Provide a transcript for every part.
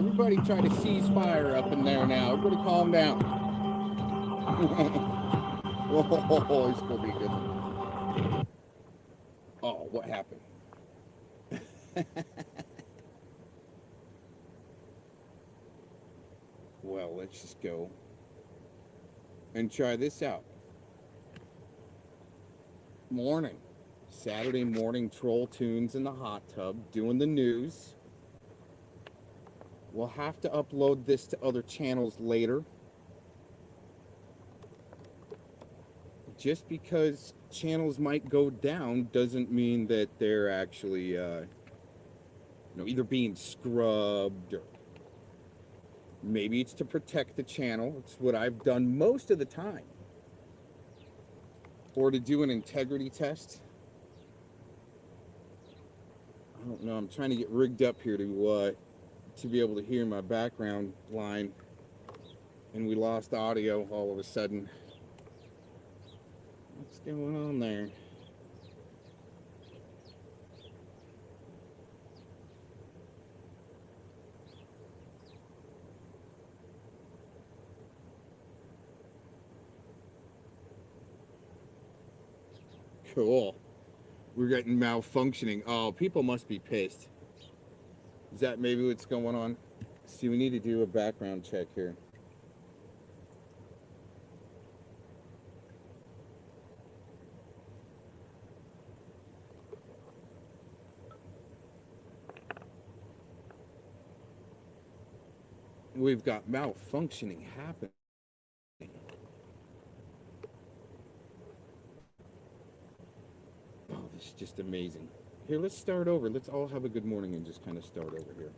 Everybody try to cease fire up in there now. Everybody calm down. Oh, it's going to be a good one. Oh, what happened? Well, let's just go and try this out. Morning. Saturday morning troll tunes in the hot tub, doing the news. We'll have to upload this to other channels later. Just because channels might go down doesn't mean that they're actually, either being scrubbed or maybe it's to protect the channel. It's what I've done most of the time. Or to do an integrity test. I don't know. I'm trying to get rigged up here to be able to hear my background line, and we lost audio all of a sudden. What's going on there? Cool. We're getting malfunctioning. Oh, people must be pissed. Is that maybe what's going on? See, we need to do a background check here. We've got malfunctioning happening. Oh, this is just amazing. Here, let's start over. Let's all have a good morning and just kind of start over here.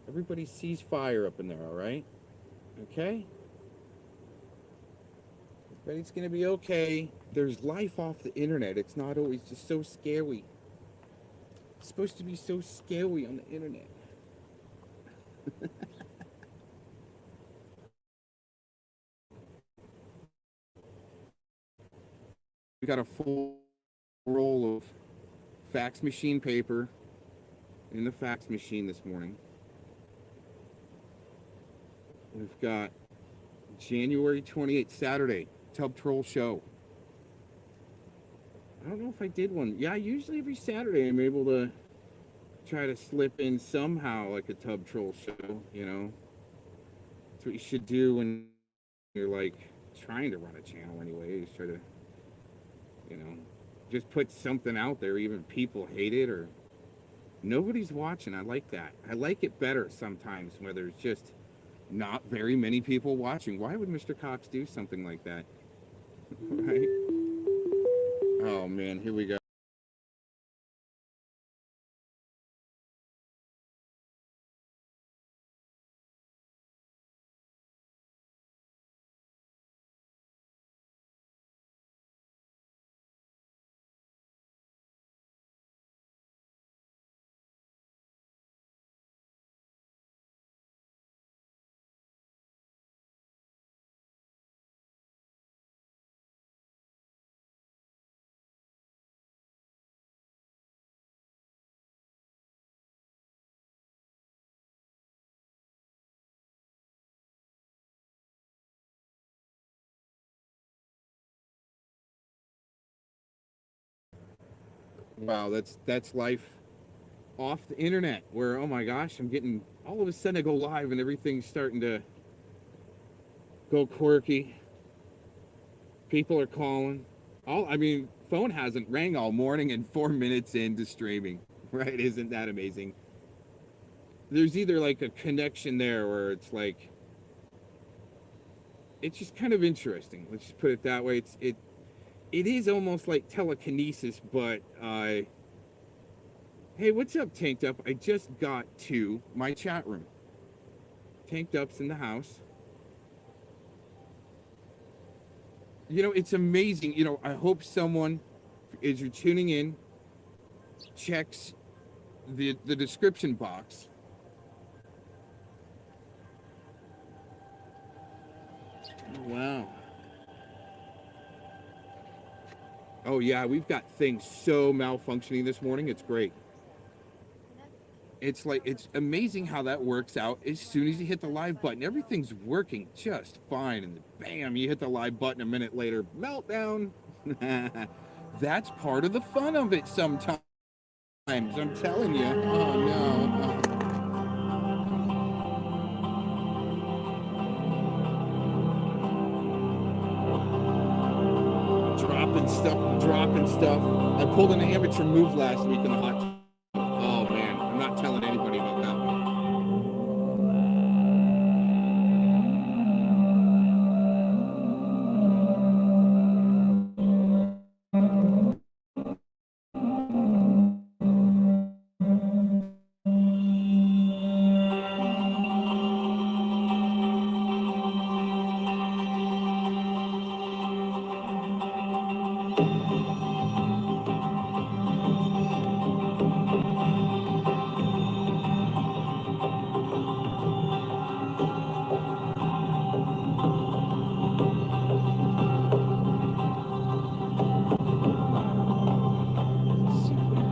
Everybody sees fire up in there, all right? Okay? Everybody's going to be okay. There's life off the internet. It's not always just so scary. It's supposed to be so scary on the internet. We got a full roll of fax machine paper in the fax machine this morning. We've got January 28th, Saturday, Tub Troll Show. I don't know if I did one. Yeah, usually every Saturday I'm able to try to slip in somehow like a Tub Troll Show, you know. That's what you should do when you're like trying to run a channel anyway. Just try to, just put something out there, even people hate it or nobody's watching. I like that. I like it better sometimes where there's just not very many people watching. Why would Mr. Cox do something like that? Right? Oh man, here we go. Wow, that's life off the internet where, oh my gosh, I'm getting, all of a sudden I go live and everything's starting to go quirky. People are calling. Phone hasn't rang all morning and 4 minutes into streaming, right? Isn't that amazing? There's either like a connection there where it's like, it's just kind of interesting. Let's just put it that way. It is almost like telekinesis, but hey, what's up, Tanked Up? I just got to my chat room. Tanked Up's in the house. It's amazing. I hope someone, as you're tuning in, checks the description box. Wow. Oh yeah, we've got things so malfunctioning this morning. It's great. It's like, it's amazing how that works out. As soon as you hit the live button, everything's working just fine, and bam, you hit the live button a minute later, meltdown. That's part of the fun of it sometimes, I'm telling you. Oh no. Dropping stuff. I pulled an amateur move last week in the hot tub. Oh man, I'm not telling anybody about that one.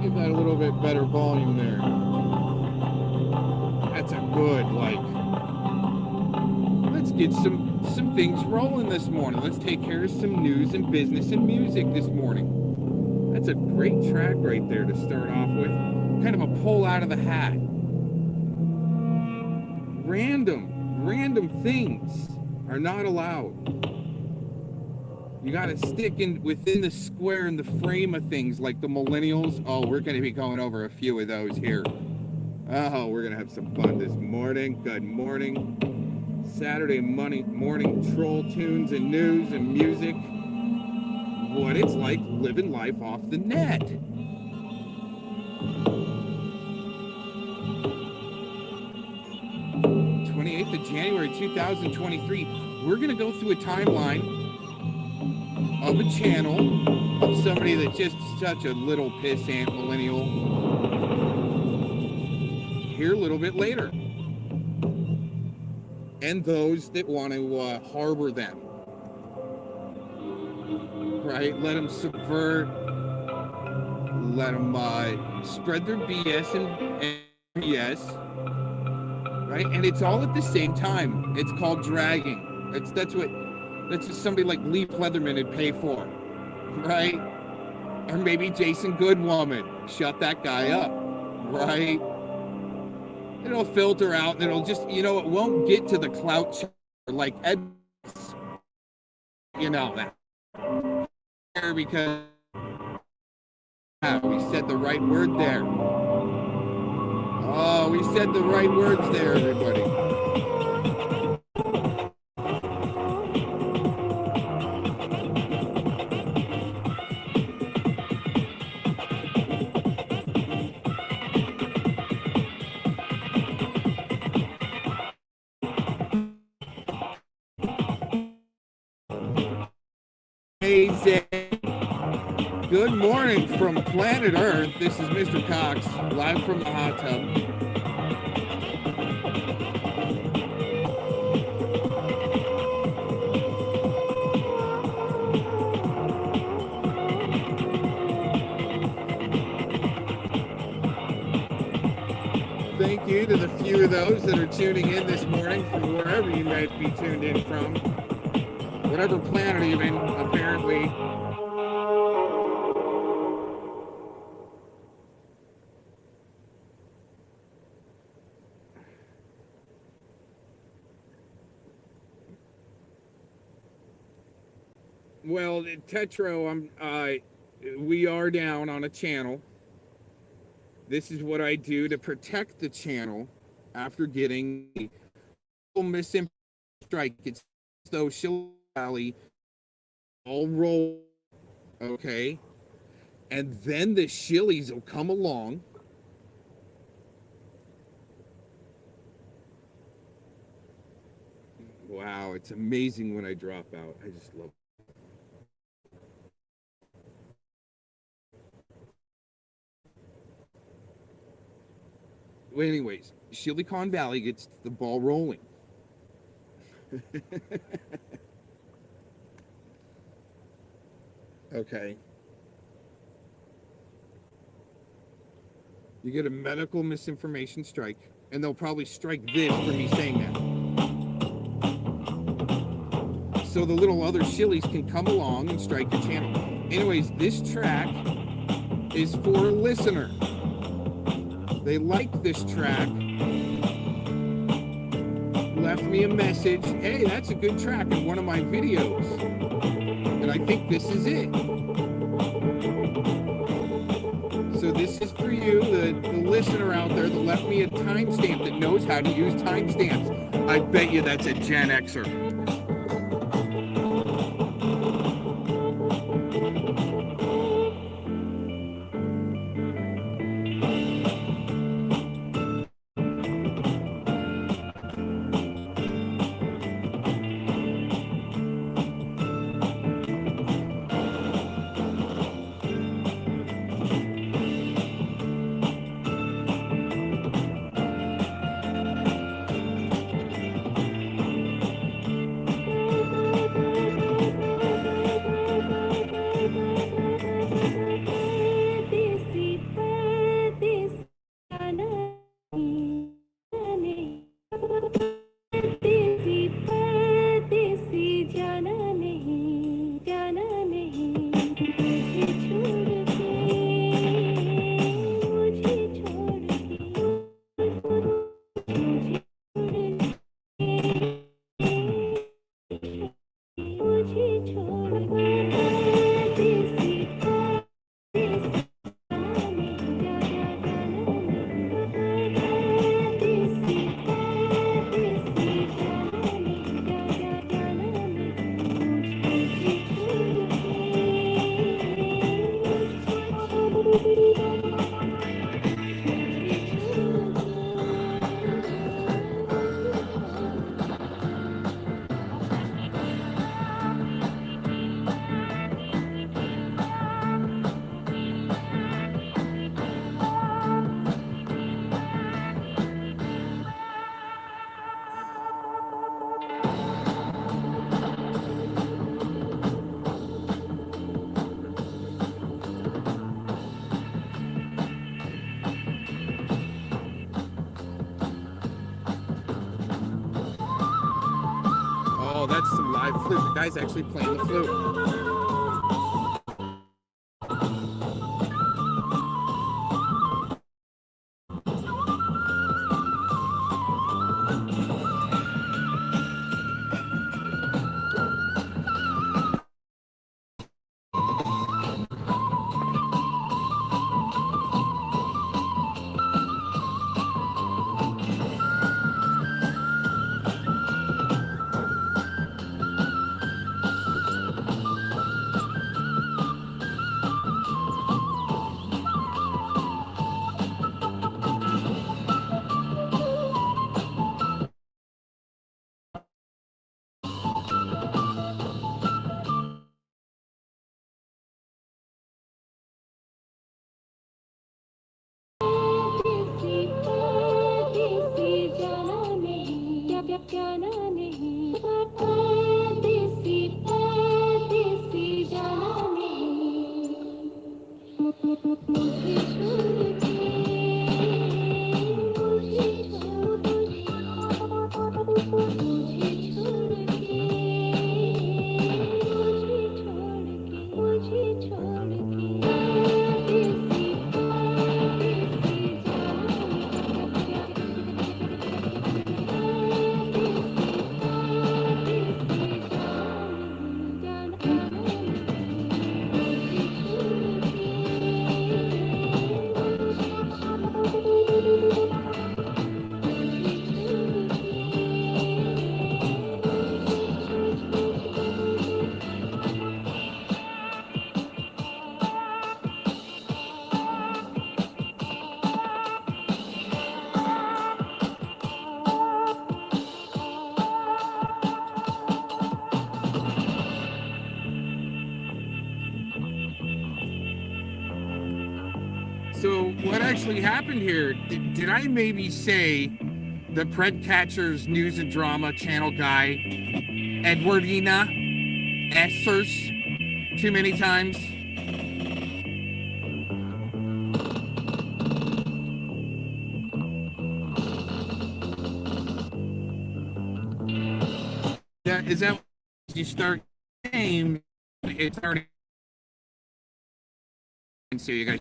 Give that a little bit better volume there. That's a good, like, let's get some things rolling this morning. Let's take care of some news and business and music this morning. That's a great track right there to start off with. Kind of a pull out of the hat. Random things are not allowed. You got to stick in within the square and the frame of things, like the Millennials. Oh, we're going to be going over a few of those here. Oh, we're going to have some fun this morning. Good morning. Saturday morning troll tunes and news and music. What it's like living life off the net. 28th of January 2023. We're going to go through a timeline of a channel of somebody that's just such a little pissant millennial here a little bit later, and those that want to harbor them, right? Let them subvert, let them spread their BS and BS, right? And it's all at the same time. It's called dragging. That's what somebody like Lee Pleatherman would pay for, right? Or maybe Jason Goodwoman. Shut that guy up, right? It'll filter out and it'll just, it won't get to the clout like Ed, that. Because we said the right word there. Oh, we said the right words there, everybody. Amazing. Good morning from planet Earth. This is Mr. Cox, live from the hot tub. Thank you to the few of those that are tuning in this morning from wherever you might be tuned in from. Whatever planet you're in, apparently. Well, Tetro, we are down on a channel. This is what I do to protect the channel after getting a misinformation strike. It's though she'll rally all roll, okay? And then the shillies will come along. Wow, it's amazing when I drop out. I just love it. Well, anyways, Silicon Valley gets the ball rolling. Okay. You get a medical misinformation strike, and they'll probably strike this for me saying that. So the little other shillies can come along and strike your channel. Anyways, this track is for a listener. They liked this track, left me a message, hey, that's a good track in one of my videos. And I think this is it. So this is for you, the listener out there that left me a timestamp that knows how to use timestamps. I bet you that's a Gen Xer. Oh, that's some live flute. The guy's actually playing the flute. So what actually happened here? Did I maybe say the Pred Catchers News and Drama channel guy, Edwardina Essers, too many times? is that you start name, it's already. So you guys,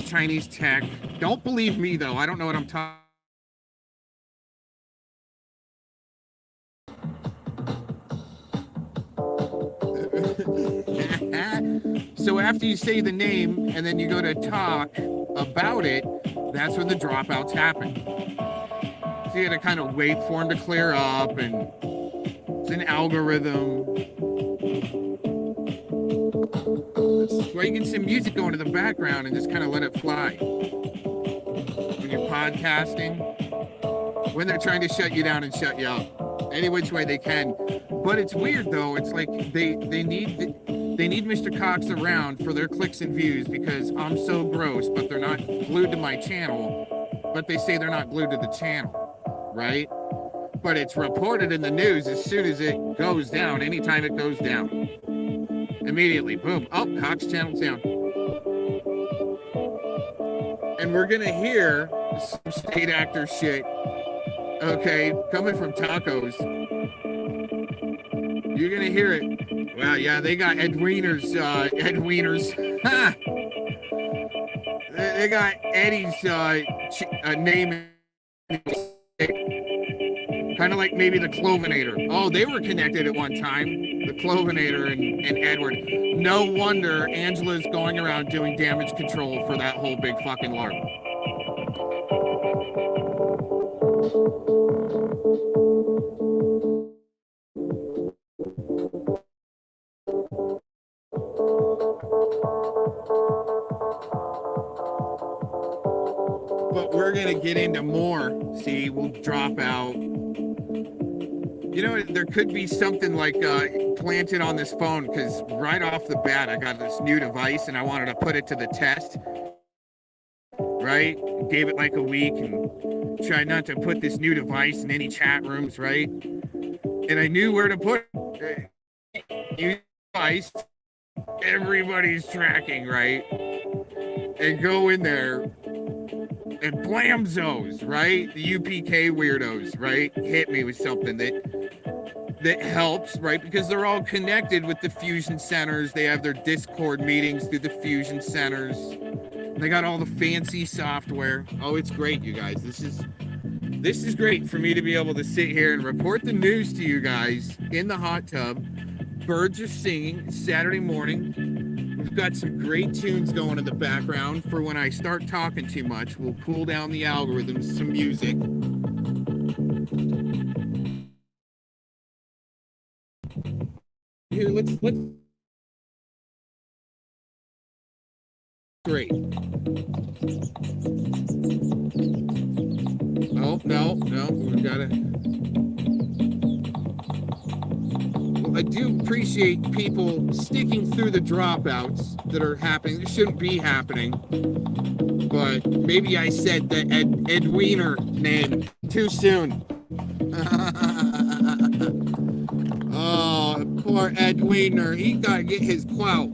Chinese tech. Don't believe me though. I don't know what I'm talking. So after you say the name and then you go to talk about it, that's when the dropouts happen. So you gotta kind of wait for them to clear up, and it's an algorithm. That's why you can see music going in the background and just kind of let it fly. When you're podcasting, when they're trying to shut you down and shut you up, any which way they can. But it's weird though. It's like they need Mr. Cox around for their clicks and views because I'm so gross, but they're not glued to my channel. But they say they're not glued to the channel, right? But it's reported in the news as soon as it goes down. Anytime it goes down, immediately, boom. Oh, Cox channel's down. And we're gonna hear some state actor shit. Okay, coming from tacos. You're gonna hear it. Wow, yeah, they got Ed Wiener's, they got Eddie's name, kind of like maybe the Clovinator. Oh, they were connected at one time, the Clovinator and Edward. No wonder Angela's going around doing damage control for that whole big fucking LARP. But we're gonna get into more. See, we'll drop out. You know, there could be something like planted on this phone, because right off the bat, I got this new device and I wanted to put it to the test. Right? Gave it like a week and tried not to put this new device in any chat rooms, right? And I knew where to put it. New device, everybody's tracking, right? And go in there and blamzos, right? The UPK weirdos, right? Hit me with something that helps, right? Because they're all connected with the fusion centers. They have their Discord meetings through the fusion centers. They got all the fancy software. Oh, it's great, you guys. This is great for me to be able to sit here and report the news to you guys in the hot tub. Birds are singing. It's Saturday morning. We've got some great tunes going in the background for when I start talking too much. We'll cool down the algorithms, some music. Here, let's great. Oh, no, we gotta. Well, I do appreciate people sticking through the dropouts that are happening. This shouldn't be happening. But maybe I said the Ed Wiener name too soon. Oh, poor Ed Wiener. He gotta get his clout.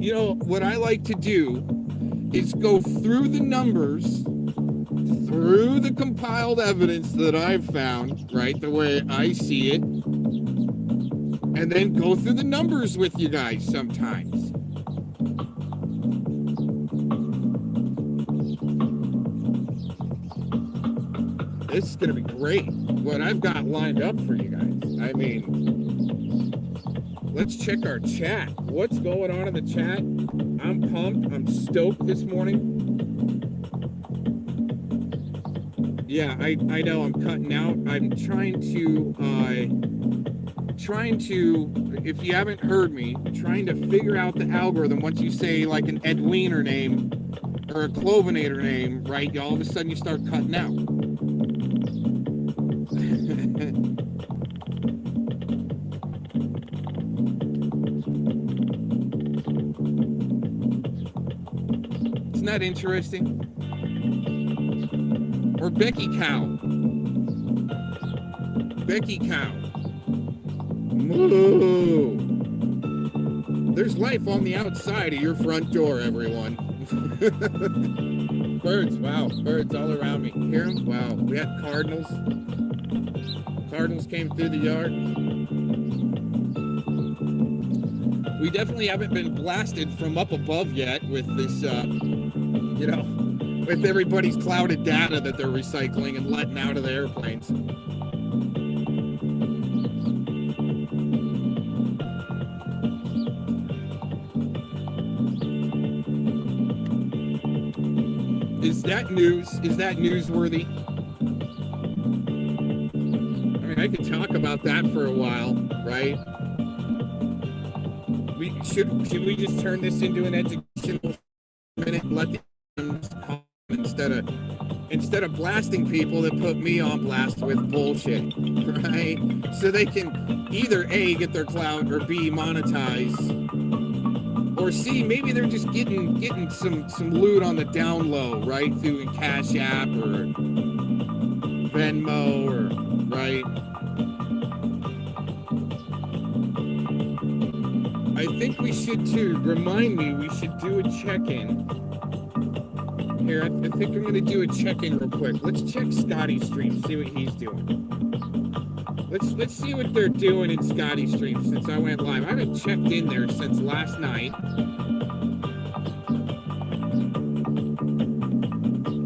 You know, what I like to do is go through the numbers, through the compiled evidence that I've found, right, the way I see it, and then go through the numbers with you guys sometimes. This is going to be great, what I've got lined up for you guys. I mean, let's check our chat. What's going on in the chat? I'm pumped. I'm stoked this morning. Yeah, I know I'm cutting out. I'm trying to, if you haven't heard me, trying to figure out the algorithm once you say like an Ed Wiener name or a Clovinator name, right? All of a sudden you start cutting out. Isn't that interesting? Or Becky Cow. Becky Cow. Moo! There's life on the outside of your front door, everyone. Birds, wow, birds all around me. Hear them? Wow. We had cardinals. Cardinals came through the yard. We definitely haven't been blasted from up above yet with this, with everybody's clouded data that they're recycling and letting out of the airplanes. Is that news? Is that newsworthy? I mean, I could talk about that for a while, right? Should we just turn this into an educational minute and let them come instead of blasting people that put me on blast with bullshit, right? So they can either A, get their clout, or B, monetize, or C, maybe they're just getting some loot on the down low, right, through a Cash App or Venmo, or right. I think we should too. Remind me, we should do a check-in. Here, I think I'm gonna do a check-in real quick. Let's check Scotty's stream, see what he's doing. Let's see what they're doing in Scotty's stream since I went live. I haven't checked in there since last night.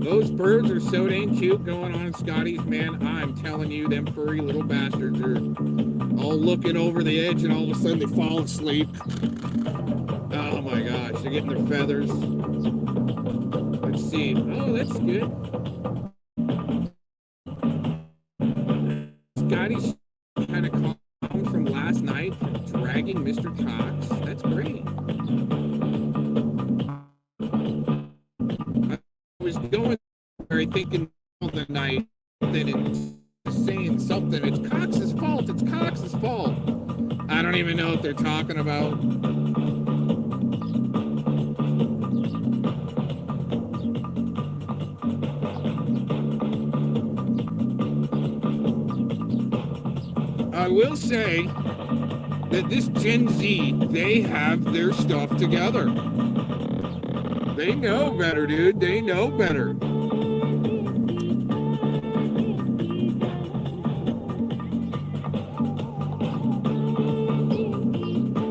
Those birds are so dang cute going on in Scotty's, man. I'm telling you, them furry little bastards are all looking over the edge and all of a sudden they fall asleep. Oh my gosh, they're getting their feathers. Let's see. Oh, that's good. Scotty's kind of calm from last night, dragging Mr. Cox. That's great. I was going there thinking the night that it's saying something. It's Cox's fault. It's Cox's fault. I don't even know what they're talking about. I will say that this Gen Z, they have their stuff together. They know better, dude. They know better.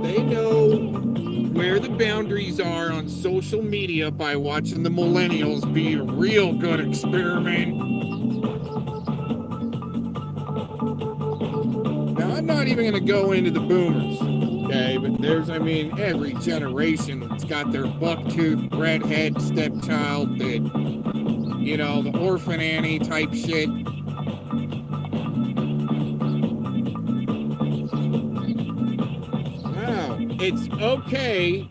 They know where the boundaries are on social media by watching the Millennials be a real good experiment. I'm not even going to go into the boomers, okay? But there's, I mean, every generation that's got their buck-toothed, redhead stepchild that, you know, the orphan Annie type shit. Wow. It's okay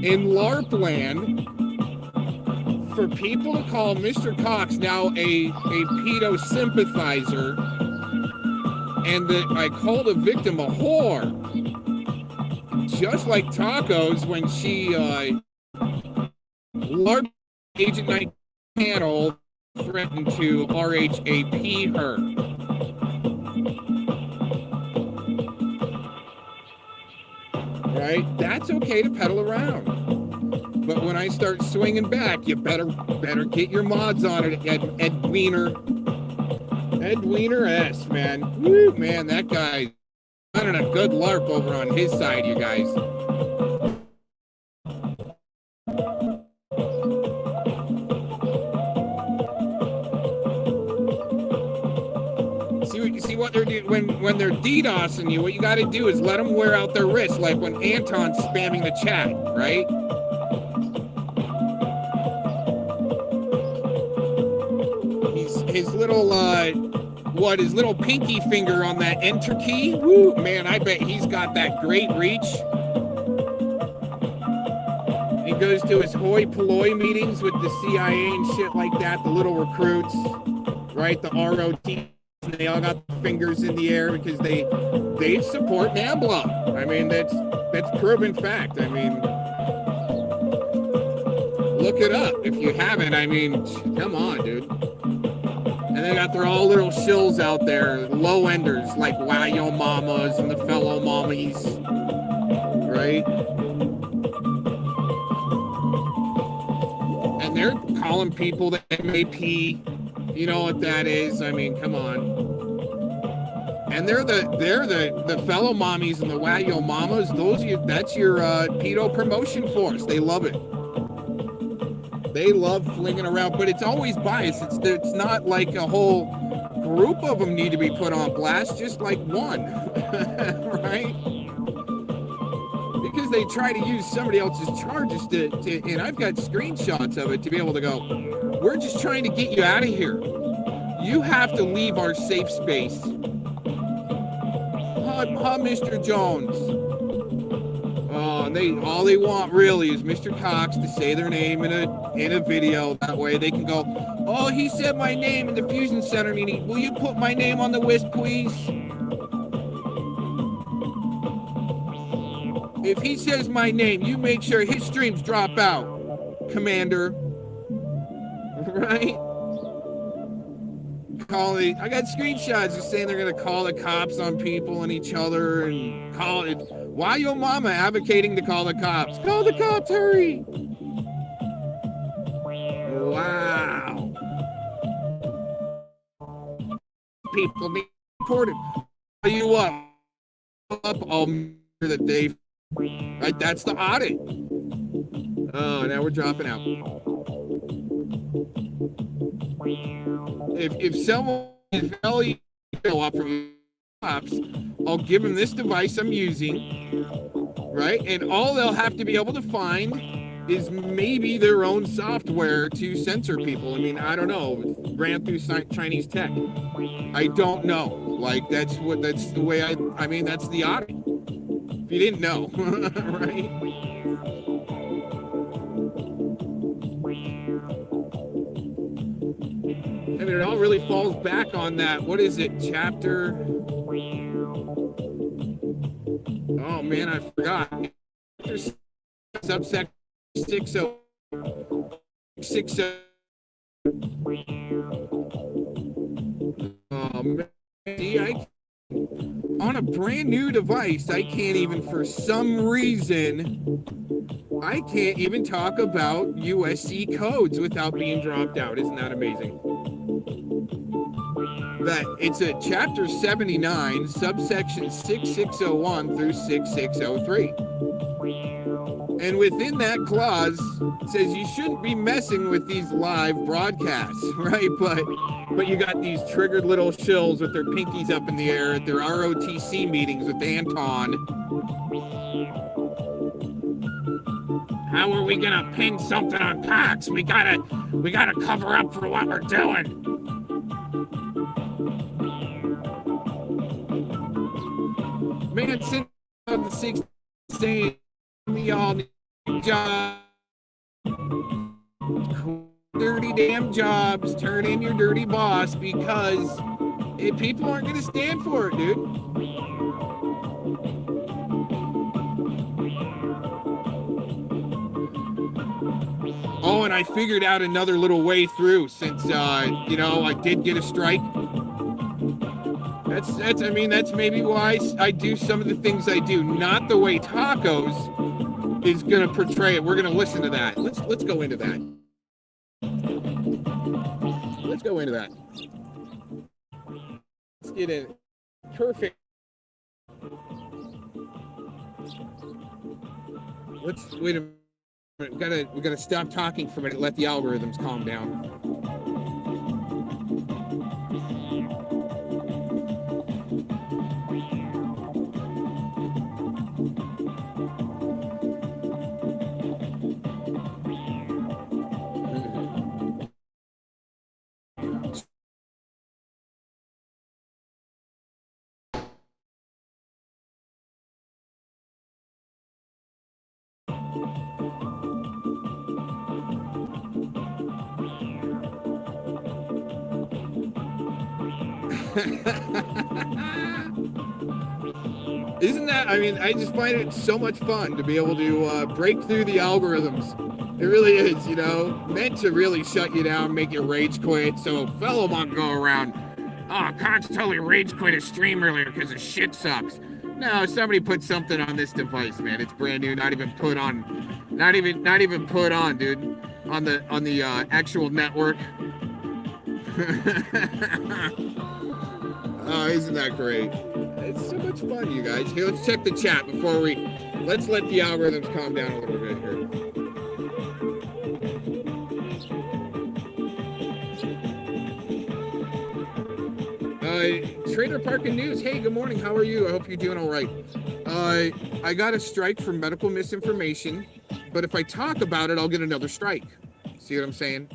in LARP land for people to call Mr. Cox now a pedo sympathizer, and that I called a victim a whore, just like Tacos when she LARP Agent Night panel threatened to RHAP her. Right? That's okay to peddle around. But when I start swinging back, you better get your mods on it, Ed Wiener. Ed Wiener S, man. Woo, man, that guy running a good LARP over on his side, you guys. See what they're doing when they're DDoSing you. What you got to do is let them wear out their wrists, like when Anton's spamming the chat, right? His little his little pinky finger on that enter key. Woo, man, I bet he's got that great reach. He goes to his hoi polloi meetings with the CIA and shit like that, the little recruits, right? The ROT, they all got fingers in the air because they support NAMBLA. I mean, that's proven fact. I mean, look it up if you haven't. I mean, come on, dude. And they got their all little shills out there, low enders like Wow Yo Mamas and the Fellow Mommies, right? And they're calling people the MAP. You know what that is? I mean, come on. And they're the Fellow Mommies and the Wow Yo Mamas. That's your pedo promotion force. They love it. They love flinging around, but it's always biased. It's not like a whole group of them need to be put on blast, just like one, right? Because they try to use somebody else's charges to, and I've got screenshots of it to be able to go, we're just trying to get you out of here. You have to leave our safe space. Huh, Mr. Jones? All they want really is Mr. Cox to say their name in a video. That way they can go, oh, he said my name in the Fusion Center meeting. Will you put my name on the list, please? If he says my name, you make sure his streams drop out, Commander. Right? I got screenshots just saying they're gonna call the cops on people and each other and call it. Why Yo Mama advocating to call the cops? Call the cops, hurry! Wow. People need reported. Tell you what, I'll make sure that they, right? That's the audit. Oh, now we're dropping out. If someone is value up from cops, I'll give them this device I'm using, right? And all they'll have to be able to find is maybe their own software to censor people. I mean, I don't know. Ran through Chinese tech. I don't know. Like that's the way I mean, that's the audit. If you didn't know, right? I mean, it all really falls back on that. What is it? Chapter. Oh man, I forgot. Subsection 60. Oh man, on a brand new device, I can't even, for some reason, I can't even talk about USC codes without being dropped out. Isn't that amazing? That it's a chapter 79, subsection 6601 through 6603. And within that clause, it says you shouldn't be messing with these live broadcasts, right? But you got these triggered little shills with their pinkies up in the air at their ROTC meetings with Anton. How are we gonna pin something on Cox? We gotta cover up for what we're doing. Man, since the 16, we all need jobs. Dirty damn jobs. Turn in your dirty boss, because people aren't gonna stand for it, dude. Oh, and I figured out another little way through since, I did get a strike. That's maybe why I do some of the things I do. Not the way Tacos is going to portray it. We're going to listen to that. Let's go into that. Let's go into that. Let's get in. Perfect. Wait a minute. We gotta stop talking for a minute. Let the algorithms calm down. Isn't that, I just find it so much fun to be able to break through the algorithms It really is, you know, meant to really shut you down, make you rage quit. So a fellow won't go around, oh, Cox totally rage quit a stream earlier because the shit sucks. No, somebody put something on this device, man. It's brand new, not even put on, not even put on, dude, on the actual network. Oh, isn't that great? It's so much fun, you guys. Here, let's check the chat before let's let the algorithms calm down a little bit here. Trader Parkin News, hey, good morning. How are you? I hope you're doing all right. I got a strike for medical misinformation, but if I talk about it, I'll get another strike. See what I'm saying?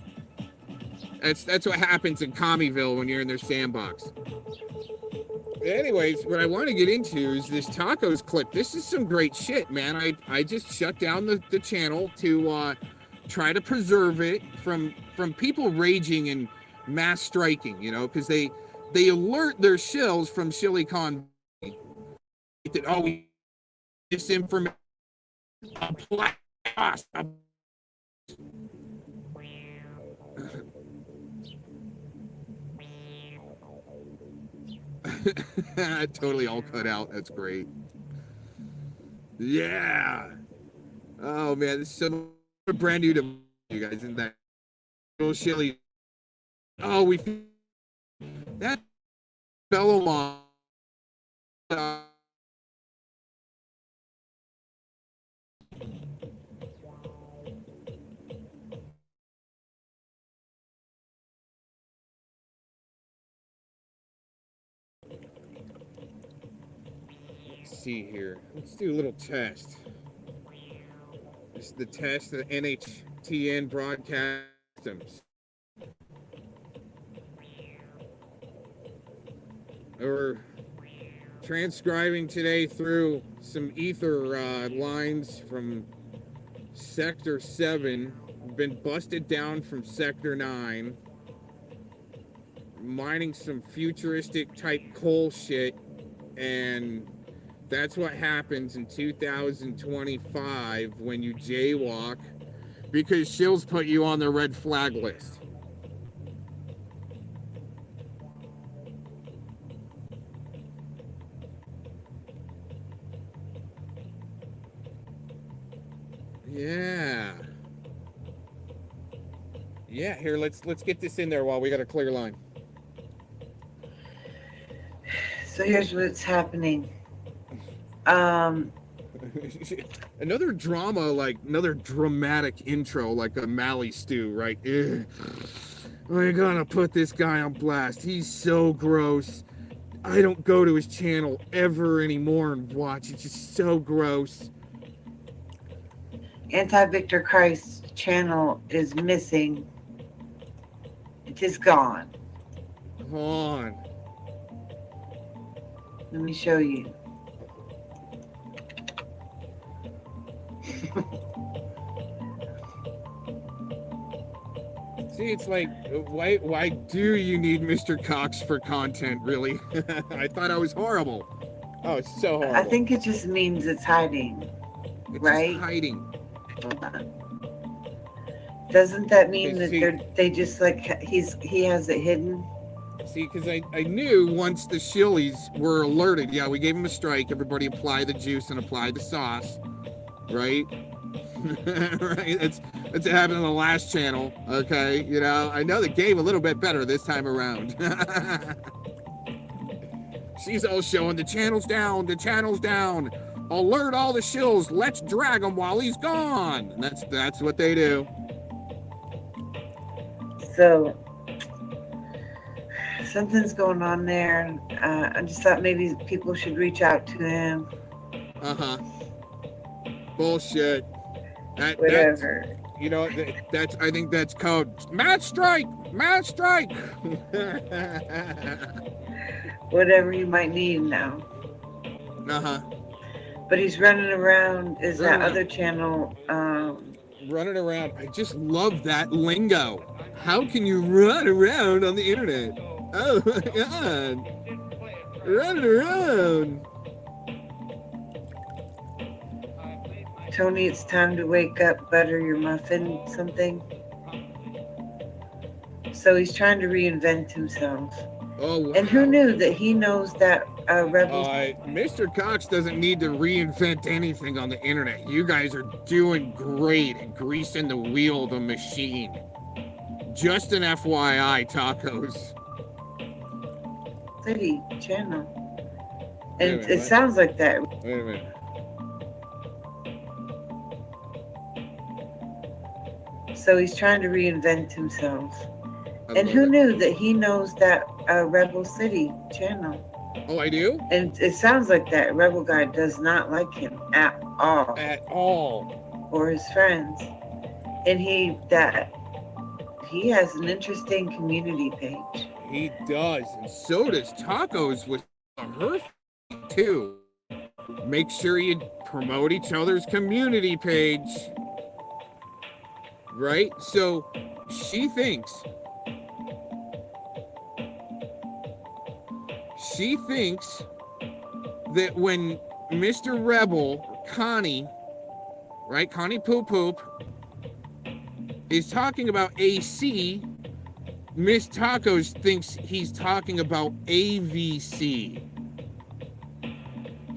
That's what happens in Commyville when you're in their sandbox. Anyways, what I want to get into is this tacos clip. This is some great shit, man. I just shut down the channel to try to preserve it from people raging and mass striking, you know, because they alert their shills from ShillyCon that, oh, disinformation apply us. Totally all cut out. That's great. Yeah. Oh man, this is so brand new to you guys, isn't that little Shilly? Oh, that fellow mom. See here. Let's do a little test. This is the test of the NHTN broadcast systems. We're transcribing today through some ether lines from Sector 7. We've been busted down from Sector 9. Mining some futuristic type coal shit, and that's what happens in 2025 when you jaywalk, because shills put you on the red flag list. Yeah. Yeah, here, let's get this in there while we got a clear line. So here's what's happening. Another drama, like another dramatic intro, like a Mally stew, right? Ugh. We're gonna put this guy on blast. He's so gross. I don't go to his channel ever anymore and watch. It's just so gross. Anti-Victor Christ channel is missing. It is gone. Hold on. Let me show you. See, it's like, why do you need Mr. Cox for content, really? I thought I was horrible. Oh, it's so horrible. I think it just means it's hiding, it's right? Just hiding. Hold on. Doesn't that mean that they just like he has it hidden? See, because I knew once the shillies were alerted, yeah, we gave them a strike. Everybody apply the juice and apply the sauce, right? Right. That's what happened on the last channel. Okay, you know, I know the game a little bit better this time around. She's all showing the channel's down. The channel's down. Alert all the shills. Let's drag him while he's gone. And that's what they do. So something's going on there. I just thought maybe people should reach out to him. Bullshit. Whatever. You know, I think that's called mass strike. Mass strike. Whatever you might need now. But he's running around. Is that other channel? Running around. I just love that lingo. How can you run around on the internet? Oh my god. Running around. Tony, it's time to wake up, butter your muffin, something. So he's trying to reinvent himself. Oh, wow. And who knew that he knows that rebels? Mr. Cox doesn't need to reinvent anything on the internet. You guys are doing great at greasing the wheel of the machine. Just an FYI, tacos. City channel. And it sounds like that. Wait a minute. So he's trying to reinvent himself. And who knew that he knows that Rebel City channel? Oh, I do? And it sounds like that Rebel guy does not like him at all. At all. Or his friends. And he has an interesting community page. He does. And so does Tacos with her too. Make sure you promote each other's community page. Right? So she thinks that when Mr. Rebel, Connie, right, Connie Poop Poop, is talking about AC, Miss Tacos thinks he's talking about AVC.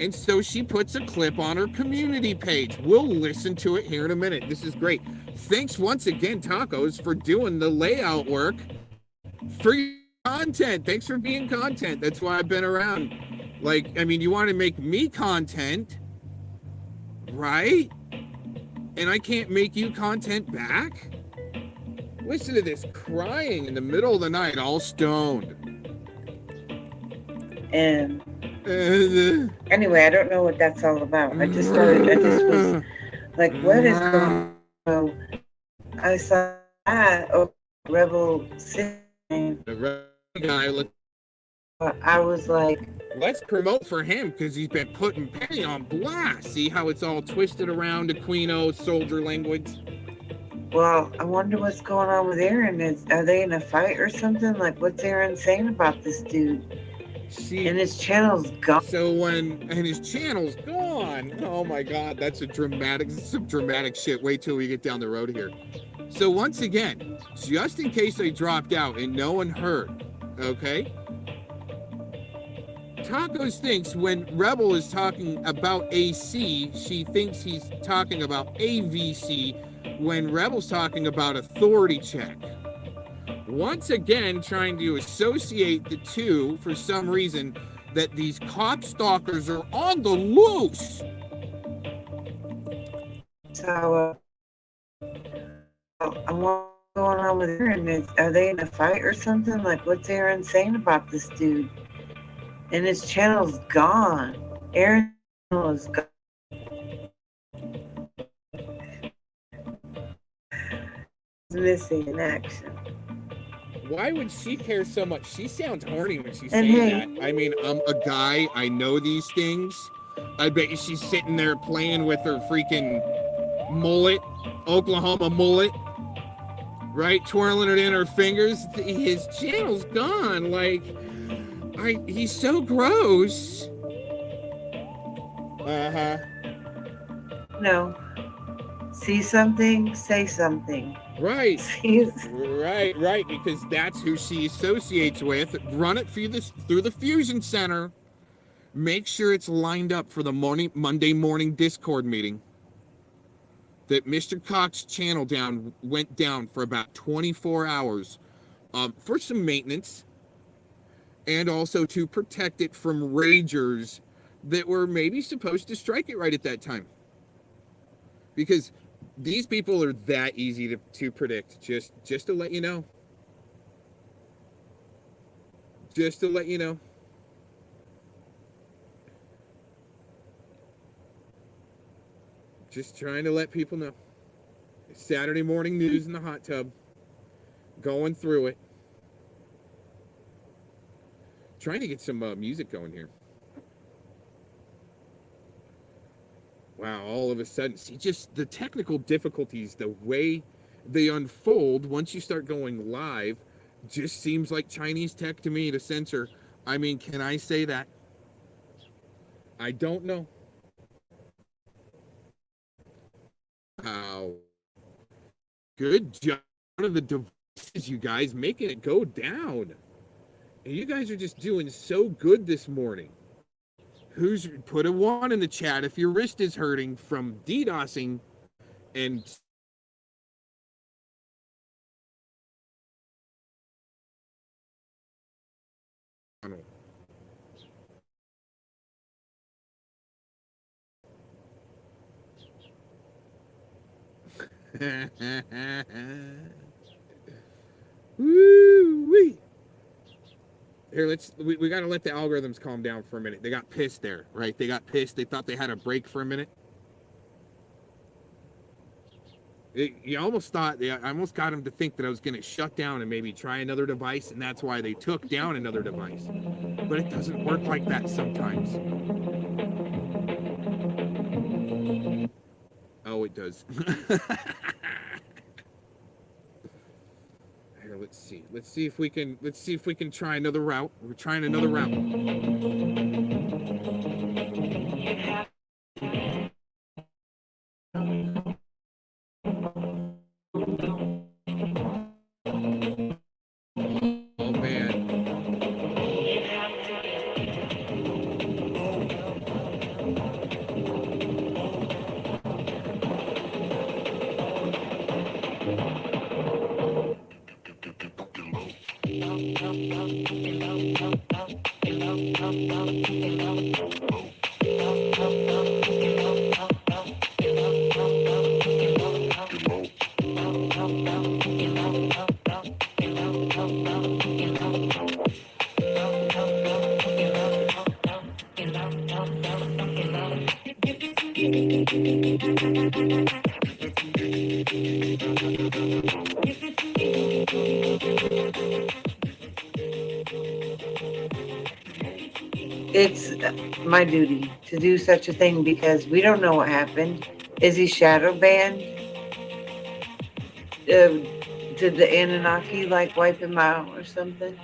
And so she puts a clip on her community page. We'll listen to it here in a minute. This is great. Thanks once again, Tacos, for doing the layout work for your content. Thanks for being content. That's why I've been around. Like, I mean, you want to make me content, right? And I can't make you content back? Listen to this, crying in the middle of the night, all stoned. And anyway, I don't know what that's all about. I just was like, what is going on? I saw that Rebel City. The Rebel guy, I was like, let's promote for him because he's been putting Penny on blast. See how it's all twisted around to Queen soldier language? Well, I wonder what's going on with Aaron. Are they in a fight or something? Like, what's Aaron saying about this dude? And his channel's gone. And his channel's gone. Oh my God, that's some dramatic shit. Wait till we get down the road here. So once again, just in case they dropped out and no one heard, okay? Tacos thinks when Rebel is talking about AC, she thinks he's talking about AVC when Rebel's talking about authority check. Once again, trying to associate the two for some reason that these cop stalkers are on the loose. So, I wonder what's going on with Aaron. Are they in a fight or something? Like, what's Aaron saying about this dude? And his channel's gone. Aaron's channel is gone. Missing in action. Why would she care so much? She sounds horny when she's saying that. I mean, I'm a guy. I know these things. I bet you she's sitting there playing with her freaking mullet, Oklahoma mullet, right? Twirling it in her fingers. His channel's gone. Like, he's so gross. Uh-huh. No. See something, say something. Right. Right, because that's who she associates with. Run it through the Fusion Center. Make sure it's lined up for the Monday morning Discord meeting. That Mr. Cox's channel went down for about 24 hours for some maintenance and also to protect it from ragers that were maybe supposed to strike it right at that time. Because these people are that easy to predict, just to let you know. Just to let you know. Just trying to let people know. Saturday morning news in the hot tub. Going through it. Trying to get some music going here. Wow, all of a sudden, see, just the technical difficulties, the way they unfold once you start going live, just seems like Chinese tech to me to censor. I mean, can I say that? I don't know. Good job. One of the devices, you guys, making it go down. And you guys are just doing so good this morning. Who's put a 1 in the chat if your wrist is hurting from DDoSing and Woo-wee. Here, we got to let the algorithms calm down for a minute. They got pissed there, right? They got pissed. They thought they had a break for a minute. I almost got them to think that I was going to shut down and maybe try another device, and that's why they took down another device. But it doesn't work like that sometimes. Oh, it does. Here, let's see. Let's see if we can try another route. We're trying another route. Oh man. It's my duty to do such a thing because we don't know what happened. Is he shadow banned? Did the Anunnaki like wipe him out or something?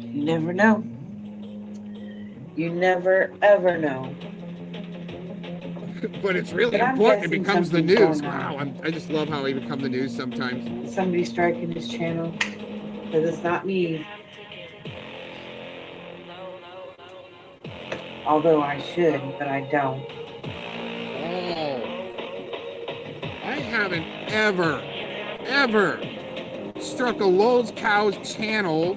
You never know. You never ever know. But it's really important. It becomes the news. Wow, I just love how it becomes the news sometimes. Somebody striking his channel, because it's not me. Although I should, but I don't. Oh, I haven't ever struck a Lowell's Cows channel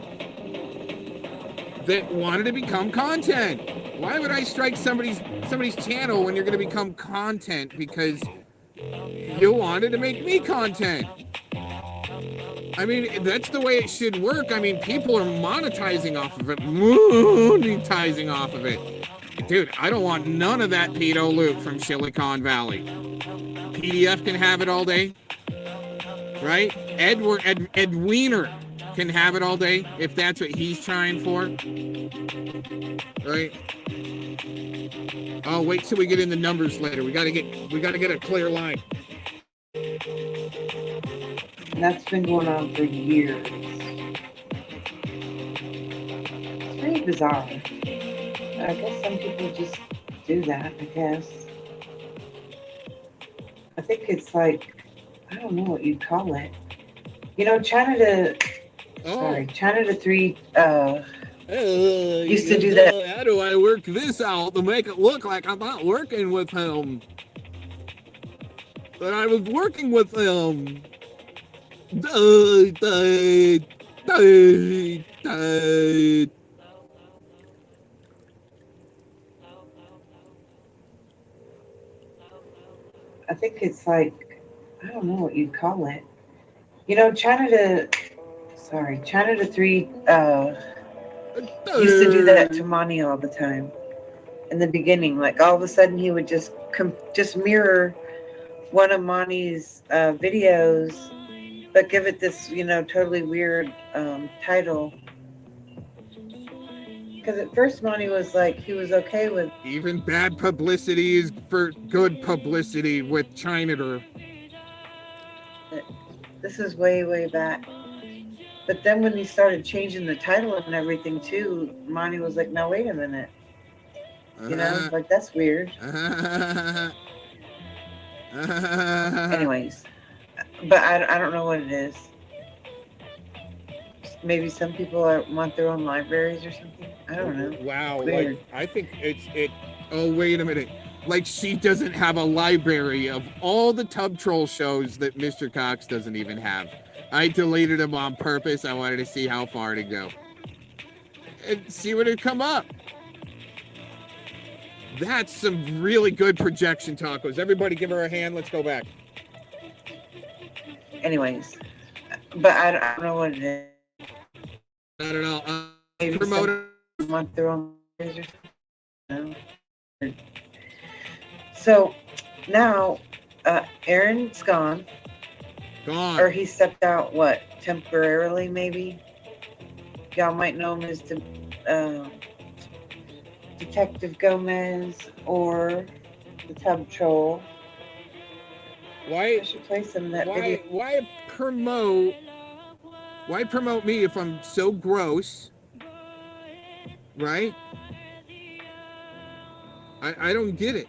that wanted to become content. Why would I strike somebody's channel when you're going to become content because you wanted to make me content? I mean, that's the way it should work. I mean, people are monetizing off of it. Dude, I don't want none of that pedo loot from Silicon Valley. PDF can have it all day. Right? Ed Wiener can have it all day if that's what he's trying for. Right? Oh, wait till we get in the numbers later. We gotta get a clear line. That's been going on for years. It's very bizarre. I guess some people just do that, I guess. I think it's like, I don't know what you'd call it. You know, China to 3 used to do that. How do I work this out to make it look like I'm not working with him? But I was working with him. I think it's like, I don't know what you'd call it. You know, China to 3 used to do that to Monty all the time. In the beginning, like all of a sudden he would just mirror one of Monty's videos, but give it this, totally weird title. Because at first Monty was like, he was okay with... Even bad publicity is for good publicity with China. This is way, way back. But then when he started changing the title and everything too, Monty was like, no, wait a minute. You know, like that's weird. Anyways, but I don't know what it is. Maybe some people want their own libraries or something. I don't know. Wow, Weird. like I think it. Oh wait a minute. Like she doesn't have a library of all the Tub Troll shows that Mr. Cox doesn't even have. I deleted them on purpose. I wanted to see how far to go and see what would come up. That's some really good projection tacos. Everybody give her a hand. Let's go back. Anyways, but I don't know what it is. I don't know. Maybe Promoter. some want their own libraries or something. No. So now Aaron's gone. Gone. Or he stepped out, what, temporarily maybe? Y'all might know him as Detective Gomez or the Tub Troll. Why? I should play some of that video. Why promote me if I'm so gross? Right? I don't get it.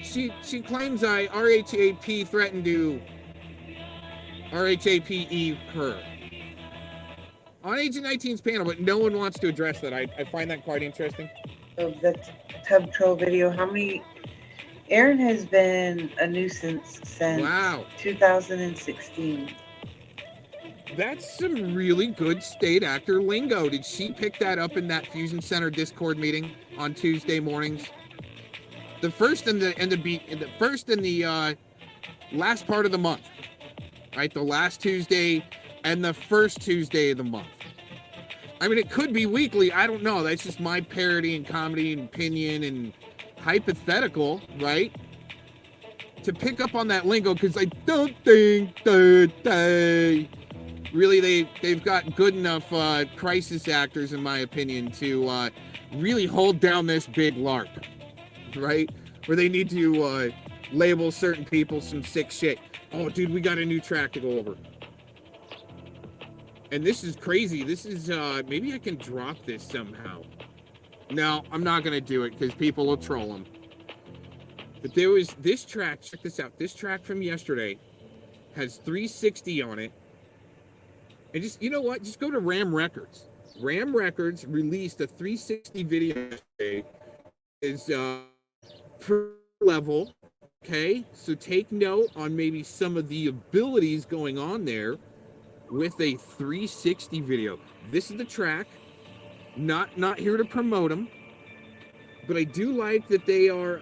She claims I RHAP threatened to RHAPE her on Agent 19's panel, but no one wants to address that. I find that quite interesting. Of the Tub Troll video, how many? Aaron has been a nuisance since 2016. That's some really good state actor lingo. Did she pick that up in that Fusion Center Discord meeting on Tuesday mornings? The first and the last part of the month, right? The last Tuesday and the first Tuesday of the month. I mean, it could be weekly. I don't know. That's just my parody and comedy and opinion and hypothetical, right? To pick up on that lingo, because I don't think that they've got good enough crisis actors, in my opinion, to really hold down this big LARP, right? Where they need to label certain people some sick shit. Oh, dude, we got a new track to go over. And this is crazy. This is, maybe I can drop this somehow. No, I'm not going to do it because people will troll them. But there was this track, check this out. This track from yesterday has 360 on it. And just, you know what? Just go to Ram Records. Ram Records released a 360 video today. Is per level, okay? So take note on maybe some of the abilities going on there with a 360 video. This is the track. Not here to promote them, but I do like that they are,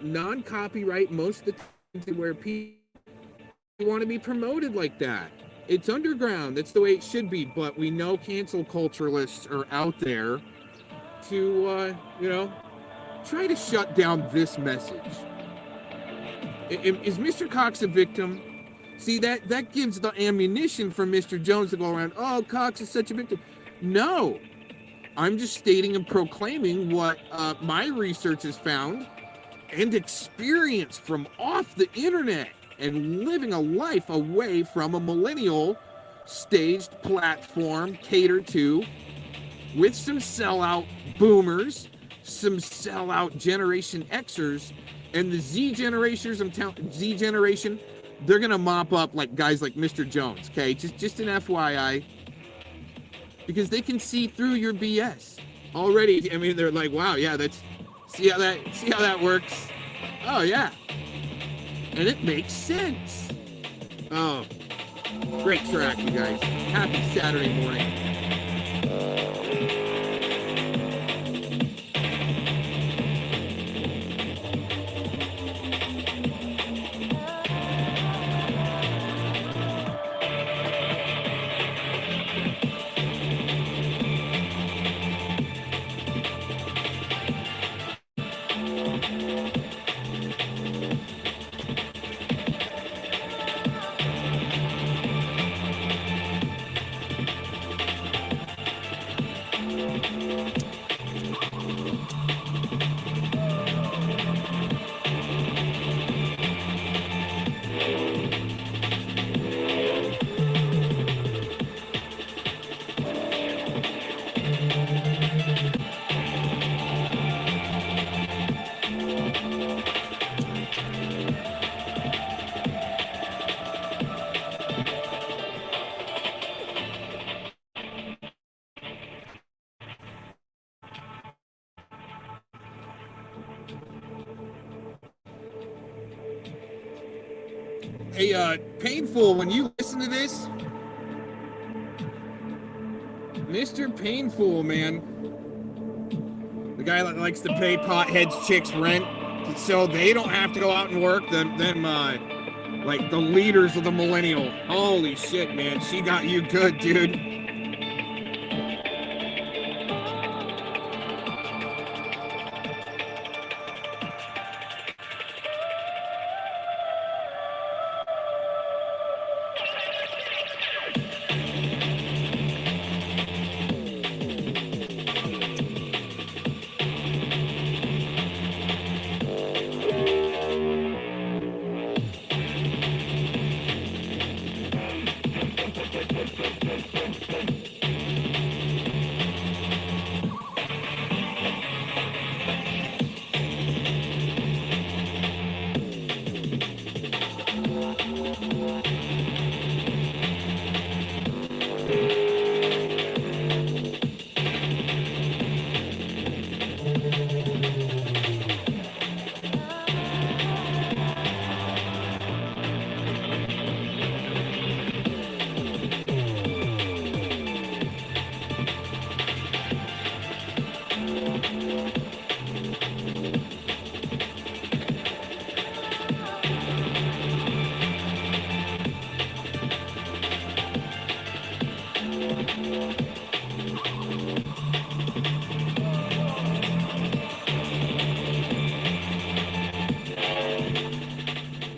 non-copyright most of the time, to where people want to be promoted like that. It's underground. That's the way it should be. But we know cancel culturalists are out there to, try to shut down this message. Is Mr. Cox a victim? See, that gives the ammunition for Mr. Jones to go around, oh, Cox is such a victim. No. I'm just stating and proclaiming what my research has found and experience from off the internet and living a life away from a millennial staged platform catered to with some sellout boomers, some sellout Generation Xers, and the Z generation, they're gonna mop up like guys like Mr. Jones, okay? Just an FYI. Because they can see through your BS already. I mean, they're like, wow, yeah, see how that works. Oh yeah. And it makes sense. Oh, great track, you guys. Happy Saturday morning. Hey, Painful, when you listen to this, Mr. Painful, man, the guy that likes to pay potheads chicks rent so they don't have to go out and work, like the leaders of the millennial. Holy shit, man, she got you good, dude.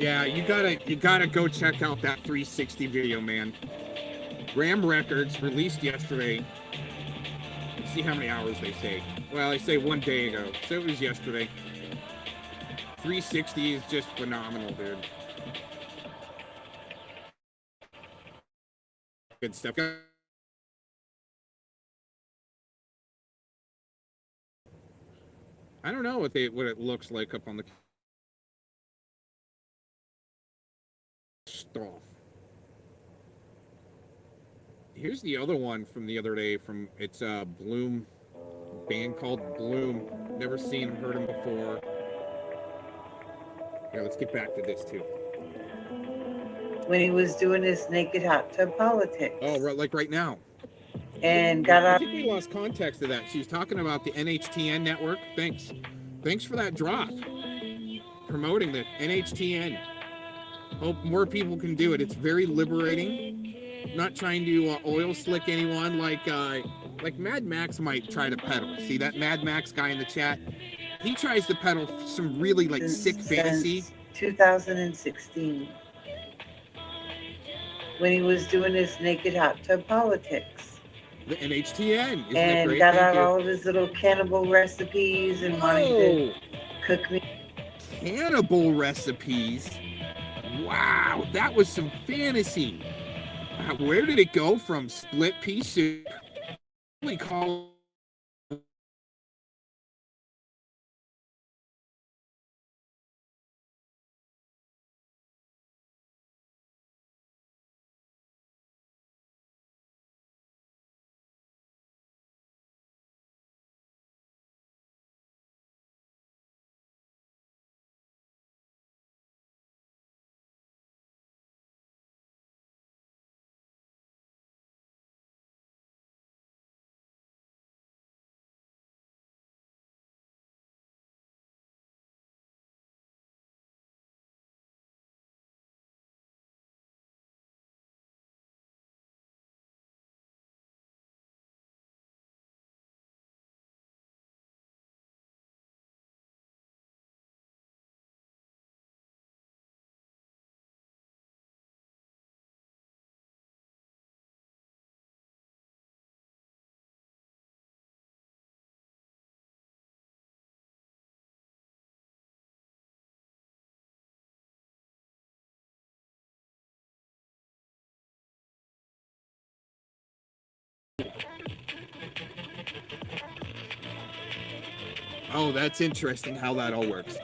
Yeah, you gotta go check out that 360 video, man. Ram Records released yesterday. Let's see how many hours they say. Well, they say 1 day ago, so it was yesterday. 360 is just phenomenal, dude. Good stuff. I don't know what it looks like up on the stuff. Here's the other one from the other day. It's Bloom, band called Bloom. Never seen him, heard him before. Yeah, let's get back to this too. When he was doing his naked hot tub politics. Oh, like right now. And got I up. think we lost context of that. She was talking about the NHTN network. Thanks for that drop. Promoting the NHTN. Hope more people can do it. It's very liberating. Not trying to oil slick anyone like Mad Max might try to peddle. See that Mad Max guy in the chat? He tries to peddle some really sick fantasy. 2016. When he was doing his naked hot tub politics. The NHTN. Isn't and great? got out all of his little cannibal recipes and wanted to cook me. Cannibal recipes? Wow, that was some fantasy. Where did it go from split pea soup? We call Oh, that's interesting how that all works.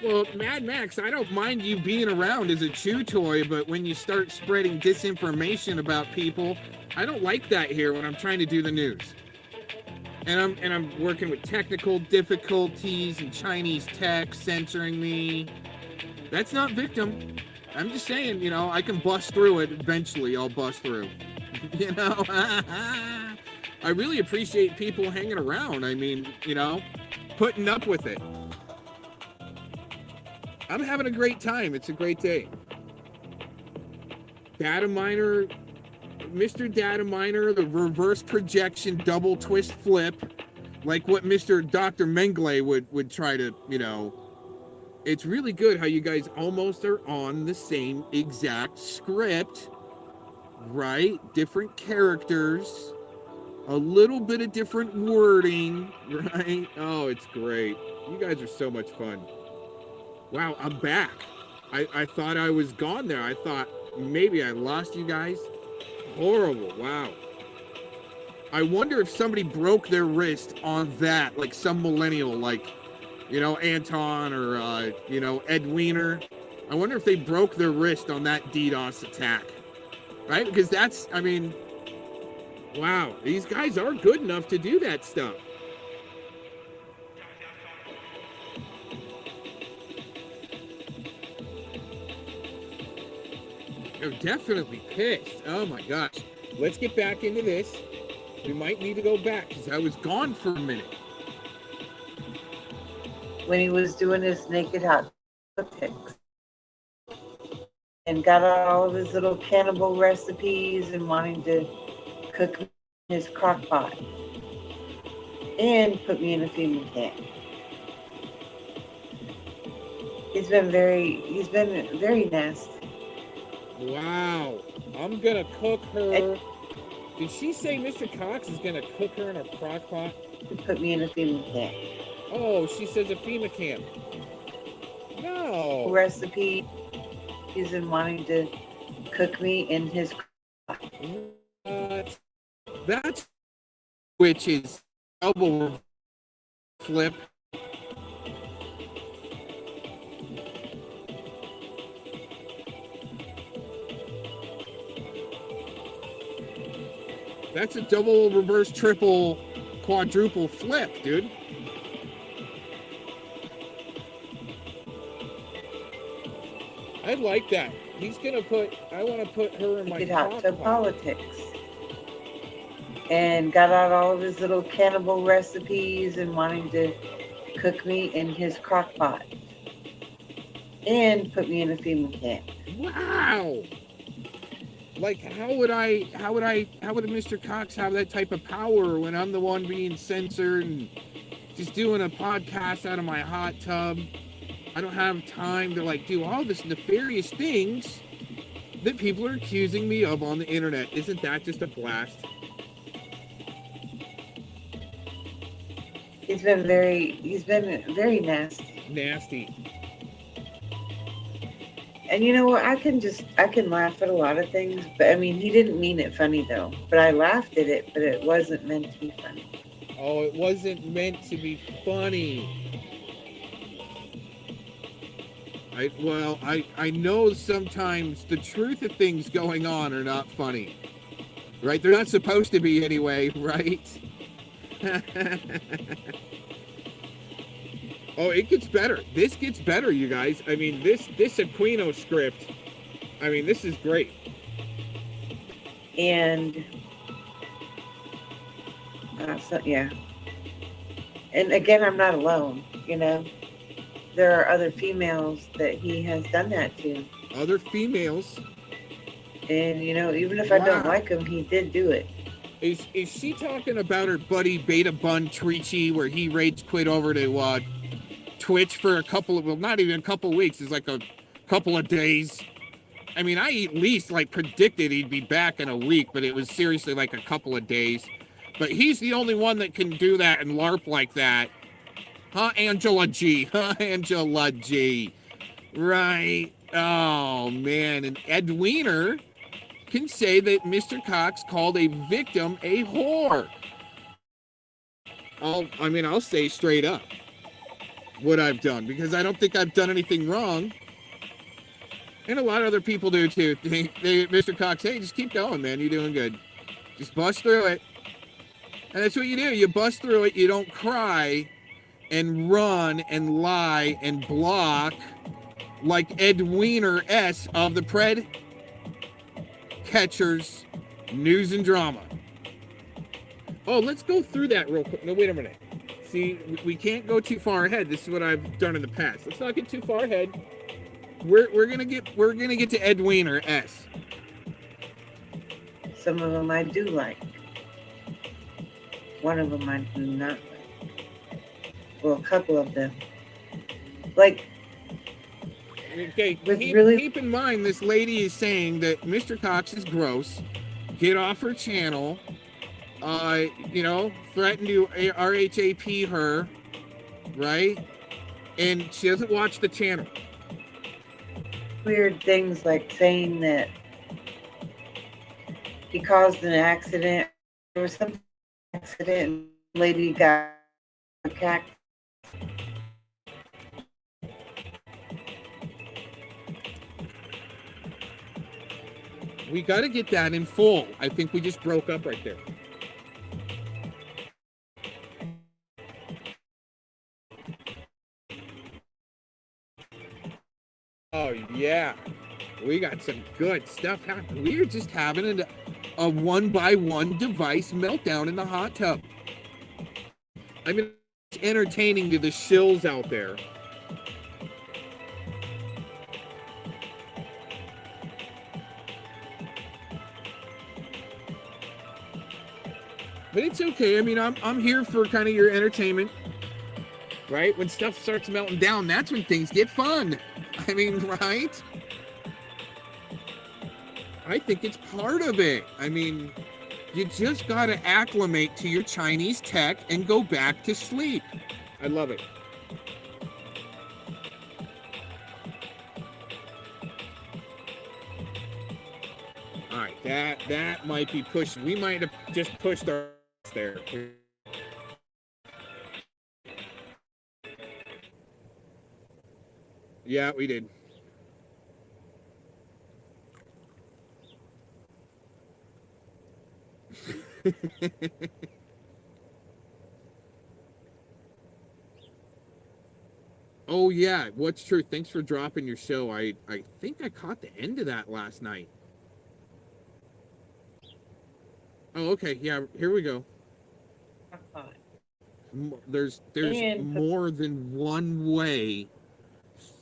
Well, Mad Max, I don't mind you being around as a chew toy, but when you start spreading disinformation about people, I don't like that here when I'm trying to do the news. And I'm working with technical difficulties and Chinese tech censoring me. That's not victim. I'm just saying, you know, I can bust through it. Eventually, I'll bust through. You know? I really appreciate people hanging around. I mean, you know, putting up with it. I'm having a great time. It's a great day. Data miner, Mr. Data Miner, the reverse projection double twist flip, like what Mr. Dr. Mengele would try to, you know. It's really good how you guys almost are on the same exact script, right? Different characters, a little bit of different wording, right? Oh, it's great. You guys are so much fun. Wow, I'm back. I thought I was gone there. I thought maybe I lost you guys. Horrible. Wow. I wonder if somebody broke their wrist on that, like some millennial, like, you know, Anton or, you know, Ed Weiner. I wonder if they broke their wrist on that DDoS attack, right? Because that's, I mean, wow, these guys are good enough to do that stuff. They're definitely pissed. Oh my gosh. Let's get back into this. We might need to go back because I was gone for a minute. When he was doing his naked hot politics and got out all of his little cannibal recipes and wanting to cook his crock pot and put me in a FEMA camp. He's been very nasty. Wow. I'm gonna cook her. Did she say Mr. Cox is gonna cook her in a crock pot? To put me in a FEMA camp. Oh, she says a FEMA camp. No. Recipe. He's been wanting to cook me in his crock pot. That's which is double flip. That's a double, reverse, triple, quadruple flip, dude. I like that. He's gonna I want to put her in my crock pot. Politics. And got out all of his little cannibal recipes and wanting to cook me in his crock pot. And put me in a FEMA camp. Wow. Like, how would Mr. Cox have that type of power when I'm the one being censored and just doing a podcast out of my hot tub? I don't have time to, like, do all this nefarious things that people are accusing me of on the internet. Isn't that just a blast? He's been very nasty. Nasty. And you know what? I can laugh at a lot of things, but I mean, he didn't mean it funny though. But I laughed at it, but it wasn't meant to be funny. Oh, it wasn't meant to be funny. I know sometimes the truth of things going on are not funny. Right? They're not supposed to be anyway, right? Oh, it gets better. This gets better, you guys. I mean, this Aquino script, I mean, this is great. And, yeah. And again, I'm not alone, you know. There are other females that he has done that to. Other females? And, you know, even if I don't like him, he did do it. Is she talking about her buddy Beta Bun Trici, where he rage quit over to Twitch for not even a couple of weeks, it's like a couple of days. I mean, I at least like predicted he'd be back in a week, but it was seriously like a couple of days. But he's the only one that can do that and LARP like that. Huh, Angela G? Huh, Angela G? Right. Oh, man. And Ed Weiner can say that Mr. Cox called a victim a whore. I'll say straight up. what I've done, because I don't think I've done anything wrong. And a lot of other people do too. Mr. Cox, hey, just keep going, man. You're doing good. Just bust through it. And that's what you do. You bust through it. You don't cry and run and lie and block like Ed Weiner S. of the Pred Catchers News and Drama. Oh, let's go through that real quick. No, wait a minute. See, we can't go too far ahead. This is what I've done in the past. Let's not get too far ahead. We're gonna get to Ed Weiner S. Some of them I do like. One of them I do not like. Well, a couple of them. Like, okay, keep in mind, this lady is saying that Mr. Cox is gross. Get off her channel. Threaten to RHAP her, right? And she doesn't watch the channel. Weird things like saying that he caused an accident. There was some accident. Lady got attacked. We got to get that in full. I think we just broke up right there. Oh, yeah. We got some good stuff happening. We are just having a one-by-one device meltdown in the hot tub. I mean, it's entertaining to the shills out there. But it's okay. I mean, I'm here for kind of your entertainment, right? When stuff starts melting down, that's when things get fun. I mean, right? I think it's part of it. I mean, you just got to acclimate to your Chinese tech and go back to sleep. I love it. All right, that might be pushed. We might have just pushed our there. Yeah, we did. Oh yeah, what's true? Thanks for dropping your show. I think I caught the end of that last night. Oh, okay. Yeah, here we go. There's more than one way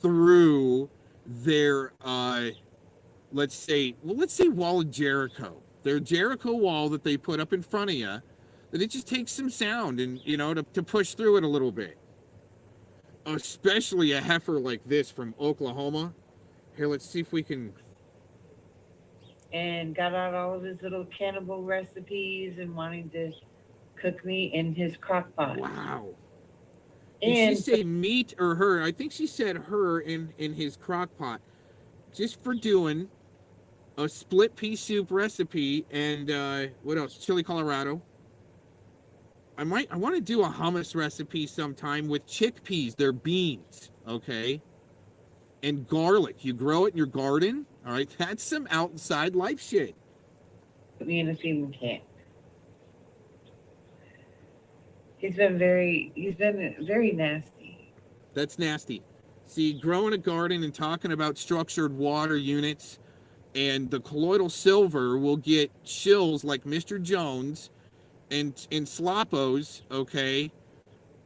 through their let's say wall of Jericho. Their Jericho wall that they put up in front of you, that it just takes some sound and to push through it a little bit. Especially a heifer like this from Oklahoma. Here, let's see if we can. And got out all of his little cannibal recipes and wanting to cook meat in his crock pot. Wow. Did she say meat or her? I think she said her in his crock pot. Just for doing a split pea soup recipe and what else? Chili Colorado. I want to do a hummus recipe sometime with chickpeas. They're beans, okay? And garlic. You grow it in your garden. All right, that's some outside life shit. Put me in a feeding camp. He's been very nasty. That's nasty. See, growing a garden and talking about structured water units, and the colloidal silver will get shills like Mr. Jones and sloppos, okay,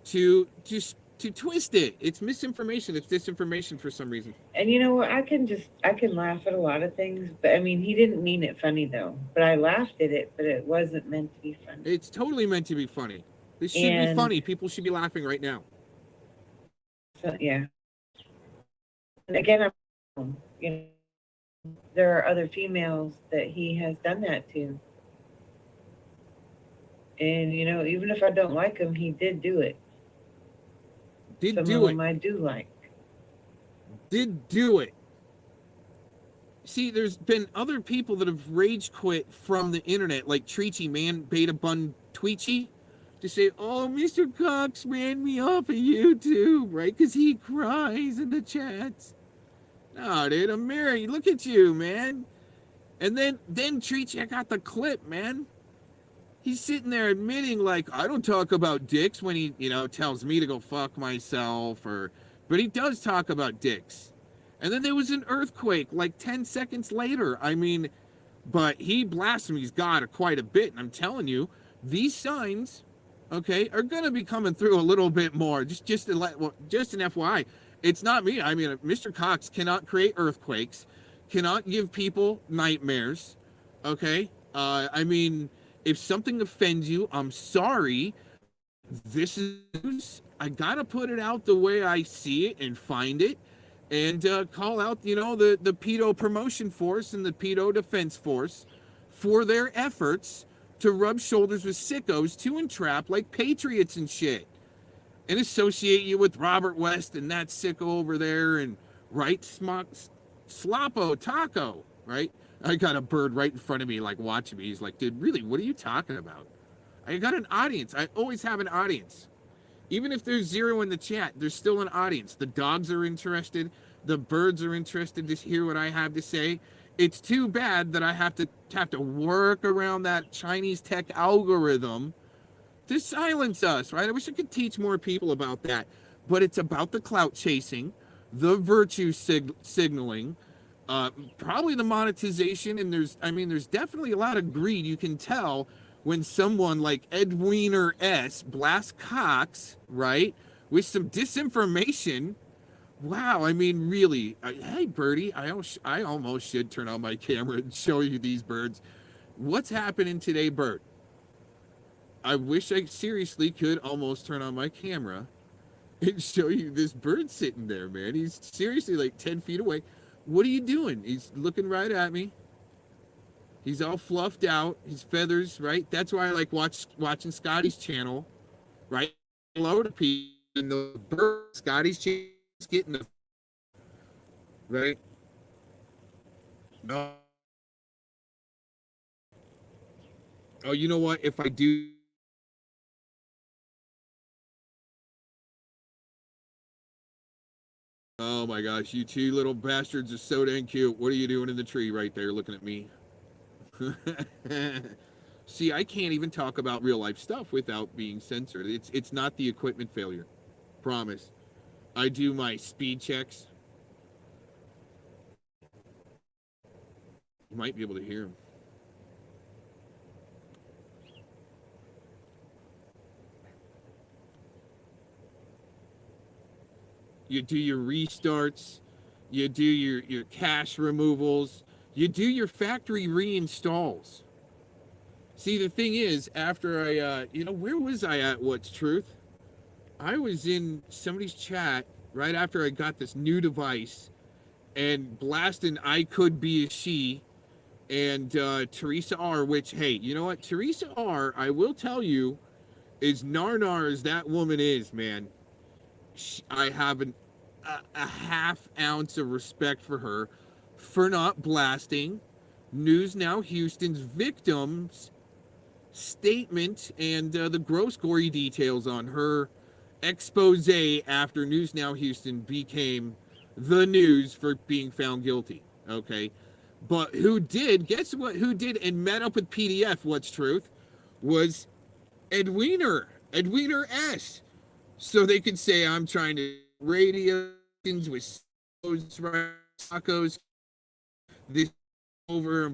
to twist it. It's misinformation. It's disinformation for some reason. And you know what? I can laugh at a lot of things, but I mean, he didn't mean it funny though. But I laughed at it, but it wasn't meant to be funny. It's totally meant to be funny. This should be funny. People should be laughing right now. So yeah. And again, there are other females that he has done that to. And even if I don't like him, he did do it. Some of them I do like. Did do it. See, there's been other people that have rage quit from the internet, like Treachy Man Beta Bun Tweechy. to say, oh, Mr. Cox ran me off of YouTube, right? Because he cries in the chats. No, dude, I'm married. Look at you, man. And then Tree, check out the clip, man. He's sitting there admitting, like, I don't talk about dicks when he, tells me to go fuck myself, but he does talk about dicks. And then there was an earthquake like 10 seconds later. I mean, but he blasphemies God quite a bit. And I'm telling you, these signs, okay, are going to be coming through a little bit more. Just an FYI. It's not me. I mean, Mr. Cox cannot create earthquakes, cannot give people nightmares, okay? I mean, if something offends you, I'm sorry. This is, I gotta put it out the way I see it and find it, and call out, the pedo promotion force and the pedo defense force for their efforts to rub shoulders with sickos to entrap like patriots and shit, and associate you with Robert West and that sicko over there, and right, Sloppo Taco, right? I got a bird right in front of me, like, watching me. He's like, dude, really, what are you talking about? I got an audience. I always have an audience. Even if there's 0 in the chat, there's still an audience. The dogs are interested. The birds are interested to hear what I have to say. It's too bad that I have to work around that Chinese tech algorithm to silence us, right? I wish I could teach more people about that. But it's about the clout chasing, the virtue signaling, probably the monetization, and there's definitely a lot of greed. You can tell when someone like Edwiner S. blasts Cox, right, with some disinformation. Wow, I mean, really. Hey, Birdie, I almost should turn on my camera and show you these birds. What's happening today, Bert? I wish I seriously could almost turn on my camera and show you this bird sitting there, man. He's seriously like 10 feet away. What are you doing? He's looking right at me. He's all fluffed out. His feathers, right? That's why I like watching Scotty's channel, right? Hello to people. And the bird, Scotty's channel is getting the, right? No. Oh, you know what? If I do, oh my gosh, you two little bastards are so dang cute. What are you doing in the tree right there looking at me? See, I can't even talk about real life stuff without being censored. It's not the equipment failure. Promise. I do my speed checks. You might be able to hear them. You do your restarts. You do your cache removals. You do your factory reinstalls. See, the thing is, after I, where was I at What's Truth? I was in somebody's chat right after I got this new device and blasting I Could Be a She and Teresa R, which, hey, you know what? Teresa R, I will tell you, as nar as that woman is, man, I have a half ounce of respect for her for not blasting News Now Houston's victims statement and the gross gory details on her expose after News Now Houston became the news for being found guilty. Okay, but who did, guess what, who did and met up with PDF What's Truth was Edwiner S, so they could say I'm trying to radio with tacos this over,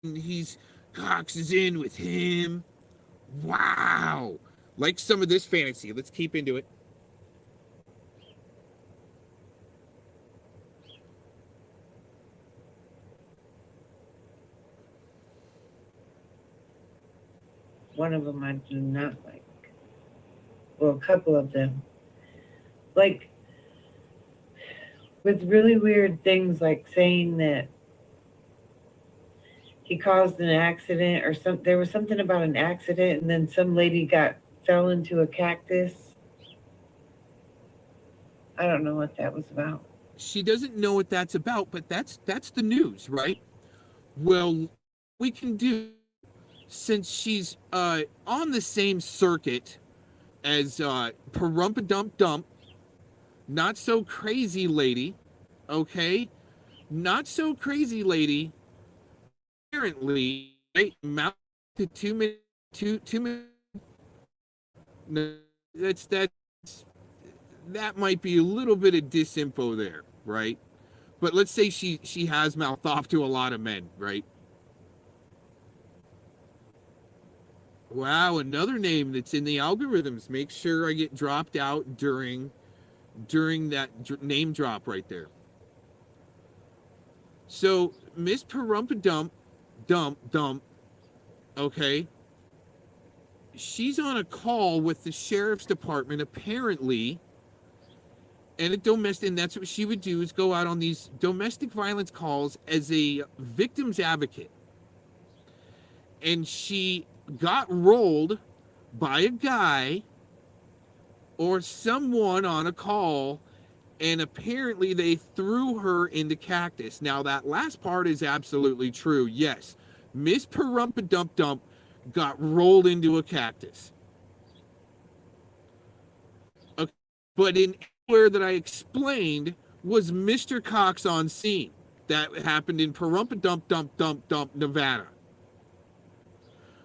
and Cox is in with him. Wow. Like some of this fantasy. Let's keep into it. One of them I do not like. Well, a couple of them. Like, with really weird things like saying that he caused an accident or there was something about an accident and then some lady fell into a cactus. I don't know what that was about. She doesn't know what that's about, but that's the news, right? Well, we can do, since she's on the same circuit as Perumpadump, not so crazy lady, okay? Not so crazy lady, apparently, right? Mouth to 2 minutes, 2 minutes. No, that might be a little bit of disinfo there, right? But let's say she has mouthed off to a lot of men, right? Wow, another name that's in the algorithms. Make sure I get dropped out during that name drop right there. So Miss Perumpadump, dump, okay, she's on a call with the sheriff's department apparently, and that's what she would do is go out on these domestic violence calls as a victim's advocate. And she got rolled by a guy or someone on a call, and apparently they threw her into cactus. Now that last part is absolutely true. Yes, Miss Perumpadump got rolled into a cactus. Okay. But in where that I explained was Mr. Cox on scene. That happened in Perumpadump, Nevada.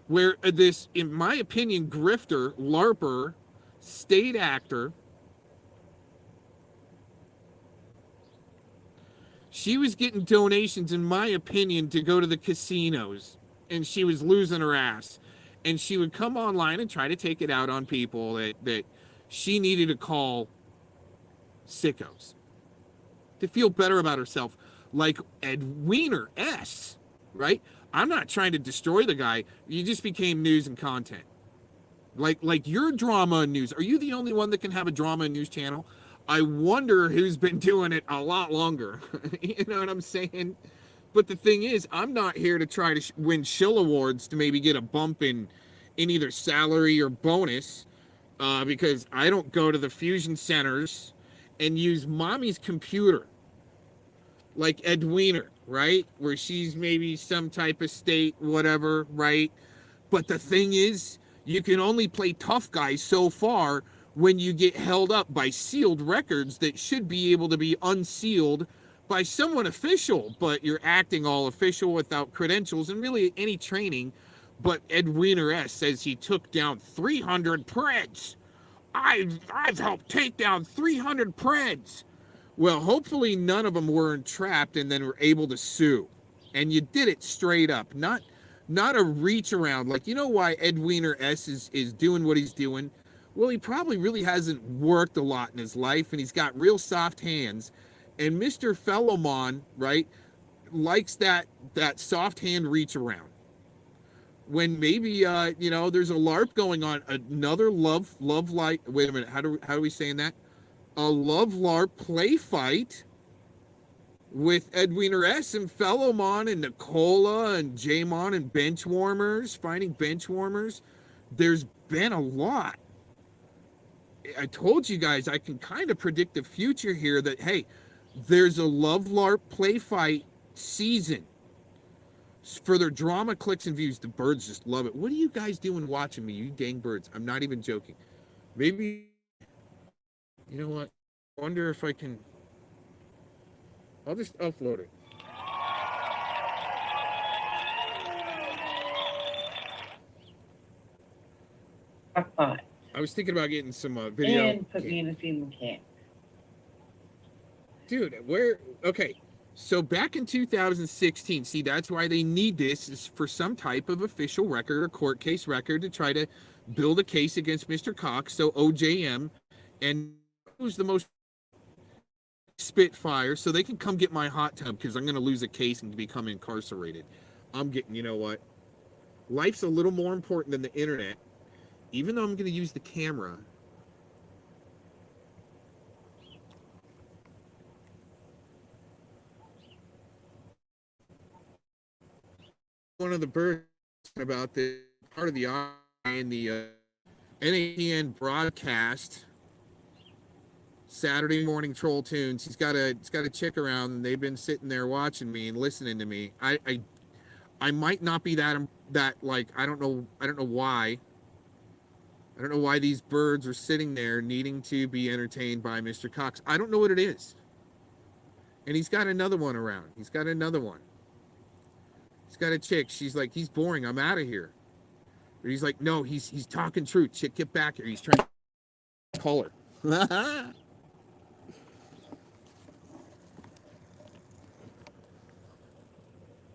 Where this, in my opinion, grifter, LARPer, state actor, she was getting donations, in my opinion, to go to the casinos, and she was losing her ass. And she would come online and try to take it out on people that she needed to call sickos to feel better about herself, like Ed Wiener S. Right? I'm not trying to destroy the guy. You just became news and content. Like your drama and news. Are you the only one that can have a drama and news channel? I wonder who's been doing it a lot longer. You know what I'm saying? But the thing is, I'm not here to try to win shill awards to maybe get a bump in either salary or bonus, because I don't go to the fusion centers and use mommy's computer like Edwina, right? Where she's maybe some type of state, whatever, right? But the thing is, you can only play tough guy so far when you get held up by sealed records that should be able to be unsealed by someone official, but you're acting all official without credentials and really any training. But Edwina S. says he took down 300 Preds. I've helped take down 300 Preds. Well, hopefully none of them were entrapped and then were able to sue. And you did it straight up, not a reach around. Like, you know why Ed Wiener S is doing what he's doing? Well, he probably really hasn't worked a lot in his life, and he's got real soft hands. And Mr. Fellowmon, right, likes that soft hand reach around. When maybe there's a LARP going on, another love light. Wait a minute, how do we saying that? A love LARP play fight with Edwina S. and Fellowmon and Nicola and Jamon and Benchwarmers, fighting Benchwarmers. There's been a lot. I told you guys I can kind of predict the future here that, hey, there's a Love LARP play fight season for their drama clicks and views. The birds just love it. What are you guys doing watching me, you dang birds? I'm not even joking. Maybe, you know what? I wonder if I can. I'll just upload it. I was thinking about getting some video. And put me in a female camp. Dude, okay. So back in 2016, see, that's why they need this, is for some type of official record or court case record to try to build a case against Mr. Cox. So OJM, and who's the most Spitfire, so they can come get my hot tub, because I'm going to lose a case and become incarcerated. I'm getting, you know what? Life's a little more important than the internet, even though I'm going to use the camera. One of the birds about the part of the eye in the NHTN broadcast Saturday morning troll tunes. He's got a chick around, and they've been sitting there watching me and listening to me. I might not be that like, I don't know why. I don't know why these birds are sitting there needing to be entertained by Mr. Cox. I don't know what it is. And he's got another one around. He's got another one. He's got a chick. She's like, he's boring. I'm out of here. But he's like, no, he's talking truth. Chick, get back here. He's trying to call her.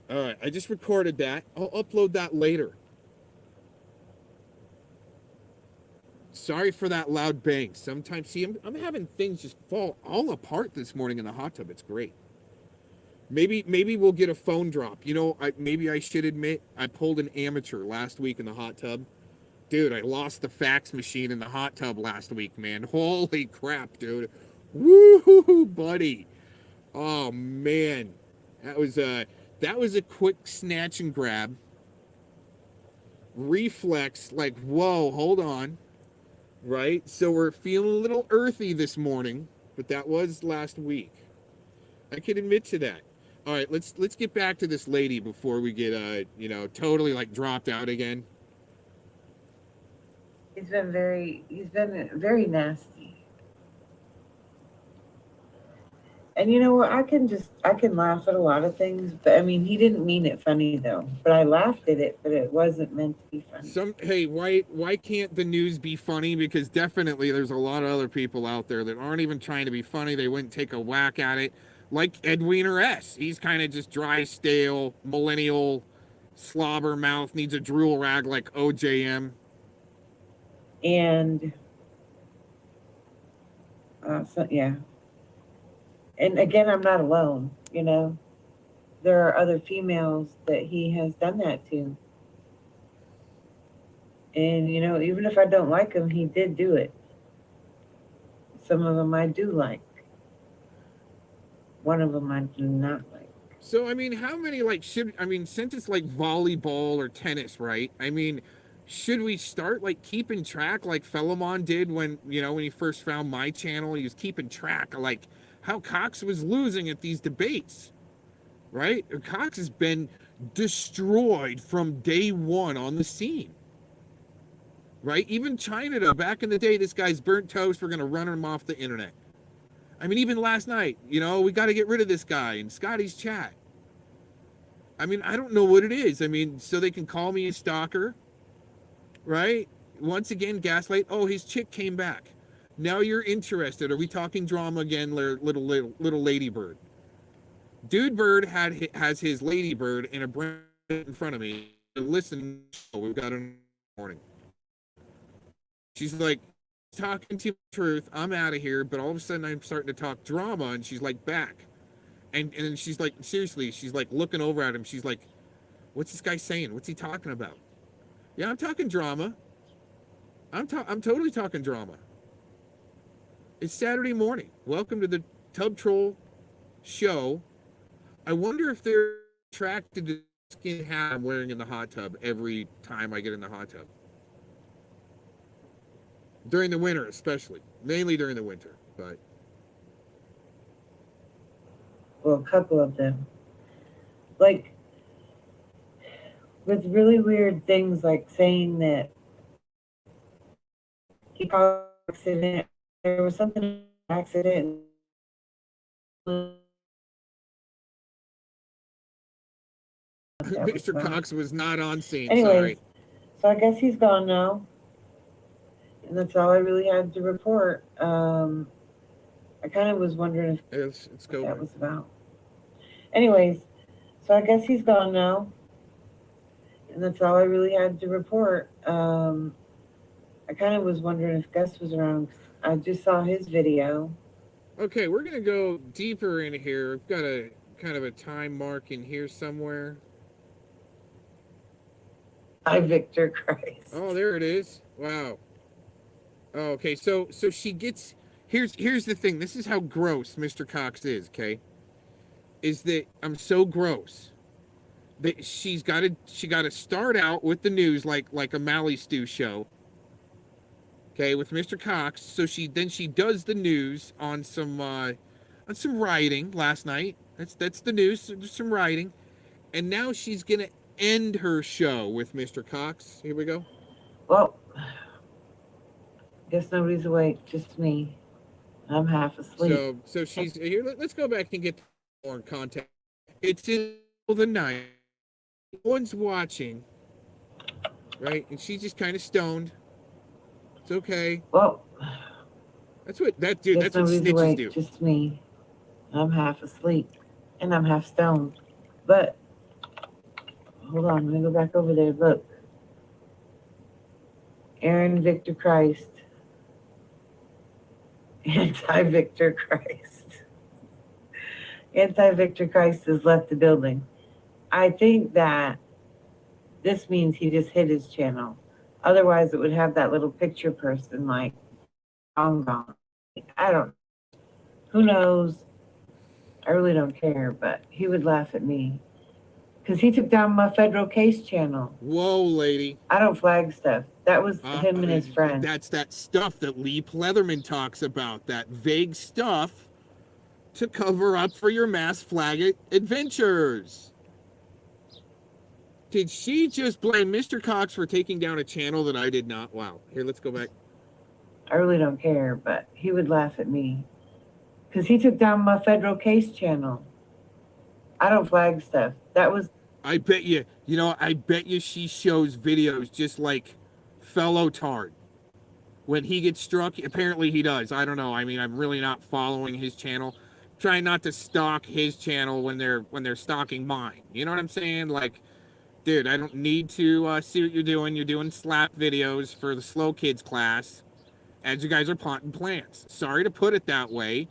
All right, I just recorded that. I'll upload that later. Sorry for that loud bang. Sometimes, see, I'm having things just fall all apart this morning in the hot tub. It's great. Maybe we'll get a phone drop. You know, maybe I should admit I pulled an amateur last week in the hot tub. Dude, I lost the fax machine in the hot tub last week, man. Holy crap, dude. Woo, buddy. Oh man, that was a quick snatch and grab. Reflex, like, whoa, hold on. Right? So we're feeling a little earthy this morning, but that was last week. I can admit to that. All right, let's get back to this lady before we get totally like dropped out again. He's been very nasty. And you know what? I can laugh at a lot of things, but I mean, he didn't mean it funny though. But I laughed at it, but it wasn't meant to be funny. Why can't the news be funny? Because definitely there's a lot of other people out there that aren't even trying to be funny. They wouldn't take a whack at it. Like Edwina S. He's kind of just dry, stale, millennial, slobber mouth, needs a drool rag like OJM. And yeah. And again, I'm not alone, you know. There are other females that he has done that to. And, you know, even if I don't like him, he did do it. Some of them I do like. One of them I do not like. So, I mean, how many, since it's like volleyball or tennis, right? I mean, should we start, like, keeping track like Philemon did when he first found my channel? He was keeping track of, like, how Cox was losing at these debates, right? Cox has been destroyed from day one on the scene, right? Even China, back in the day, this guy's burnt toast. We're going to run him off the internet. I mean, even last night, we got to get rid of this guy in Scotty's chat. I mean, I don't know what it is. I mean, so they can call me a stalker, right? Once again, gaslight. Oh, his chick came back. Now you're interested. Are we talking drama again, little ladybird? Dude Bird has his ladybird in a brand in front of me. Listen, we've got in the morning. She's like, talking to truth. I'm out of here. But all of a sudden, I'm starting to talk drama, and she's like back, and she's like, seriously, she's like looking over at him. She's like, what's this guy saying? What's he talking about? Yeah, I'm talking drama. I'm totally talking drama. It's Saturday morning. Welcome to the Tub Troll show. I wonder if they're attracted to the skin hat I'm wearing in the hot tub every time I get in the hot tub. During the winter, especially. Mainly during the winter, but. Well, a couple of them. Like, with really weird things like saying that he caused an accident. There was something accident. Mr. Cox was not on scene. Anyways, sorry. So I guess he's gone now. And that's all I really had to report. I kind of was wondering if what that was about. Anyways, so I guess he's gone now. And that's all I really had to report. I kind of was wondering if Gus was around. I just saw his video. Okay, we're going to go deeper in here. We've got a kind of a time mark in here somewhere. Hi, Victor Christ. Oh, there it is. Wow. Oh, okay, so she gets... Here's the thing. This is how gross Mr. Cox is, okay? Is that I'm so gross that she got to start out with the news like a Mally Stew show. Okay, with Mr. Cox. So she does the news on some writing last night. That's the news. There's some writing, and now she's gonna end her show with Mr. Cox. Here we go. Well, Guess nobody's awake, just me. I'm half asleep. So she's here. Let's go back and get more context. It's in the night. No one's watching, right? And she's just kind of stoned. It's okay. Well, That's what that dude. guess That's what nobody's snitches awake, do. just me. I'm half asleep. And I'm half stoned. But, hold on, let me go back over there. Look. Aaron Victor Christ. Anti-Victor Christ. Anti-Victor Christ has left the building. I think that this means he just hit his channel. Otherwise, it would have that little picture person like, gone. I don't, who knows? I really don't care, but he would laugh at me. Because he took down my federal case channel. Whoa, lady. I don't flag stuff. That was him and his friend. That's that stuff that Lee Pleatherman talks about. That vague stuff to cover up for your mass flag adventures. Did she just blame Mr. Cox for taking down a channel that I did not? Wow. Here, let's go back. I really don't care, but he would laugh at me. Because he took down my federal case channel. I don't flag stuff. That was... I bet you, I bet you she shows videos just like fellow Tard. When he gets struck, apparently he does. I don't know. I mean, I'm really not following his channel. Trying not to stalk his channel when they're stalking mine. You know what I'm saying? Like, dude, I don't need to see what you're doing. You're doing slap videos for the slow kids class as you guys are potting plants. Sorry to put it that way.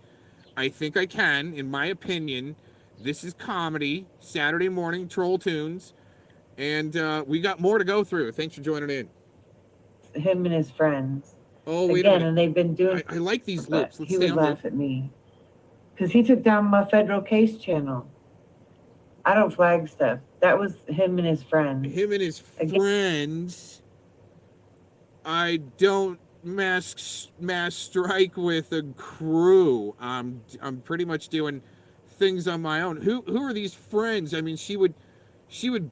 I think I can, in my opinion. This is comedy, Saturday morning troll tunes, and we got more to go through. Thanks for joining in. Him and his friends. Oh, wait again, a minute. And they've been doing... I like these loops. He would laugh at me. Because he took down my federal case channel. I don't flag stuff. That was him and his friends. Him and his friends. I don't mass strike with a crew. I'm pretty much doing things on my own. Who are these friends? I mean, she would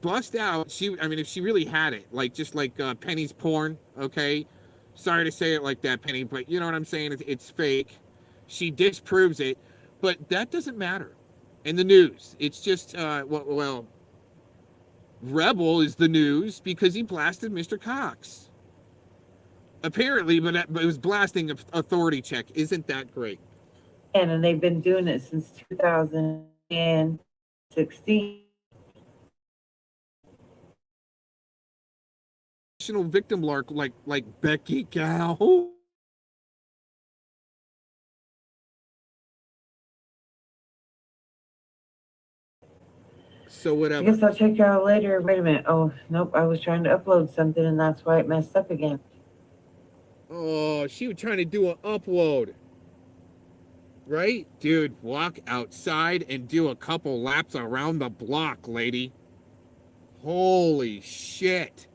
bust out. If she really had it, like just like Penny's porn. Okay, sorry to say it like that, Penny, but you know what I'm saying. It's fake. She disproves it, but that doesn't matter. In the news, it's just well, Rebel is the news because he blasted Mr. Cox. Apparently, but it was blasting authority check. Isn't that great? And they've been doing it since 2016. Victim lark like Becky Gal. So whatever. I guess I'll check you out later. Wait a minute. Oh, nope. I was trying to upload something and that's why it messed up again. Oh, she was trying to do an upload. Right? Dude, walk outside and do a couple laps around the block, lady. Holy shit.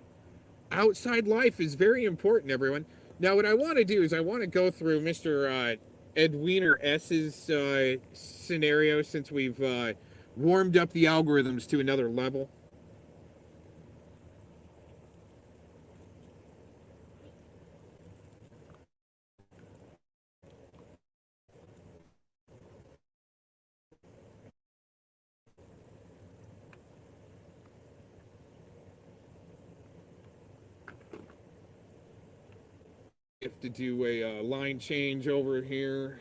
Outside life is very important, everyone. Now, what I want to do is I want to go through Mr. Ed Wiener S's scenario since we've warmed up the algorithms to another level. Have to do a line change over here.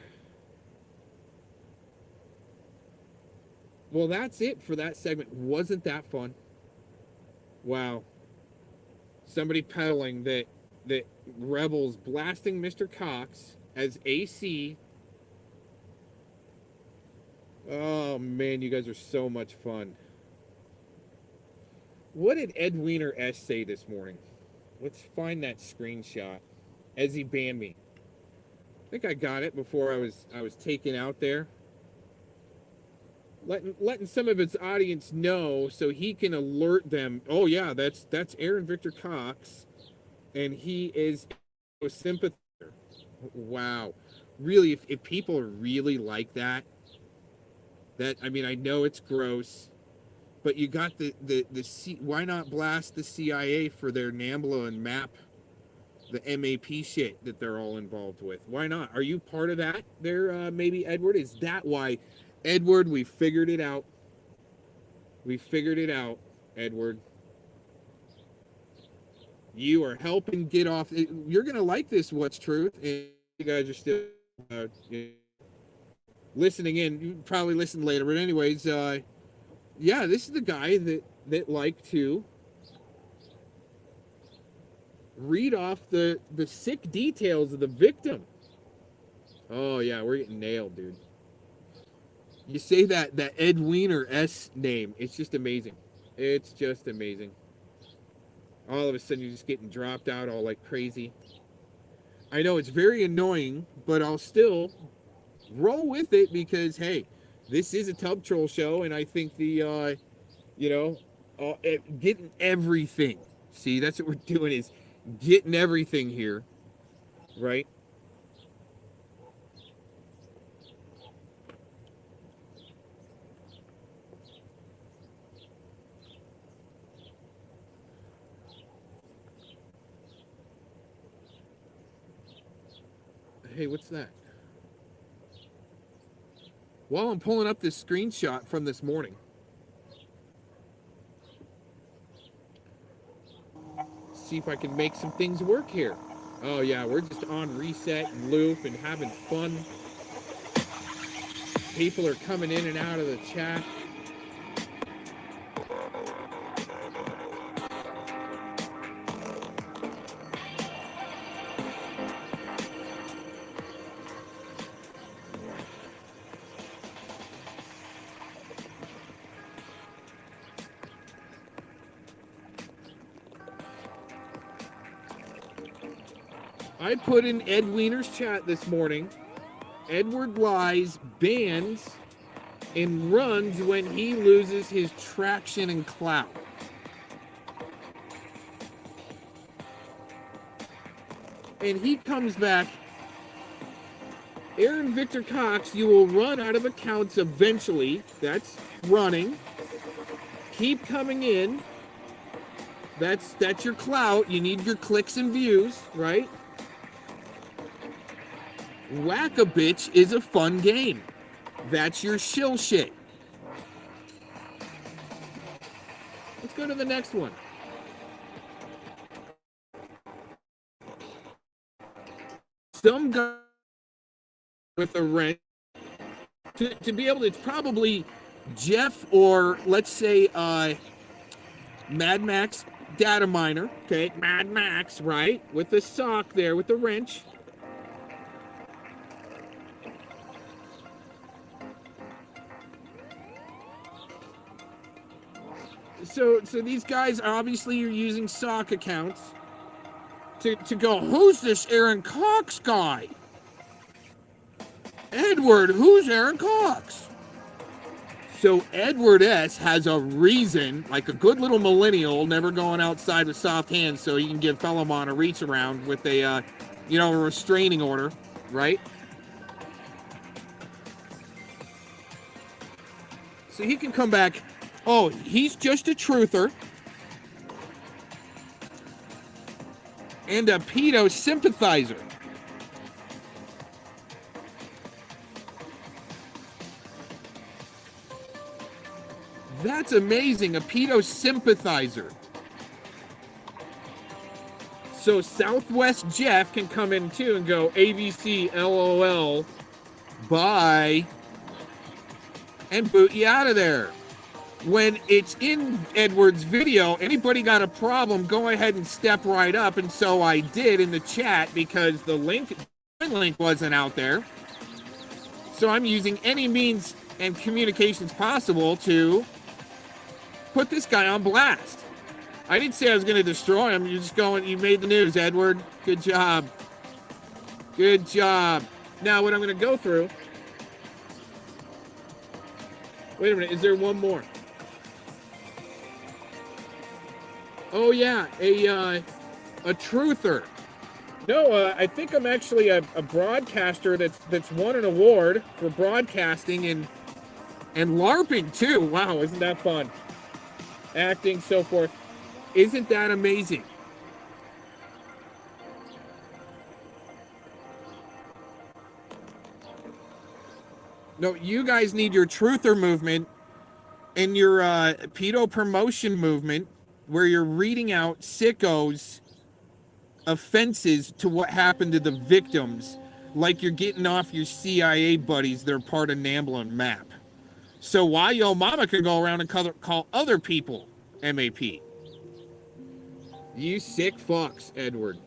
Well, that's it for that segment. Wasn't that fun? Wow. Somebody peddling that Rebels blasting Mr. Cox as AC. Oh man, you guys are so much fun. What did Ed Wiener S say this morning? Let's find that screenshot. As he banned me. I think I got it before I was taken out there. Letting some of his audience know so he can alert them. Oh yeah, that's Aaron Victor Cox, and he is a sympathizer. Wow, really, if people really like that, I mean, I know it's gross, but you got the why not blast the CIA for their NAMBLA and MAP? the MAP shit that they're all involved with. Why not? Are you part of that there, maybe, Edward? Is that why? Edward, we figured it out. We figured it out, Edward. You are helping get off. You're going to like this, What's Truth, and you guys are still listening in. You probably listen later, but anyways, yeah, this is the guy that liked to read off the sick details of the victim. Oh, yeah, we're getting nailed, dude. You say that Ed Weiner S name, it's just amazing. It's just amazing. All of a sudden, you're just getting dropped out all like crazy. I know it's very annoying, but I'll still roll with it because, hey, this is a Tub Troll show, and I think the, getting everything. See, that's what we're doing, is getting everything here, right? Hey, what's that? While I'm pulling up this screenshot from this morning. See if I can make some things work here. Oh yeah, we're just on reset and loop and having fun. People are coming in and out of the chat. I put in Ed Weiner's chat this morning. Edward lies, bans, and runs when he loses his traction and clout. And he comes back. Aaron Victor Cox, you will run out of accounts eventually. That's running. Keep coming in. That's your clout. You need your clicks and views, right? Whack-a-bitch is a fun game. That's your shill shit. Let's go to the next one. Some guy with a wrench to be able to, it's probably Jeff or let's say Mad Max data miner. Okay, Mad Max, right? With the sock there, with the wrench. So these guys obviously are using sock accounts to go, who's this Aaron Cox guy? Edward, who's Aaron Cox? So Edward S. has a reason, like a good little millennial, never going outside with soft hands so he can give Felomon a reach around with a, a restraining order, right? So he can come back. Oh, he's just a truther and a pedo sympathizer. That's amazing, a pedo sympathizer. So Southwest Jeff can come in too and go, AVC, LOL, bye, and boot you out of there. When it's in Edward's video, anybody got a problem, go ahead and step right up. And so I did in the chat because the link wasn't out there. So I'm using any means and communications possible to put this guy on blast. I didn't say I was going to destroy him. You're just going, you made the news, Edward. Good job. Good job. Now what I'm going to go through. Wait a minute, is there one more? Oh yeah, a truther. No, I think I'm actually a broadcaster that's won an award for broadcasting and LARPing too. Wow, isn't that fun? Acting, so forth. Isn't that amazing? No, you guys need your truther movement and your pedo promotion movement, where you're reading out sickos offenses to what happened to the victims, like you're getting off your CIA buddies. They're part of Namblin map. So why yo mama can go around and call other people MAP? You sick fucks, Edward.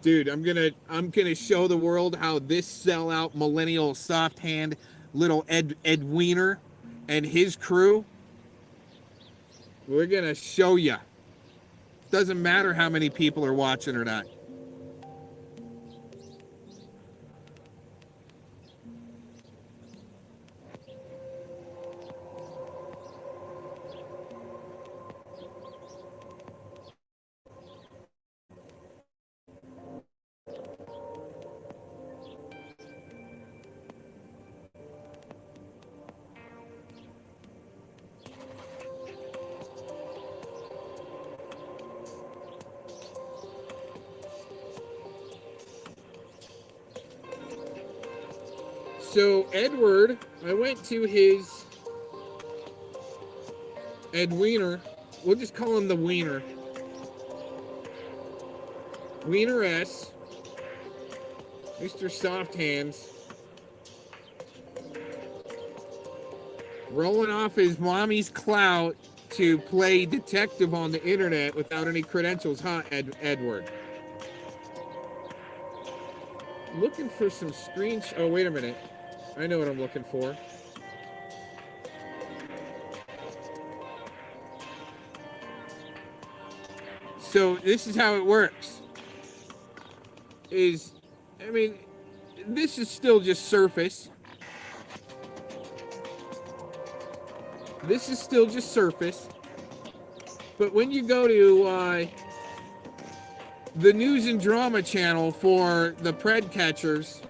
Dude, I'm gonna show the world how this sellout millennial soft hand little Ed Wiener and his crew. We're gonna show ya. Doesn't matter how many people are watching or not. So Edward, I went to his Ed Wiener. We'll just call him the Wiener. Wiener S. Mr. Soft Hands. Rolling off his mommy's clout to play detective on the internet without any credentials, huh, Edward? Looking for some oh, wait a minute. I know what I'm looking for. So this is how it works. I mean, this is still just surface. This is still just surface. But when you go to the news and drama channel for the pred catchers,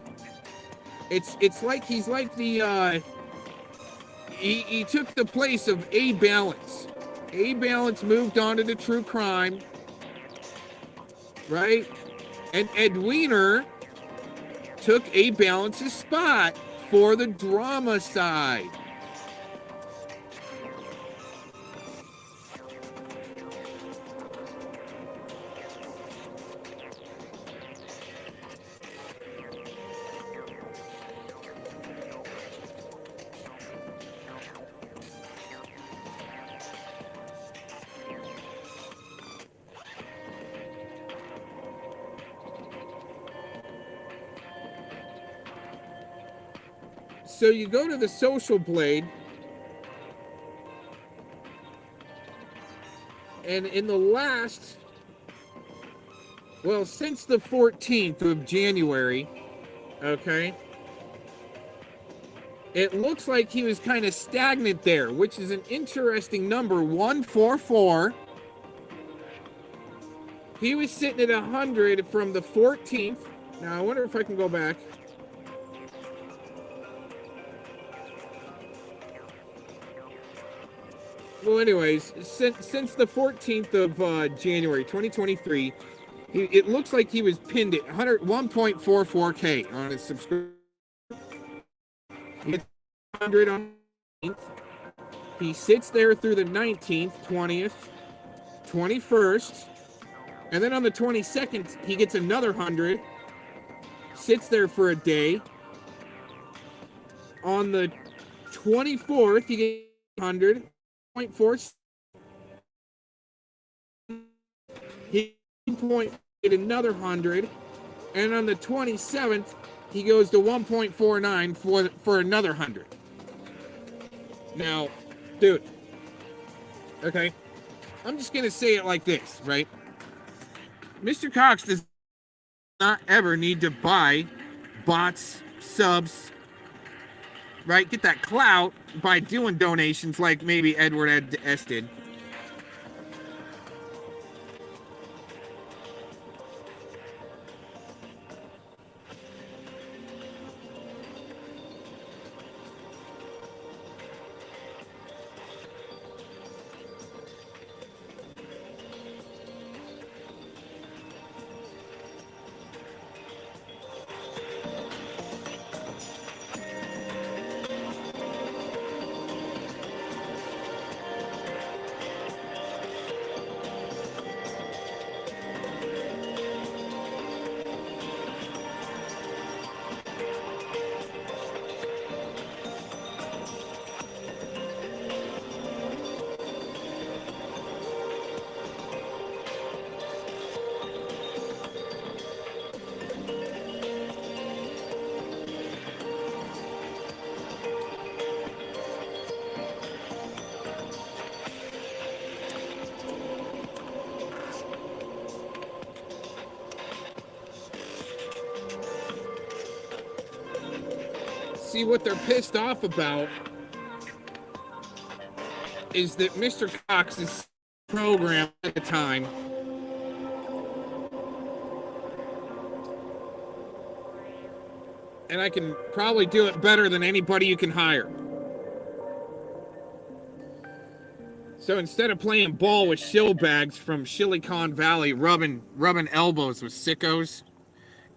it's like he's like the he took the place of A Balance. A Balance moved on to the true crime, right? And Ed Wiener took A Balance's spot for the drama side. So you go to the Social Blade, and in the last, well, since the 14th of January, okay, it looks like he was kind of stagnant there, which is an interesting number, 144. He was sitting at 100 from the 14th. Now, I wonder if I can go back. Well, anyways, since the 14th of January 2023, it looks like he was pinned at 1.44K on his subscription. He hits 100 on the 19th. He sits there through the 19th, 20th, 21st, and then on the 22nd, he gets another 100, sits there for a day. On the 24th, he gets 100. 0.4. He get another 100, and on the 27th he goes to 1.49 for another 100. Now, dude, okay, I'm just gonna say it like this, right? Mr. Cox does not ever need to buy bots, subs, right? Get that clout by doing donations like maybe Edward S. did. See, what they're pissed off about is that Mr. Cox's program at the time and I can probably do it better than anybody you can hire. So instead of playing ball with shill bags from Silicon Valley, rubbing elbows with sickos,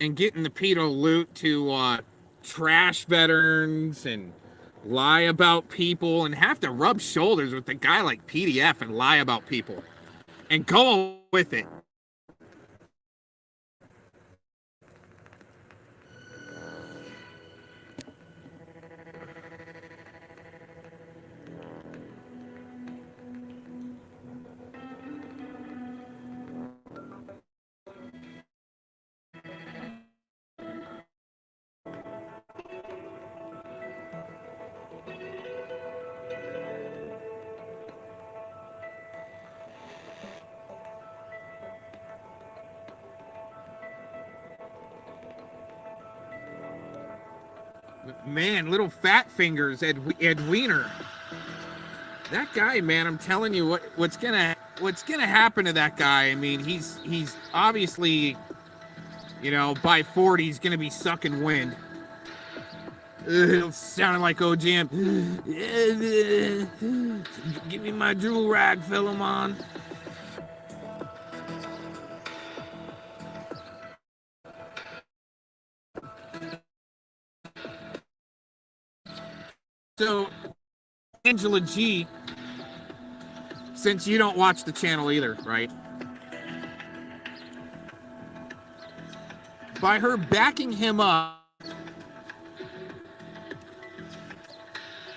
and getting the pedo loot to trash veterans and lie about people and have to rub shoulders with a guy like PDF and lie about people and go with it. Man, little fat fingers, Ed Wiener. That guy, man, I'm telling you what's gonna happen to that guy. I mean, he's obviously, by 40 he's gonna be sucking wind. It'll sound like OGM. Give me my drool rag, Philemon. So, Angela G, since you don't watch the channel either, right? By her backing him up,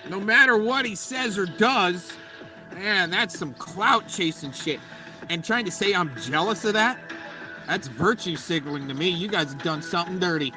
no matter what he says or does, man, that's some clout chasing shit. And trying to say I'm jealous of that, that's virtue signaling to me. You guys have done something dirty.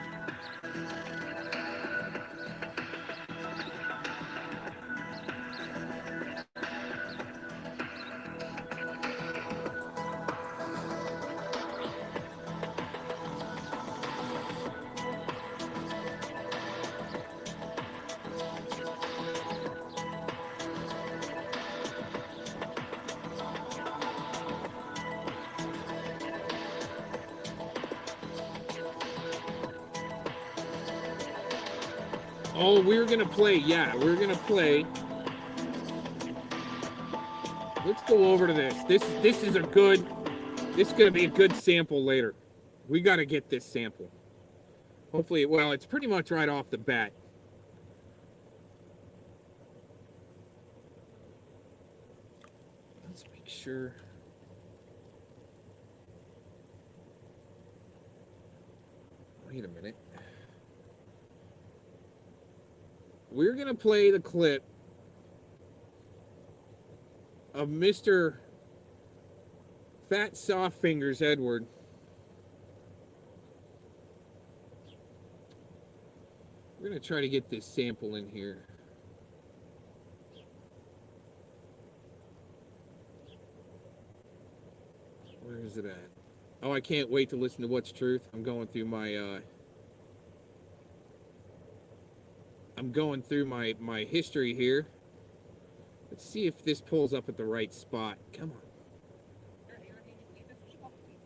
Oh, we're gonna play. Yeah, we're gonna play. Let's go over to this. This is a good. This is gonna be a good sample later. We gotta get this sample. Hopefully, well, it's pretty much right off the bat. Let's make sure. Wait a minute. We're going to play the clip of Mr. Fat Soft Fingers Edward. We're going to try to get this sample in here. Where is it at? Oh, I can't wait to listen to What's Truth. I'm going through my history here. Let's see if this pulls up at the right spot. Come on. You're a hater and you believe this, you should call the police.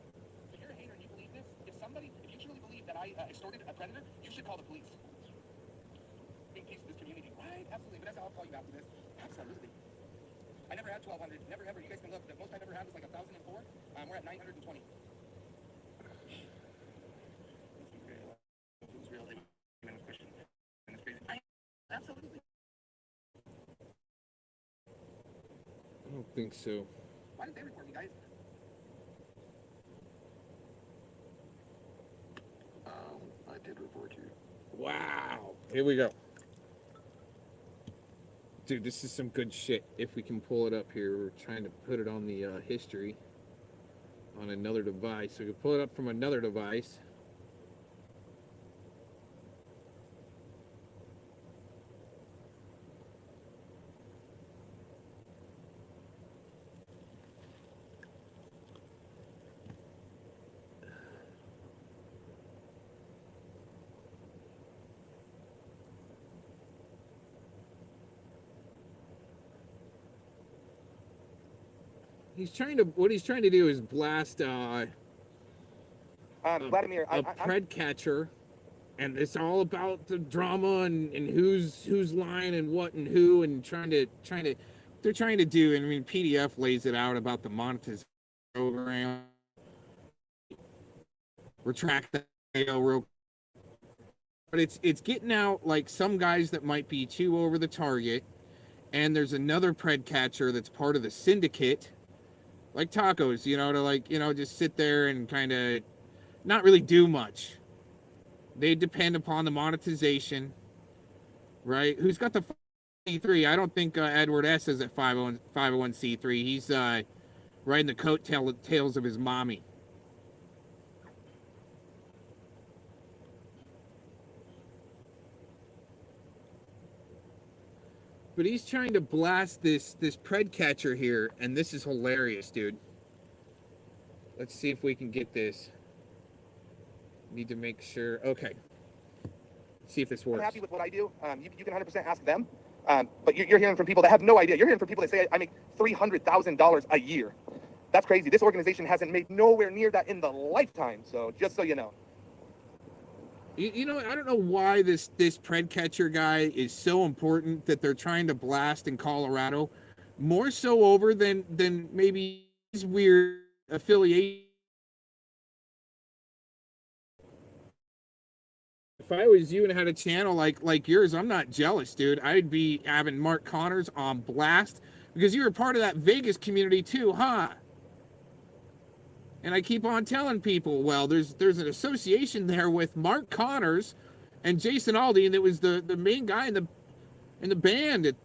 If you're a hater and you believe this, if you truly believe that I extorted a predator, you should call the police. In case of this community. Right? Absolutely. Vanessa, I'll call you after this. Absolutely. I never had 1,200. Never ever. You guys can look. The most I've ever had was like 1,004. We're at 920. Who's real? Even with Christian. And it's crazy. Absolutely. I don't think so. Why did they report me, guys? I did report you. Wow. Here we go. Dude, this is some good shit. If we can pull it up here, we're trying to put it on the history on another device. So we can pull it up from another device. what he's trying to do is blast Vladimir, a pred catcher, and it's all about the drama and who's lying and what and who, and they're trying to do. And I mean, PDF lays it out about the monetization program. Retract that real, but it's getting out like some guys that might be too over the target, and there's another pred catcher that's part of the syndicate, like Tacos, to just sit there and kind of not really do much. They depend upon the monetization, right? Who's got the C3? I don't think Edward S is at 501c3. He's riding the coattails of his mommy. But he's trying to blast this pred catcher here, and this is hilarious, dude. Let's see if we can get this. Need to make sure. Okay. Let's see if this works. I'm happy with what I do. You can 100% ask them. But you're hearing from people that have no idea. You're hearing from people that say I make $300,000 a year. That's crazy. This organization hasn't made nowhere near that in the lifetime. So just so you know. I don't know why this pred catcher guy is so important that they're trying to blast in Colorado, more so over than maybe his weird affiliation. If I was you and had a channel like yours, I'm not jealous, dude. I'd be having Mark Connors on blast because you were part of that Vegas community too, huh? And I keep on telling people, well, there's an association there with Mark Connors and Jason Aldean, and it was the main guy in the band at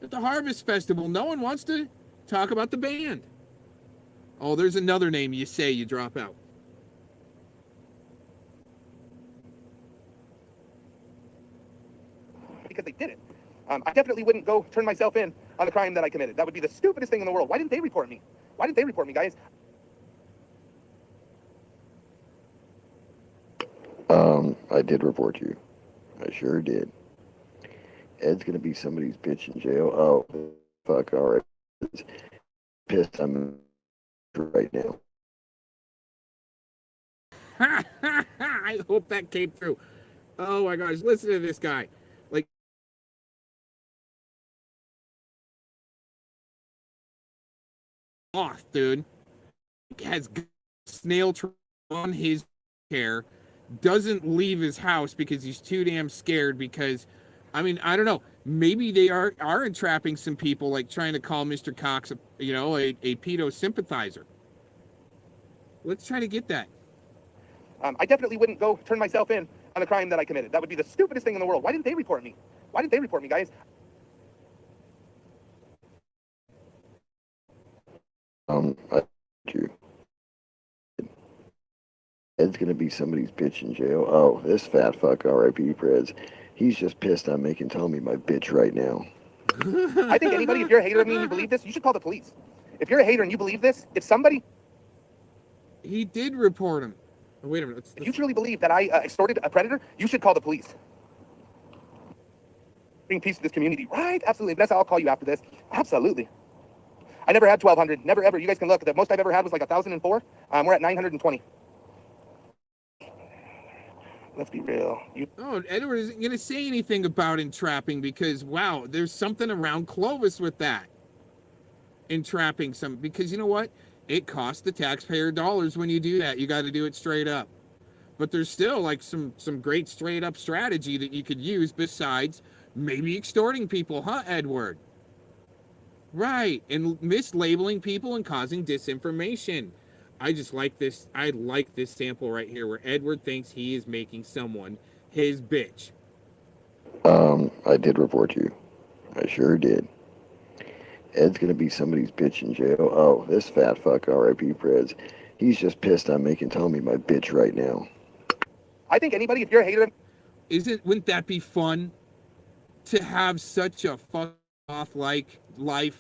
the Harvest Festival. No one wants to talk about the band. Oh, there's another name you say, you drop out. Because they did it. I definitely wouldn't go turn myself in on a crime that I committed. That would be the stupidest thing in the world. Why didn't they report me? Why didn't they report me, guys? I did report you. I sure did. Ed's gonna be somebody's bitch in jail. Oh, fuck, all right. Pissed I'm right now. I hope that came through. Oh my gosh, listen to this guy. Like, off, dude. He has snail trail on his hair, doesn't leave his house because he's too damn scared because, I mean, I don't know. Maybe they are entrapping some people, like trying to call Mr. Cox, a pedo sympathizer. Let's try to get that. I definitely wouldn't go turn myself in on a crime that I committed. That would be the stupidest thing in the world. Why didn't they report me? Why didn't they report me, guys? I you. Ed's gonna be somebody's bitch in jail. Oh, this fat fuck, R.I.P. Preds. He's just pissed I'm making Tommy my bitch right now. I think anybody, if you're a hater of me and you believe this, you should call the police. If you're a hater and you believe this, if somebody... He did report him. Oh, wait a minute. If you truly believe that I extorted a predator, you should call the police. Bring peace to this community. Right? Absolutely. Vanessa, I'll call you after this. Absolutely. I never had 1,200. Never, ever. You guys can look. The most I've ever had was like 1,004. We're at 920. Let's be real. Edward isn't going to say anything about entrapping because, wow, there's something around Clovis with that. Entrapping some, because you know what? It costs the taxpayer dollars when you do that. You got to do it straight up. But there's still like some great straight up strategy that you could use besides maybe extorting people, huh, Edward? Right, and mislabeling people and causing disinformation. I just like this. I like this sample right here where Edward thinks he is making someone his bitch. I did report you. I sure did. Ed's gonna be somebody's bitch in jail. Oh, this fat fuck, R.I.P. Preds. He's just pissed I'm making Tommy my bitch right now. I think anybody, if you're a hater... Wouldn't that be fun? To have such a fuck off like life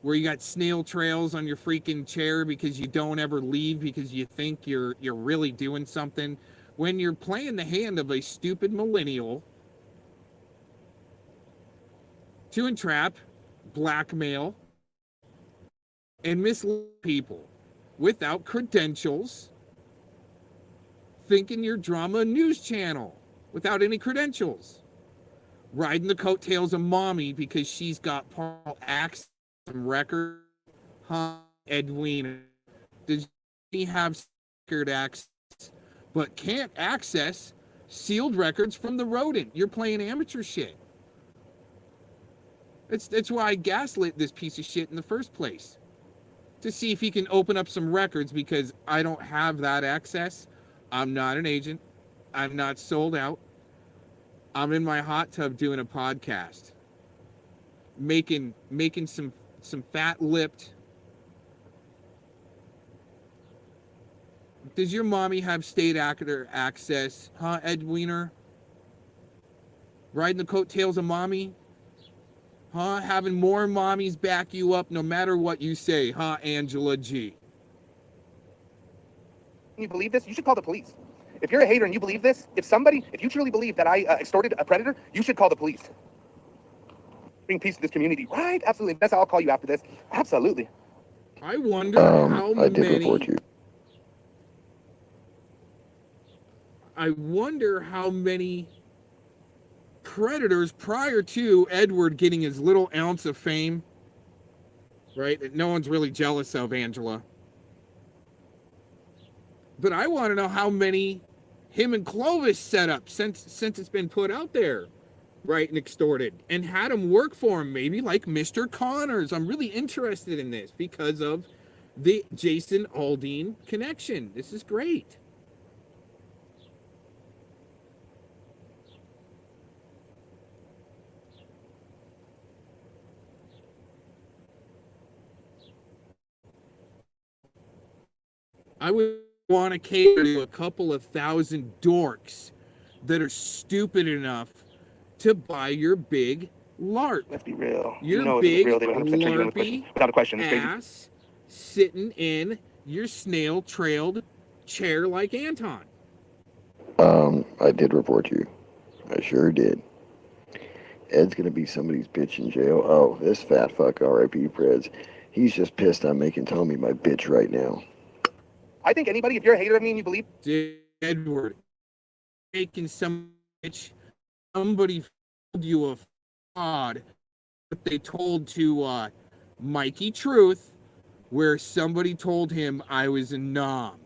where you got snail trails on your freaking chair because you don't ever leave because you think you're really doing something when you're playing the hand of a stupid millennial to entrap, blackmail, and mislead people without credentials, thinking you're drama news channel without any credentials, riding the coattails of mommy because she's got partial access to record. Huh, Edwina? Does she have record access but can't access sealed records from the rodent? You're playing amateur shit. That's why I gaslit this piece of shit in the first place. To see if he can open up some records, because I don't have that access. I'm not an agent. I'm not sold out. I'm in my hot tub doing a podcast. Making some fat-lipped. Does your mommy have state actor access? Huh, Ed Wiener? Riding the coattails of mommy? Huh? Having more mommies back you up no matter what you say, huh, Angela G? You believe this? You should call the police. If you're a hater and you believe this, if you truly believe that I extorted a predator, you should call the police. Bring peace to this community, right? Absolutely. That's how I'll call you after this. Absolutely. I wonder how I did report you. I wonder how many predators prior to Edward getting his little ounce of fame, right, that no one's really jealous of, Angela. But I want to know how many him and Clovis set up since it's been put out there, right, and extorted, and had him work for him, maybe like Mr. Connors. I'm really interested in this because of the Jason Aldean connection. This is great. I would want to cater to a couple of thousand dorks that are stupid enough to buy your big LARP. Let's be real. Your You know big if it was real, they would 100% treat you LARPy without a question. It's crazy. ass sitting in your snail-trailed chair like Anton. I did report you. I sure did. Ed's gonna be somebody's bitch in jail. Oh, this fat fuck, R.I.P. Preds. He's just pissed I'm making Tommy my bitch right now. I think anybody, if you're a hater of me and you believe... Edward, making some bitch, somebody told you a fraud, but they told to Mikey Truth, where somebody told him I was a nom.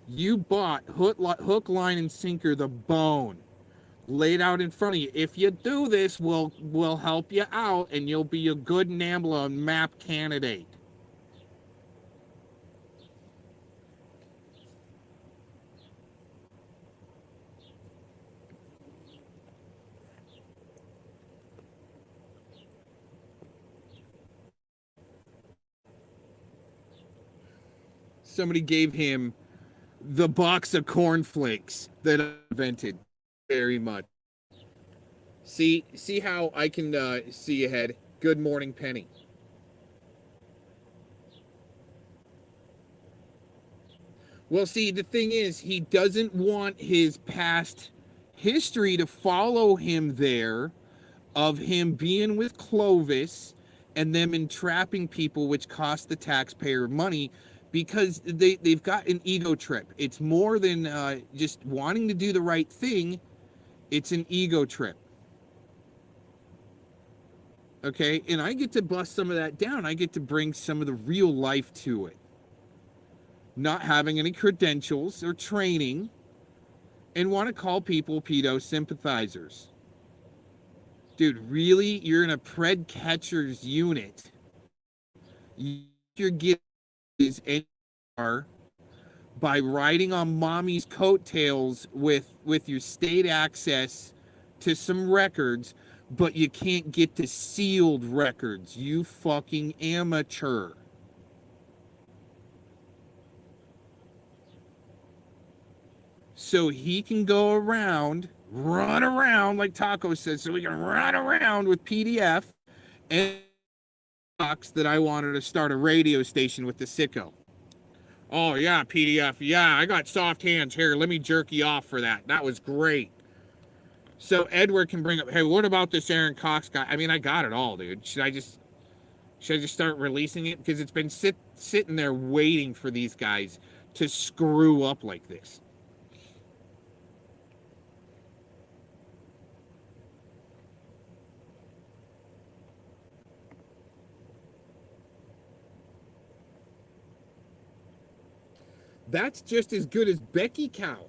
You bought hook, line, and sinker the bone laid out in front of you. If you do this, we'll help you out, and you'll be a good NAMBLA map candidate. Somebody gave him the box of cornflakes that I invented. Very much. See how I can see ahead. Good morning, Penny. Well, see, the thing is, he doesn't want his past history to follow him there, of him being with Clovis and them entrapping people, which cost the taxpayer money, because they've got an ego trip. It's more than just wanting to do the right thing. It's an ego trip. Okay, and I get to bust some of that down. I get to bring some of the real life to it. Not having any credentials or training, and want to call people pedo sympathizers. Dude, really? You're in a pred catcher's unit. You're getting by riding on mommy's coattails with your state access to some records, but you can't get to sealed records. You fucking amateur. So he can go around, run around, like Taco says, so we can run around with PDF and box that I wanted to start a radio station with the sicko. Oh yeah, PDF. Yeah, I got soft hands here. Let me jerk you off for that. That was great. So Edward can bring up, hey, what about this Aaron Cox guy? I mean, I got it all, dude. Should I just Should I just start releasing it? Because it's been sitting there waiting for these guys to screw up like this. That's just as good as Becky Cow.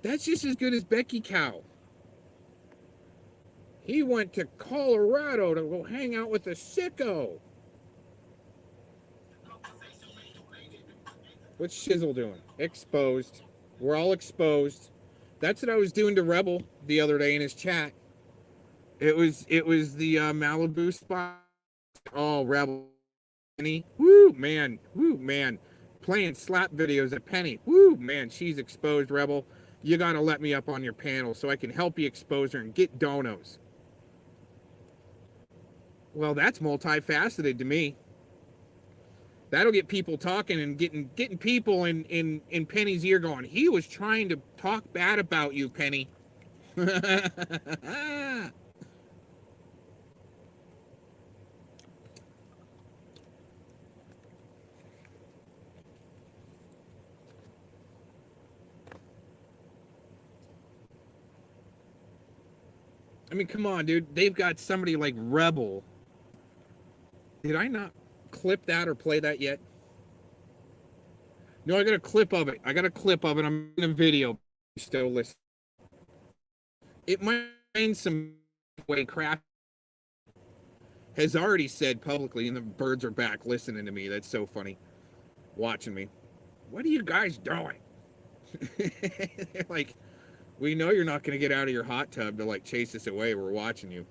That's just as good as Becky Cow. He went to Colorado to go hang out with a sicko. What's Shizzle doing? Exposed. We're all exposed. That's what I was doing to Rebel the other day in his chat. It was the Malibu spot. Oh, Rebel. Penny. Woo, man. Woo, man. Playing slap videos at Penny. Woo, man. She's exposed, Rebel. You gotta let me up on your panel so I can help you expose her and get donos. Well, that's multifaceted to me. That'll get people talking and getting people in Penny's ear going, he was trying to talk bad about you, Penny. I mean, come on, dude. They've got somebody like Rebel. Did I not clip that or play that yet? No, I got a clip of it. I'm in a video. Still listen. It might find some way crap. Has already said publicly, and the birds are back listening to me. That's so funny. Watching me. What are you guys doing? They're like, we know you're not going to get out of your hot tub to like chase us away. We're watching you.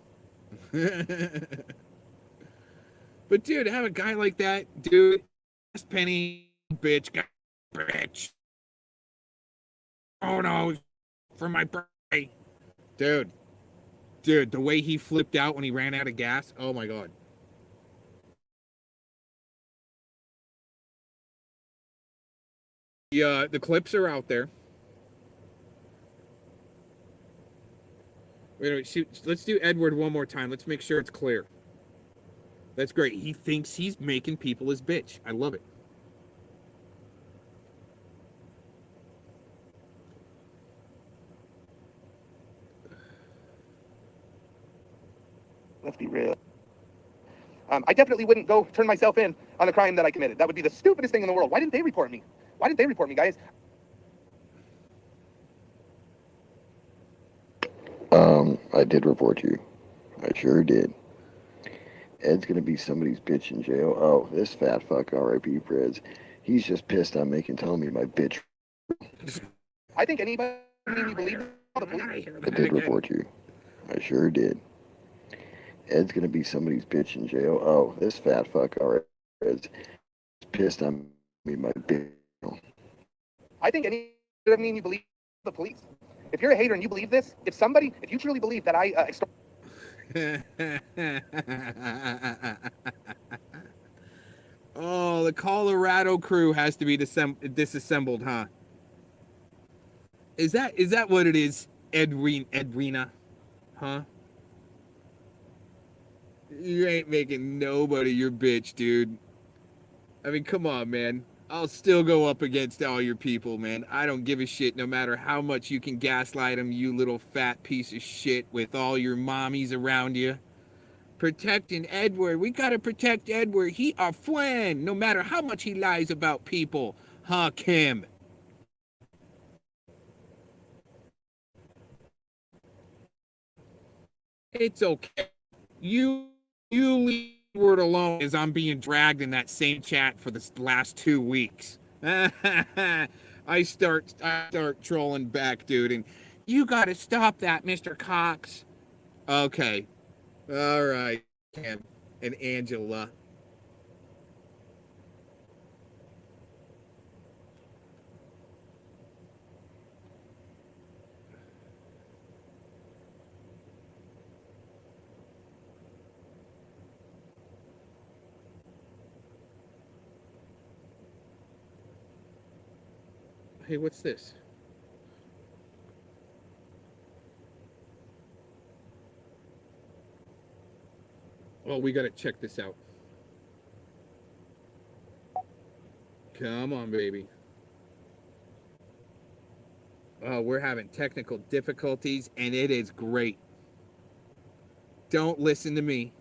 But dude, have a guy like that, dude. Penny, bitch, bitch. Oh no, for my birthday, dude. The way he flipped out when he ran out of gas. Oh my god. Yeah, the clips are out there. Wait, let's do Edward one more time. Let's make sure it's clear. That's great. He thinks he's making people his bitch. I love it. Let's be real. I definitely wouldn't go turn myself in on a crime that I committed. That would be the stupidest thing in the world. Why didn't they report me? Guys? I did report you. I sure did. Ed's gonna be somebody's bitch in jail. Oh, this fat fuck, R.I.P. Preds. He's just pissed I'm making Tommy my bitch. I think anybody you believe the police. I did report you. I sure did. Ed's gonna be somebody's bitch in jail. Oh, this fat fuck, R.I.P. Preds. Pissed I'm making my bitch. I think anybody you believe the police. If you're a hater and you believe this, if you truly believe that I Oh, the Colorado crew has to be disassembled, huh? Is that what it is, Edwina? Huh? You ain't making nobody your bitch, dude. I mean, come on, man. I'll still go up against all your people, man. I don't give a shit no matter how much you can gaslight them, you little fat piece of shit with all your mommies around you. Protecting Edward. We gotta protect Edward. He a friend, no matter how much he lies about people. Huh, Kim? It's okay. You leave Edward alone as I'm being dragged in that same chat for the last 2 weeks. I start trolling back, dude, and you gotta stop that, Mr. Cox. Okay. All right, Kim and Angela. Hey, what's this? Oh, we gotta check this out. Come on, baby. We're having technical difficulties, and it is great. Don't listen to me.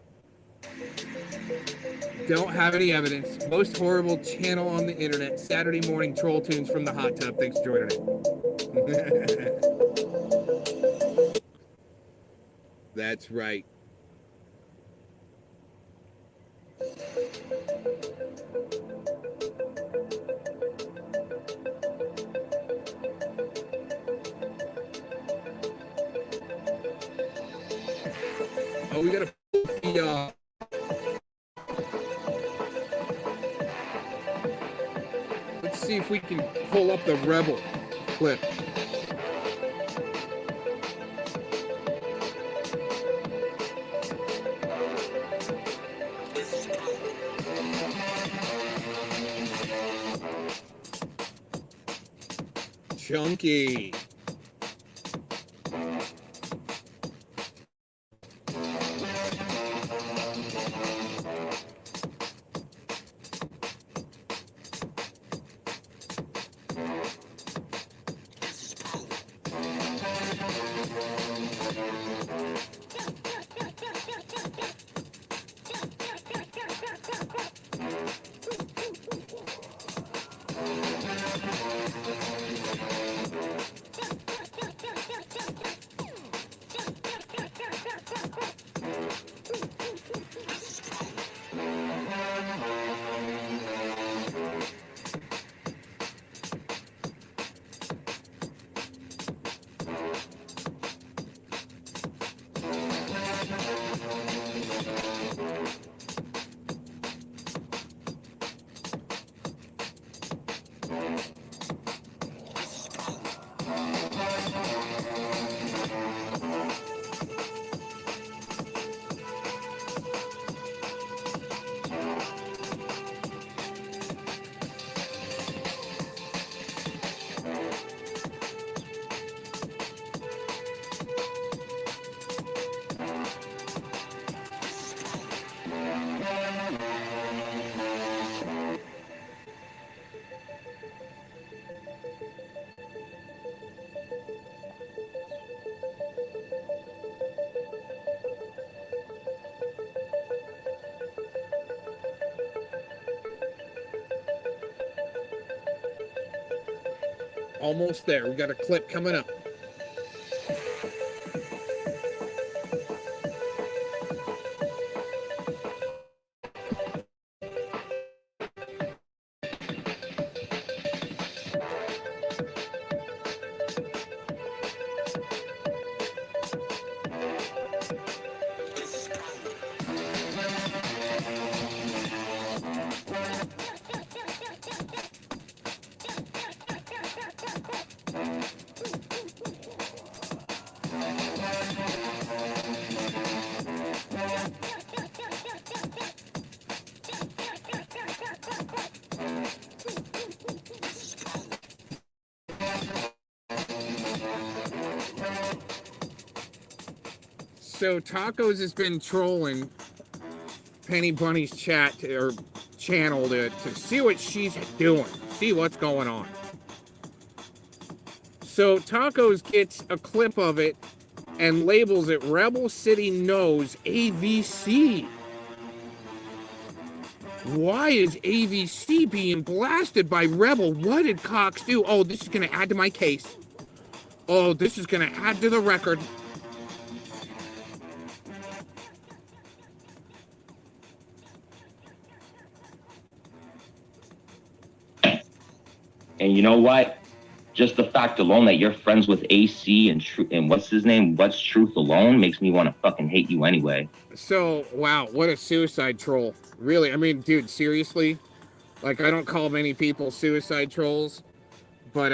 Don't have any evidence. Most horrible channel on the internet. Saturday morning troll tunes from the hot tub. Thanks for joining it. That's right. Oh, we gotta put the let's see if we can pull up the Rebel clip. Chunky. Almost there. We got a clip coming up. So Tacos has been trolling Penny Bunny's chat or channel to see what she's doing, see what's going on. So Tacos gets a clip of it and labels it Rebel City Knows AVC. Why is AVC being blasted by Rebel? What did Cox do? Oh, this is going to add to my case. Oh, this is going to add to the record. And you know what? Just the fact alone that you're friends with AC and what's his name? What's Truth alone makes me want to fucking hate you anyway. So, wow, what a suicide troll. Really, I mean, dude, seriously? Like, I don't call many people suicide trolls, but,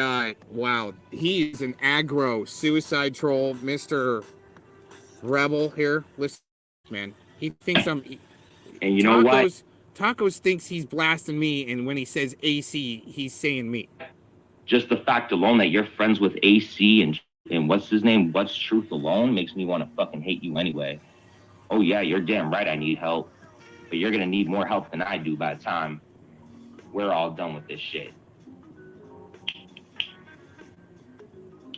wow, he's an aggro suicide troll, Mr. Rebel here. Listen, man, he thinks I'm... And you know what? Tacos thinks he's blasting me, and when he says AC, he's saying me. Just the fact alone that you're friends with AC and what's his name? What's Truth alone makes me want to fucking hate you anyway. Oh yeah, you're damn right I need help, but you're gonna need more help than I do by the time. we're all done with this shit.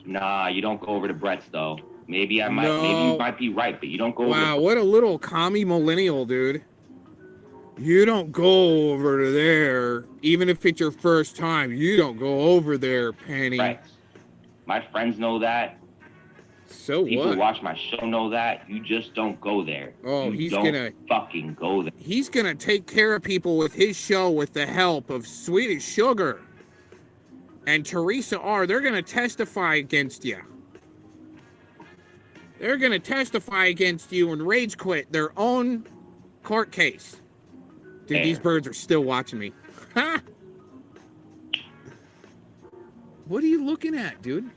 Nah, you don't go over to Brett's though. Maybe you might be right, but you don't go over. Wow, what a little commie millennial, dude. You don't go over to there, even if it's your first time. You don't go over there, Penny. Brett's. My friends know that. So People what? who watch my show know that. You just don't go there. Oh, he's gonna fucking go there. He's gonna take care of people with his show with the help of Swedish Sugar and Teresa R. They're gonna testify against you. They're gonna testify against you and rage quit their own court case. Dude, these birds are still watching me. Ha! What are you looking at, dude?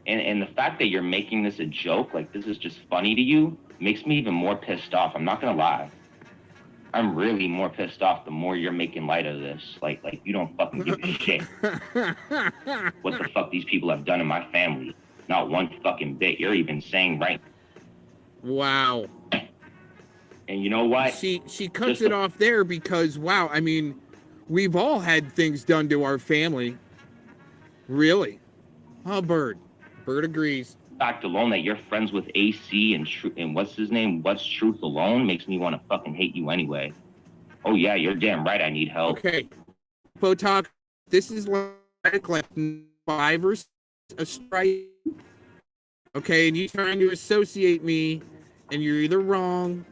And the fact that you're making this a joke, like this is just funny to you, makes me even more pissed off. I'm not gonna lie. I'm really more pissed off the more you're making light of this. Like you don't fucking give a shit. What the fuck these people have done in my family? Not one fucking bit. You're even saying right. Wow. And you know what? She cuts it off there because, wow, I mean, we've all had things done to our family. Really? Oh, Bird agrees. Fact alone that you're friends with AC and what's his name? What's Truth alone makes me want to fucking hate you anyway. Oh yeah, you're damn right. I need help. Okay, Botox. This is like 5 or a strike. Okay, and you trying to associate me, and you're either wrong.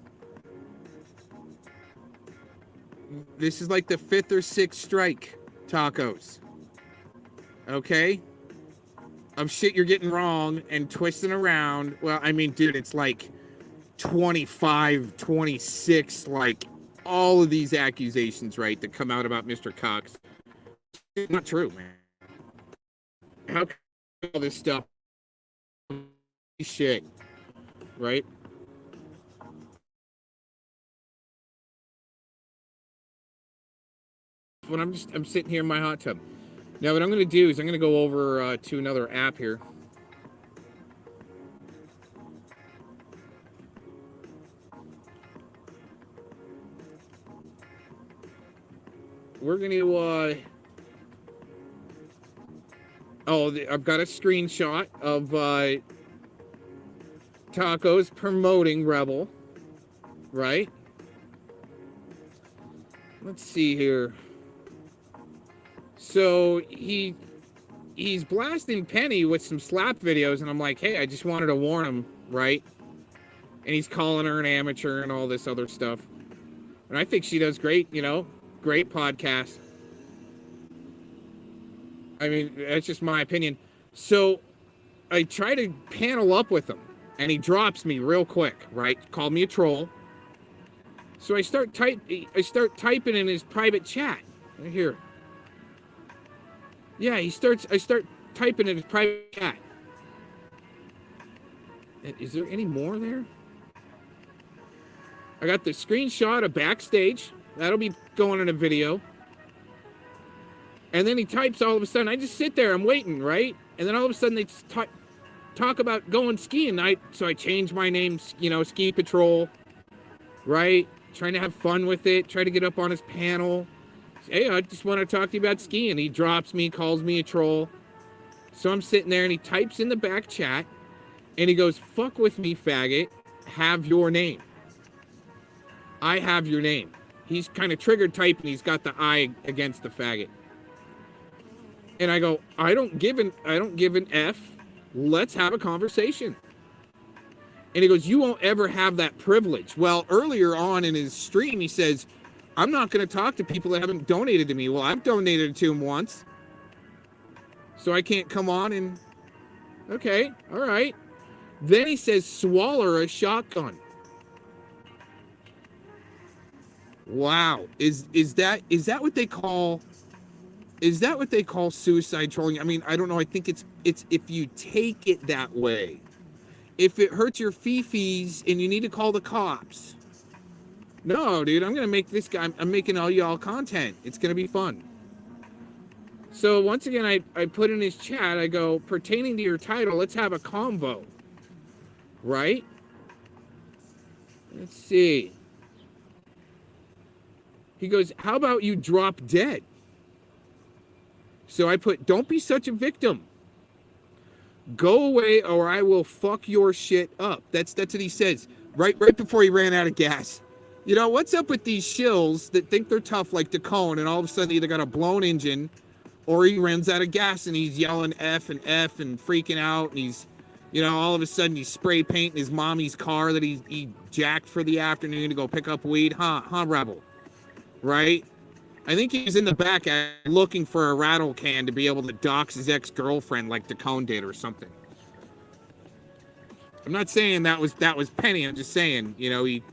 This is like the 5th or 6th strike, Tacos. Okay? Of shit you're getting wrong and twisting around. Well, I mean, dude, it's like 25, 26, like all of these accusations, right, that come out about Mr. Cox. It's not true, man. How can all this stuff shit, right? When I'm sitting here in my hot tub. Now what I'm going to do is I'm going to go over to another app here. We're going to I've got a screenshot of Tacos promoting Rebel, right? Let's see here. So he's blasting Penny with some slap videos, and I'm like, hey, I just wanted to warn him, right? And he's calling her an amateur and all this other stuff. And I think she does great, great podcast. I mean, that's just my opinion. So I try to panel up with him, and he drops me real quick, right? Called me a troll. So I start typing in his private chat right here. Yeah, I start typing in his private chat. Is there any more there? I got the screenshot of backstage. That'll be going in a video. And then he types all of a sudden. I just sit there. I'm waiting, right? And then all of a sudden they talk about going skiing. So I changed my name, Ski Patrol, right? Trying to have fun with it. Try to get up on his panel. Hey, I just want to talk to you about skiing. He drops me, calls me a troll. So I'm sitting there and he types in the back chat and he goes, fuck with me, faggot. Have your name. I have your name. He's kind of triggered typing. He's got the I against the faggot. And I go, I don't give an F. Let's have a conversation. And he goes, you won't ever have that privilege. Well, earlier on in his stream, he says, I'm not going to talk to people that haven't donated to me. Well, I've donated to him once. So I can't come on and... Okay, all right. Then he says, swallow a shotgun. Wow. Is that what they call... Is that what they call suicide trolling? I mean, I don't know. I think it's if you take it that way. If it hurts your fee-fees and you need to call the cops... No, dude, I'm going to make this guy, I'm making all y'all content. It's going to be fun. So once again, I put in his chat, I go, pertaining to your title, let's have a convo. Right? Let's see. He goes, how about you drop dead? So I put, don't be such a victim. Go away or I will fuck your shit up. That's what he says right before he ran out of gas. You know, what's up with these shills that think they're tough like DeCone and all of a sudden either got a blown engine or he runs out of gas and he's yelling F and freaking out and he's, you know, all of a sudden he's spray painting his mommy's car that he jacked for the afternoon to go pick up weed. Huh, Rebel? Right? I think he was in the back looking for a rattle can to be able to dox his ex-girlfriend like DeCone did or something. I'm not saying that was Penny. I'm just saying, you know, he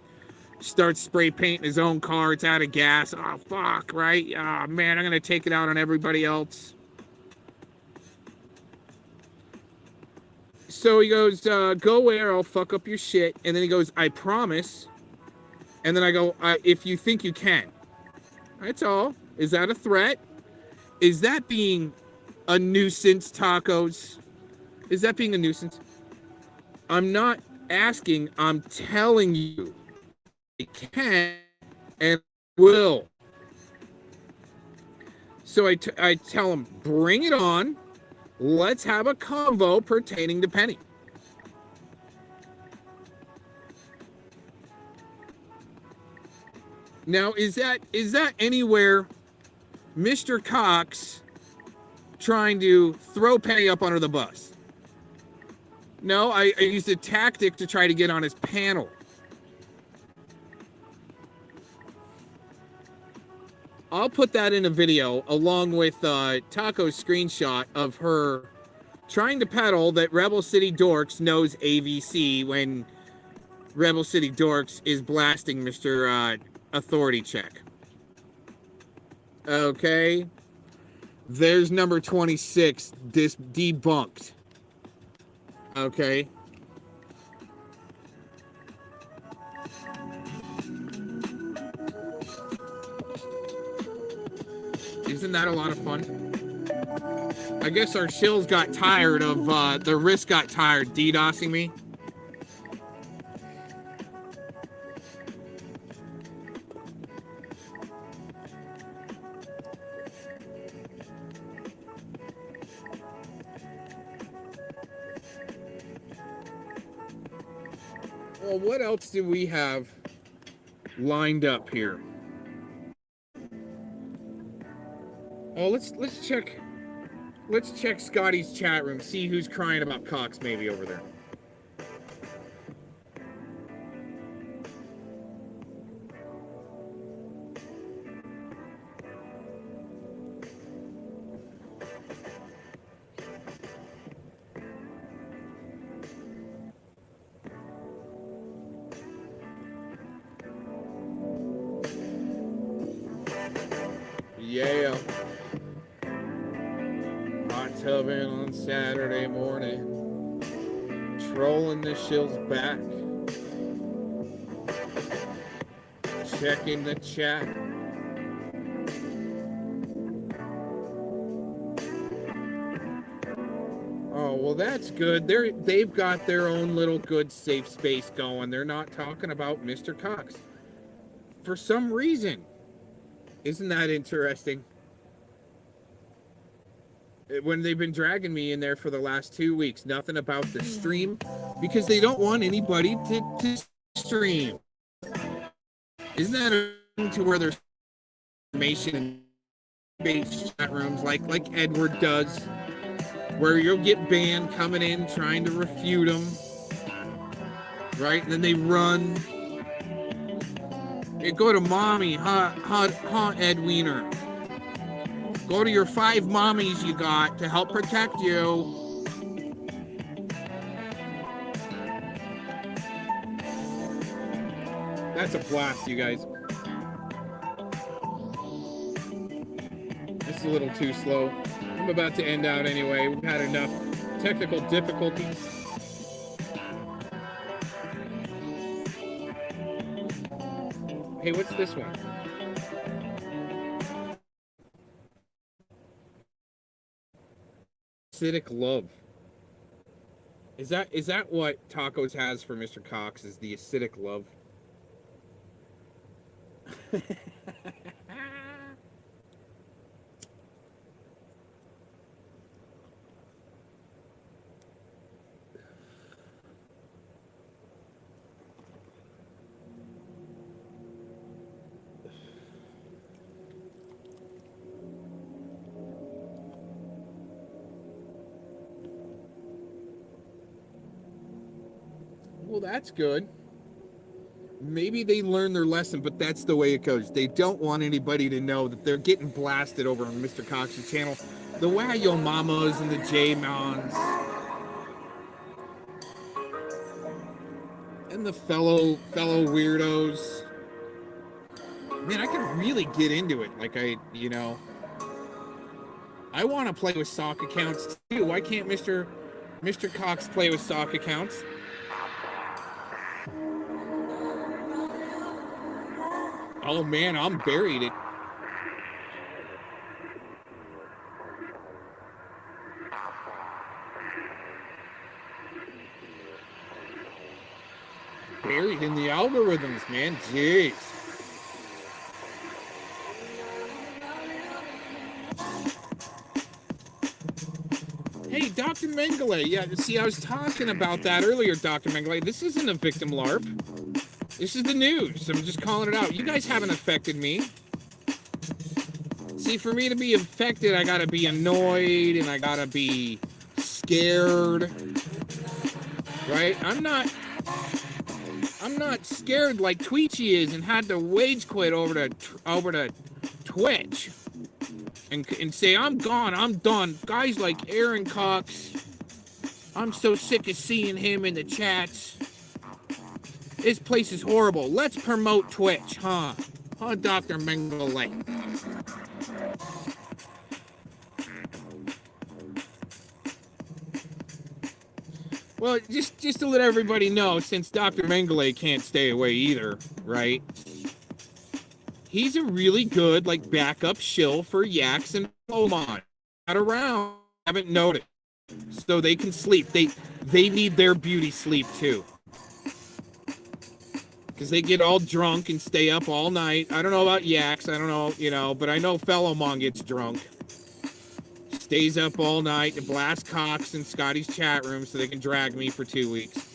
starts spray painting his own car. It's out of gas. Oh, fuck, right? Oh, man, I'm going to take it out on everybody else. So he goes, go away or I'll fuck up your shit. And then he goes, I promise. And then I go, if you think you can. That's all. Is that a threat? Is that being a nuisance, Tacos? Is that being a nuisance? I'm not asking, I'm telling you. I can and will. So I tell him, bring it on. Let's have a convo pertaining to Penny. Now, is that anywhere Mr. Cox trying to throw Penny up under the bus? No, I used a tactic to try to get on his panel. I'll put that in a video along with Taco's screenshot of her trying to peddle that Rebel City Dorks knows AVC when Rebel City Dorks is blasting Mr. Authority Check. Okay. There's number 26 debunked. Okay. Isn't that a lot of fun? I guess our shills got tired of, their wrists got tired DDoSing me. Well, what else do we have lined up here? Oh, let's check Scotty's chat room, see who's crying about Cox maybe over there. Yeah. Hot tubbing on Saturday morning. Trolling the shill's back. Checking the chat. Oh, well, that's good. They've got their own little good safe space going. They're not talking about Mr. Cox. For some reason. Isn't that interesting? When they've been dragging me in there for the last 2 weeks, nothing about the stream, because they don't want anybody to stream. Isn't that to where there's information in chat rooms like Edward does, where you'll get banned coming in trying to refute them, right? And then they run. Hey, go to mommy, huh, Ed Wiener. Go to your 5 mommies you got to help protect you. That's a blast, you guys. It's a little too slow. I'm about to end out anyway. We've had enough technical difficulties. Hey, what's this one? Acidic love. Is that what Tacos has for Mr. Cox? Is the acidic love? well, that's good. Maybe they learned their lesson, but that's the way it goes. They don't want anybody to know that they're getting blasted over on Mr. Cox's channel. The Wayo Mamas and the J-Mons and the fellow weirdos. Man, I can really get into it. Like I want to play with sock accounts too. Why can't Mr. Cox play with sock accounts? Oh man, I'm buried. Buried in the algorithms, man. Jeez. Hey, Dr. Mengele. Yeah, see, I was talking about that earlier, Dr. Mengele. This isn't a victim LARP. This is the news. I'm just calling it out. You guys haven't affected me. See, for me to be affected, I gotta be annoyed and I gotta be scared. Right? I'm not scared like Tweechy is and had to wage quit over to Twitch and say, I'm gone, I'm done. Guys like Aaron Cox, I'm so sick of seeing him in the chats. This place is horrible. Let's promote Twitch, huh? Huh, Dr. Mengele? Well, just to let everybody know, since Dr. Mengele can't stay away either, right? He's a really good, like, backup shill for Yaks and Omon. Not around, haven't noticed. So they can sleep. They need their beauty sleep, too. Because they get all drunk and stay up all night. I don't know about Yaks, I don't know, but I know Fellowmon gets drunk. Stays up all night to blast Cox in Scotty's chat room so they can drag me for 2 weeks.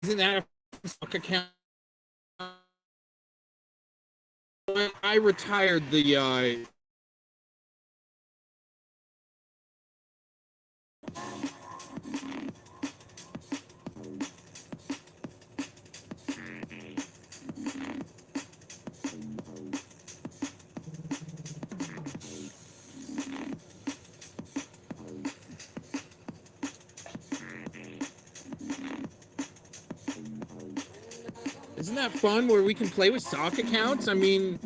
Isn't that a fuck account? I retired the Isn't that fun where we can play with sock accounts? I mean,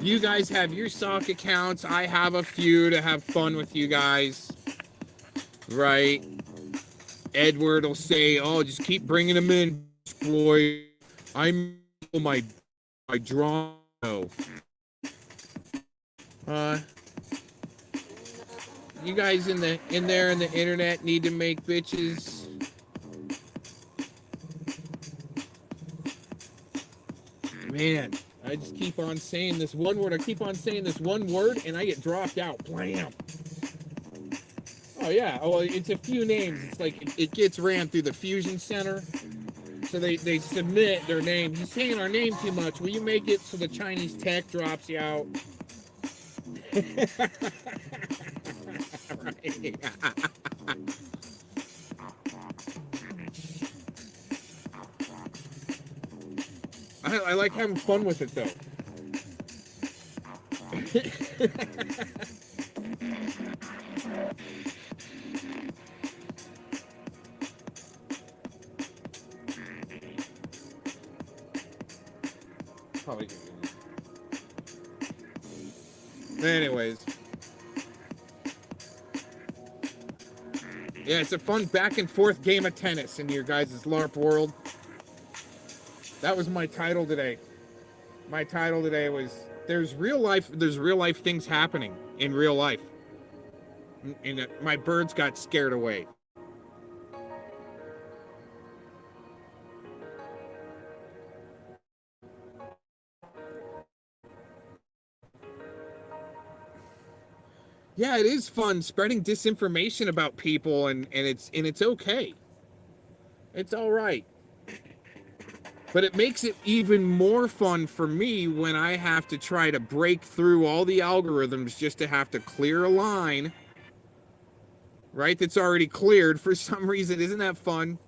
you guys have your sock accounts. I have a few to have fun with you guys. Right? Edward will say, oh, just keep bringing them in, boy. I'm my draw. You guys in the internet need to make bitches. Man, I just keep on saying this one word. I keep on saying this one word, and I get dropped out. Blam. Oh, yeah. Oh, it's a few names. It's like it gets ran through the Fusion Center. So they submit their name. You're saying our name too much. Will you make it so the Chinese tech drops you out? Right. I like having fun with it, though. Probably. Anyways. Yeah, it's a fun back and forth game of tennis in your guys' LARP world. That was my title today. My title today was There's real life things happening in real life. And my birds got scared away. Yeah, it is fun spreading disinformation about people, and it's okay. It's all right. But it makes it even more fun for me when I have to try to break through all the algorithms just to have to clear a line, right? That's already cleared for some reason. Isn't that fun?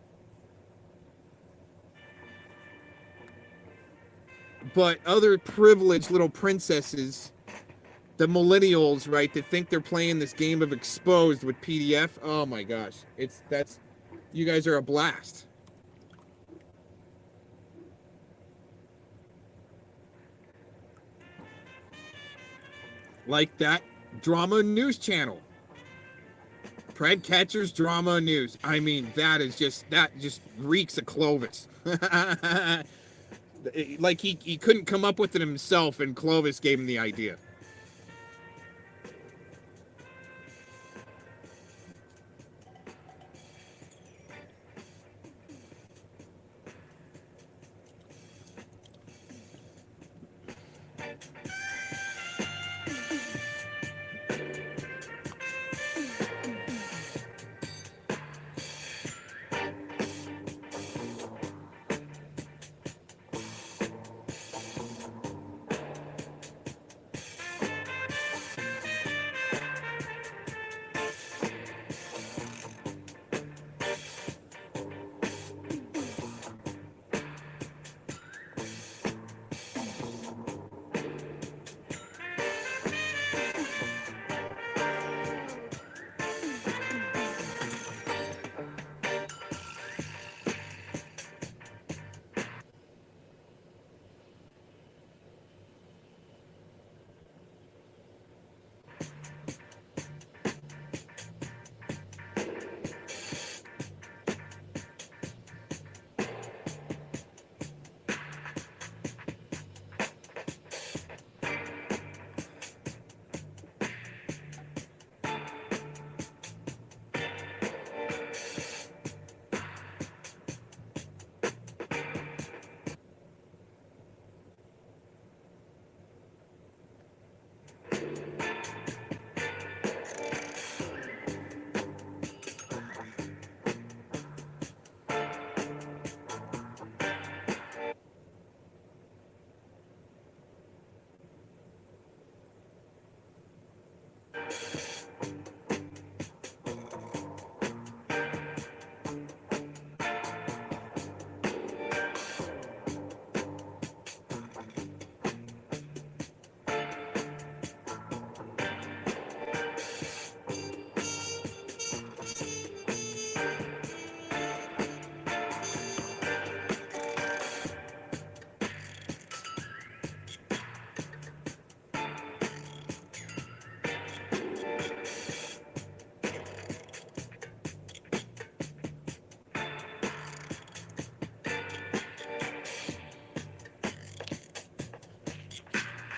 But other privileged little princesses, the millennials, right, that think they're playing this game of Exposed with PDF. Oh my gosh, you guys are a blast. Like that drama news channel, Pred Catcher's Drama News. I mean, that just reeks of Clovis. Like he couldn't come up with it himself, and Clovis gave him the idea.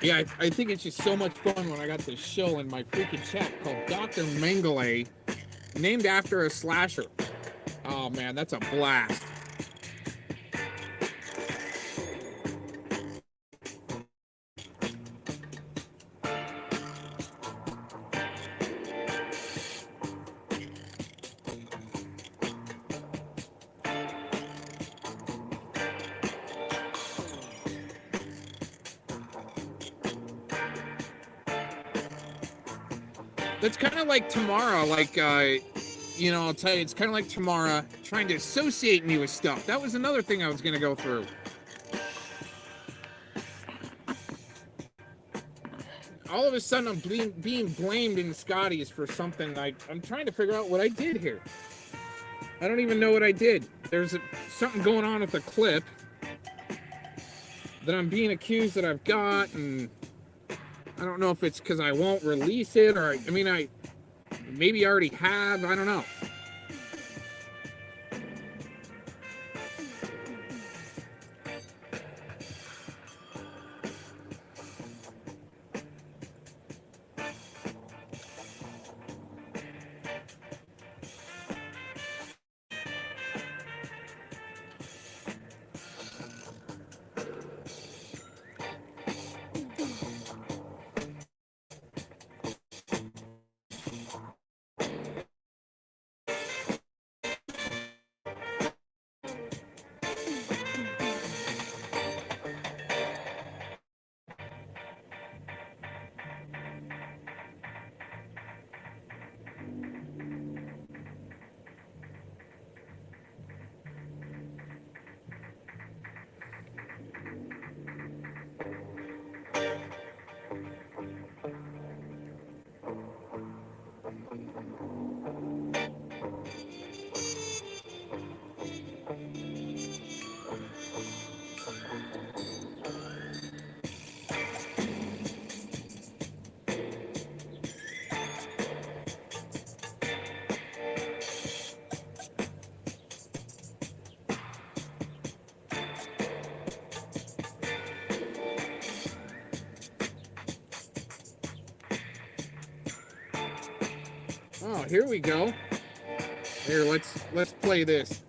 Yeah, I think it's just so much fun when I got this show in my freaking chat called Dr. Mengele, named after a slasher. Oh man, that's a blast. That's kind of like Tamara, like, I'll tell you, it's kind of like Tamara trying to associate me with stuff. That was another thing I was going to go through. All of a sudden, I'm being blamed in Scotty's for something. I'm trying to figure out what I did here. I don't even know what I did. There's something going on with the clip that I'm being accused that I've got, and I don't know if it's because I won't release it, or I maybe already have. I don't know. Oh, here we go. Here, let's play this.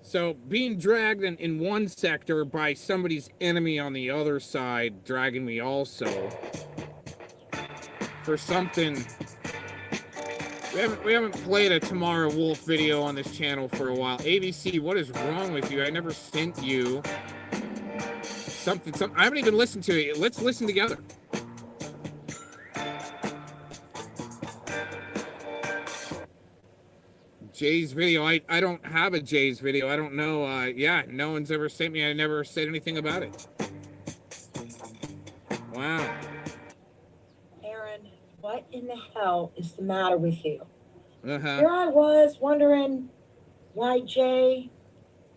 So, being dragged in one sector by somebody's enemy on the other side, dragging me also for something. We haven't played a Tamara Wolf video on this channel for a while. ABC, what is wrong with you? I never sent you something. I haven't even listened to it. Let's listen together. Jay's video. I don't have a Jay's video. I don't know. Yeah, no one's ever sent me. I never said anything about it. Wow. Aaron, what in the hell is the matter with you? Uh-huh. Here I was wondering why Jay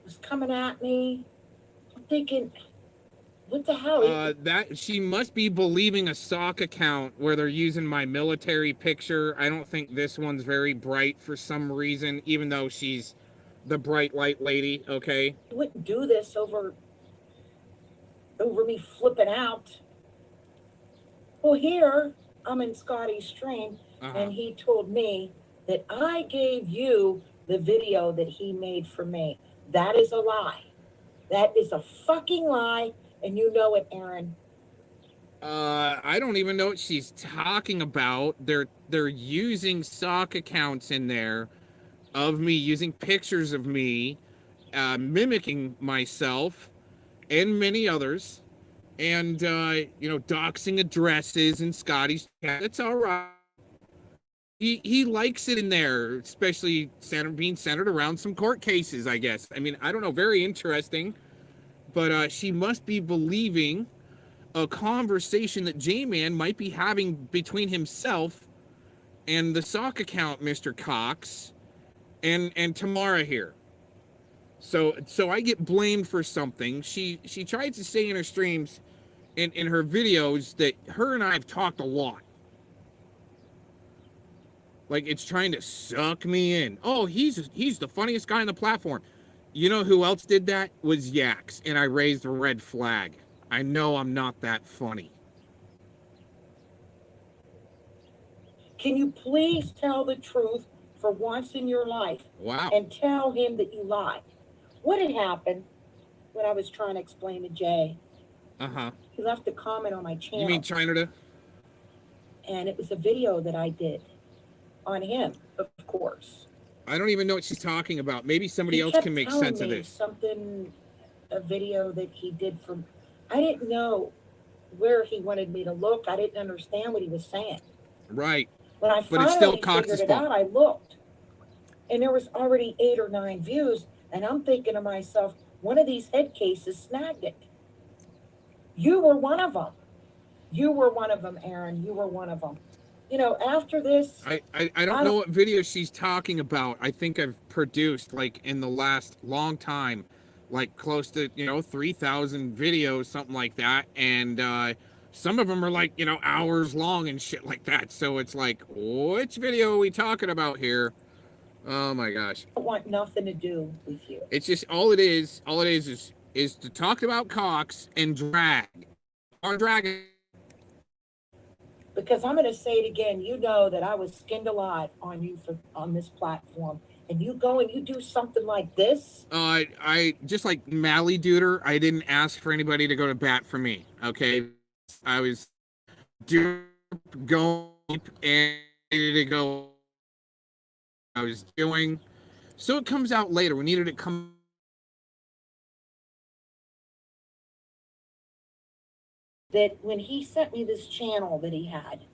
was coming at me. I'm thinking, what the hell? That she must be believing a sock account where they're using my military picture. I don't think this one's very bright for some reason, even though she's the bright light lady. Okay. You wouldn't do this over me flipping out. Well, here I'm in Scotty's stream, and he told me that I gave you the video that he made for me. That is a lie. That is a fucking lie. And you know it, Aaron. I don't even know what she's talking about. They're using sock accounts in there of me, using pictures of me, mimicking myself and many others, and doxing addresses in Scotty's chat. It's all right. He likes it in there, especially being centered around some court cases, I guess. I mean, I don't know, very interesting. But she must be believing a conversation that J-Man might be having between himself and the sock account, Mr. Cox, and Tamara here. So I get blamed for something. She tried to say in her streams, in her videos, that her and I have talked a lot. Like it's trying to suck me in. Oh, he's the funniest guy on the platform. You know who else did that? Was Yax, and I raised a red flag. I know I'm not that funny. Can you please tell the truth for once in your life? Wow. And tell him that you lied. What had happened when I was trying to explain to Jay? Uh-huh. He left a comment on my channel. You mean China? And it was a video that I did on him, of course. I don't even know what she's talking about. Maybe somebody else can make sense of this. A video that he did from, I didn't know where he wanted me to look. I didn't understand what he was saying. Right. When I finally figured it out, I looked, and there was already 8 or 9 views, and I'm thinking to myself, one of these head cases snagged it. You were one of them. You were one of them, Aaron. You were one of them. You know, after this... I don't know what video she's talking about. I think I've produced, like, in the last long time, like, close to, 3,000 videos, something like that. And some of them are, like, hours long and shit like that. So it's like, which video are we talking about here? Oh, my gosh. I want nothing to do with you. It's just, all it is to talk about Cox and drag. Or dragging. Because I'm going to say it again. You know that I was skinned alive on this platform, and you go and you do something like this. I just like Mally Duder. I didn't ask for anybody to go to bat for me. Okay, I was going and to go. I was doing. So it comes out later. We needed it come. That when he sent me this channel that he had,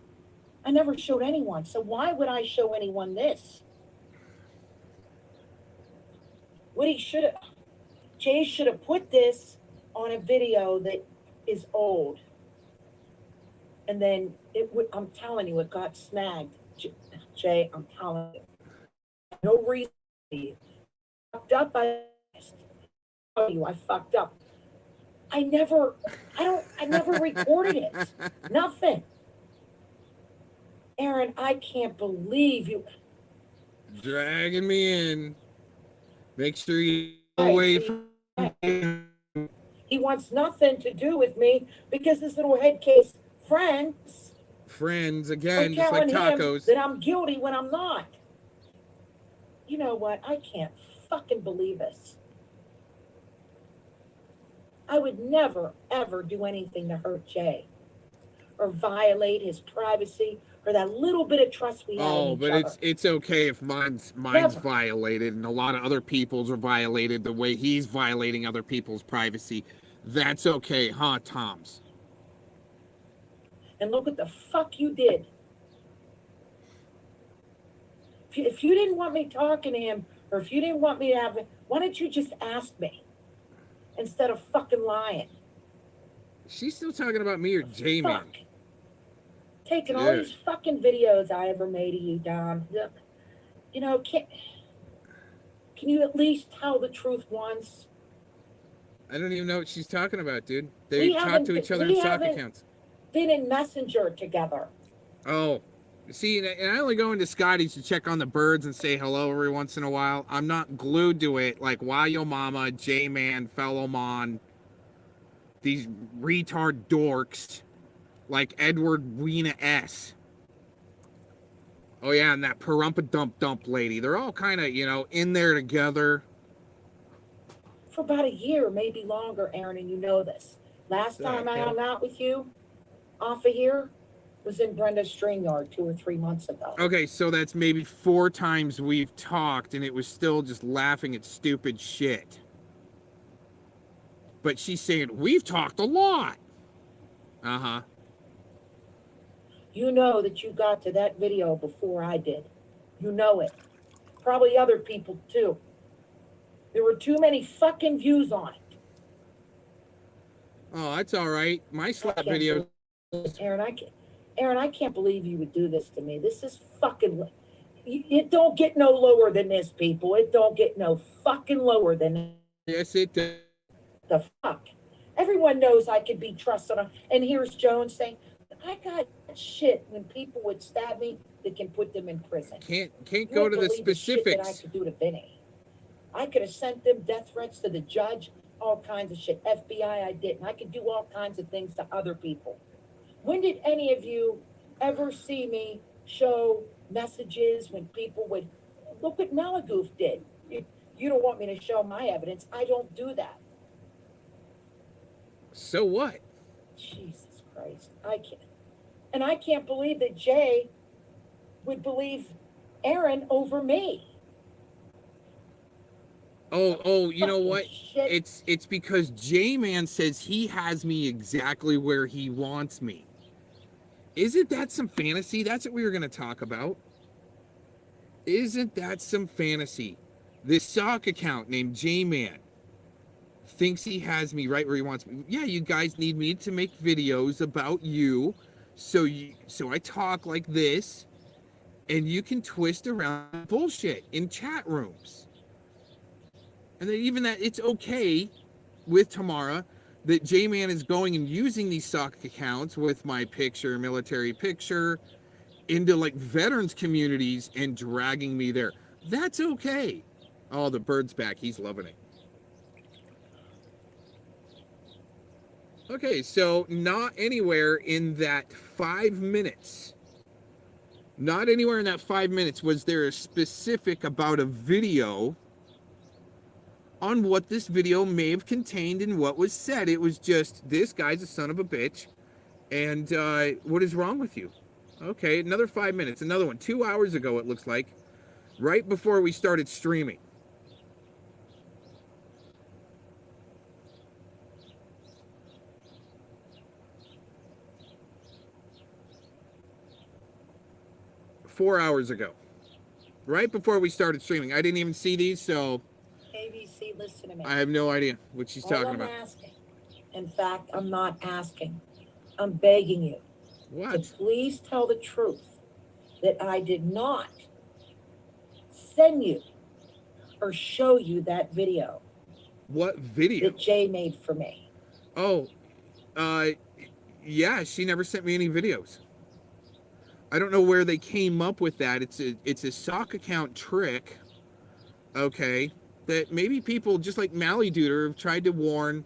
I never showed anyone. So why would I show anyone this? Jay should have put this on a video that is old. And then I'm telling you, it got snagged. Jay, I'm telling you. No reason for you. fucked up. I tell you, I fucked up. I never recorded it. Nothing. Aaron, I can't believe you. Dragging me in. Make sure you Right, away see, from he wants nothing to do with me because his little head case friends friends are again, just like telling him tacos. that I'm guilty when I'm not. You know what? I can't fucking believe this. I would never, ever do anything to hurt Jay or violate his privacy or that little bit of trust we had in Oh, each but other. it's okay if mine's Never. violated and a lot of other people's are violated the way he's violating other people's privacy. That's okay, huh, Toms? And look what the fuck you did. If you didn't want me talking to him, or if you didn't want me to have it, why don't you just ask me instead of fucking lying? She's still talking about me or J-Man. Fuck. Taking all Dude. these fucking videos I ever made of you, Don. You know, can you at least tell the truth once? I don't even know what she's talking about, dude. We They talk haven't to been- each other we in sock haven't- accounts. Been in Messenger together. Oh, see, and I only go into Scotty's to check on the birds and say hello every once in a while. I'm not glued to it like Why Yo Mama, J-Man, Fellow Mon, these retard dorks like Edward Weena S. Oh yeah, and that Perumpa Dump lady. They're all kind of, in there together. For about a year, maybe longer, Aaron, and you know this. Last time I hung out with you off of here was in Brenda's string yard 2 or 3 months ago. Okay, so that's maybe 4 times we've talked, and it was still just laughing at stupid shit. But she's saying, we've talked a lot. Uh-huh. You know that you got to that video before I did. You know it. Probably other people too. There were too many fucking views on it. Oh, that's all right. My slap I can't video. Aaron, I can't believe you would do this to me. This is fucking. It don't get no lower than this, people. It don't get no fucking lower than. Yes, it does. The fuck. Everyone knows I could be trusted on. And here's Jones saying, "I got shit when people would stab me that can put them in prison." Can't You go to wouldn't the believe the shit that I specifics. could do to Vinny. I could have sent them death threats to the judge, all kinds of shit. FBI, I didn't. I could do all kinds of things to other people. When did any of you ever see me show messages when people would look what Malagoof did? You don't want me to show my evidence. I don't do that. So what? Jesus Christ. I can't believe that Jay would believe Aaron over me. Oh, you know Fucking what? shit. It's because J-Man says he has me exactly where he wants me. Isn't that some fantasy? That's what we were going to talk about. Isn't that some fantasy? This sock account named J-Man thinks he has me right where he wants me. Yeah, you guys need me to make videos about you. So I talk like this, and you can twist around bullshit in chat rooms. And then even that it's okay with Tamara that J-Man is going and using these sock accounts with my picture, military picture, into like veterans communities and dragging me there. That's okay. Oh, the bird's back. He's loving it. Okay, so not anywhere in that 5 minutes. Not anywhere in that 5 minutes was there a specific about a video on what this video may have contained and what was said. It was just, this guy's a son of a bitch, and what is wrong with you? Okay, another 5 minutes, another one. 2 hours ago, it looks like, right before we started streaming. Four hours ago, right before we started streaming. I didn't even see these, so ABC, listen to me. I have no idea what she's All talking I'm about. asking, in fact, I'm not asking, I'm begging you to What? please tell the truth that I did not send you or show you that video What video? that Jay made for me? Oh, yeah, she never sent me any videos. I don't know where they came up with that. It's a sock account trick, okay, that maybe people just like Mally Duder have tried to warn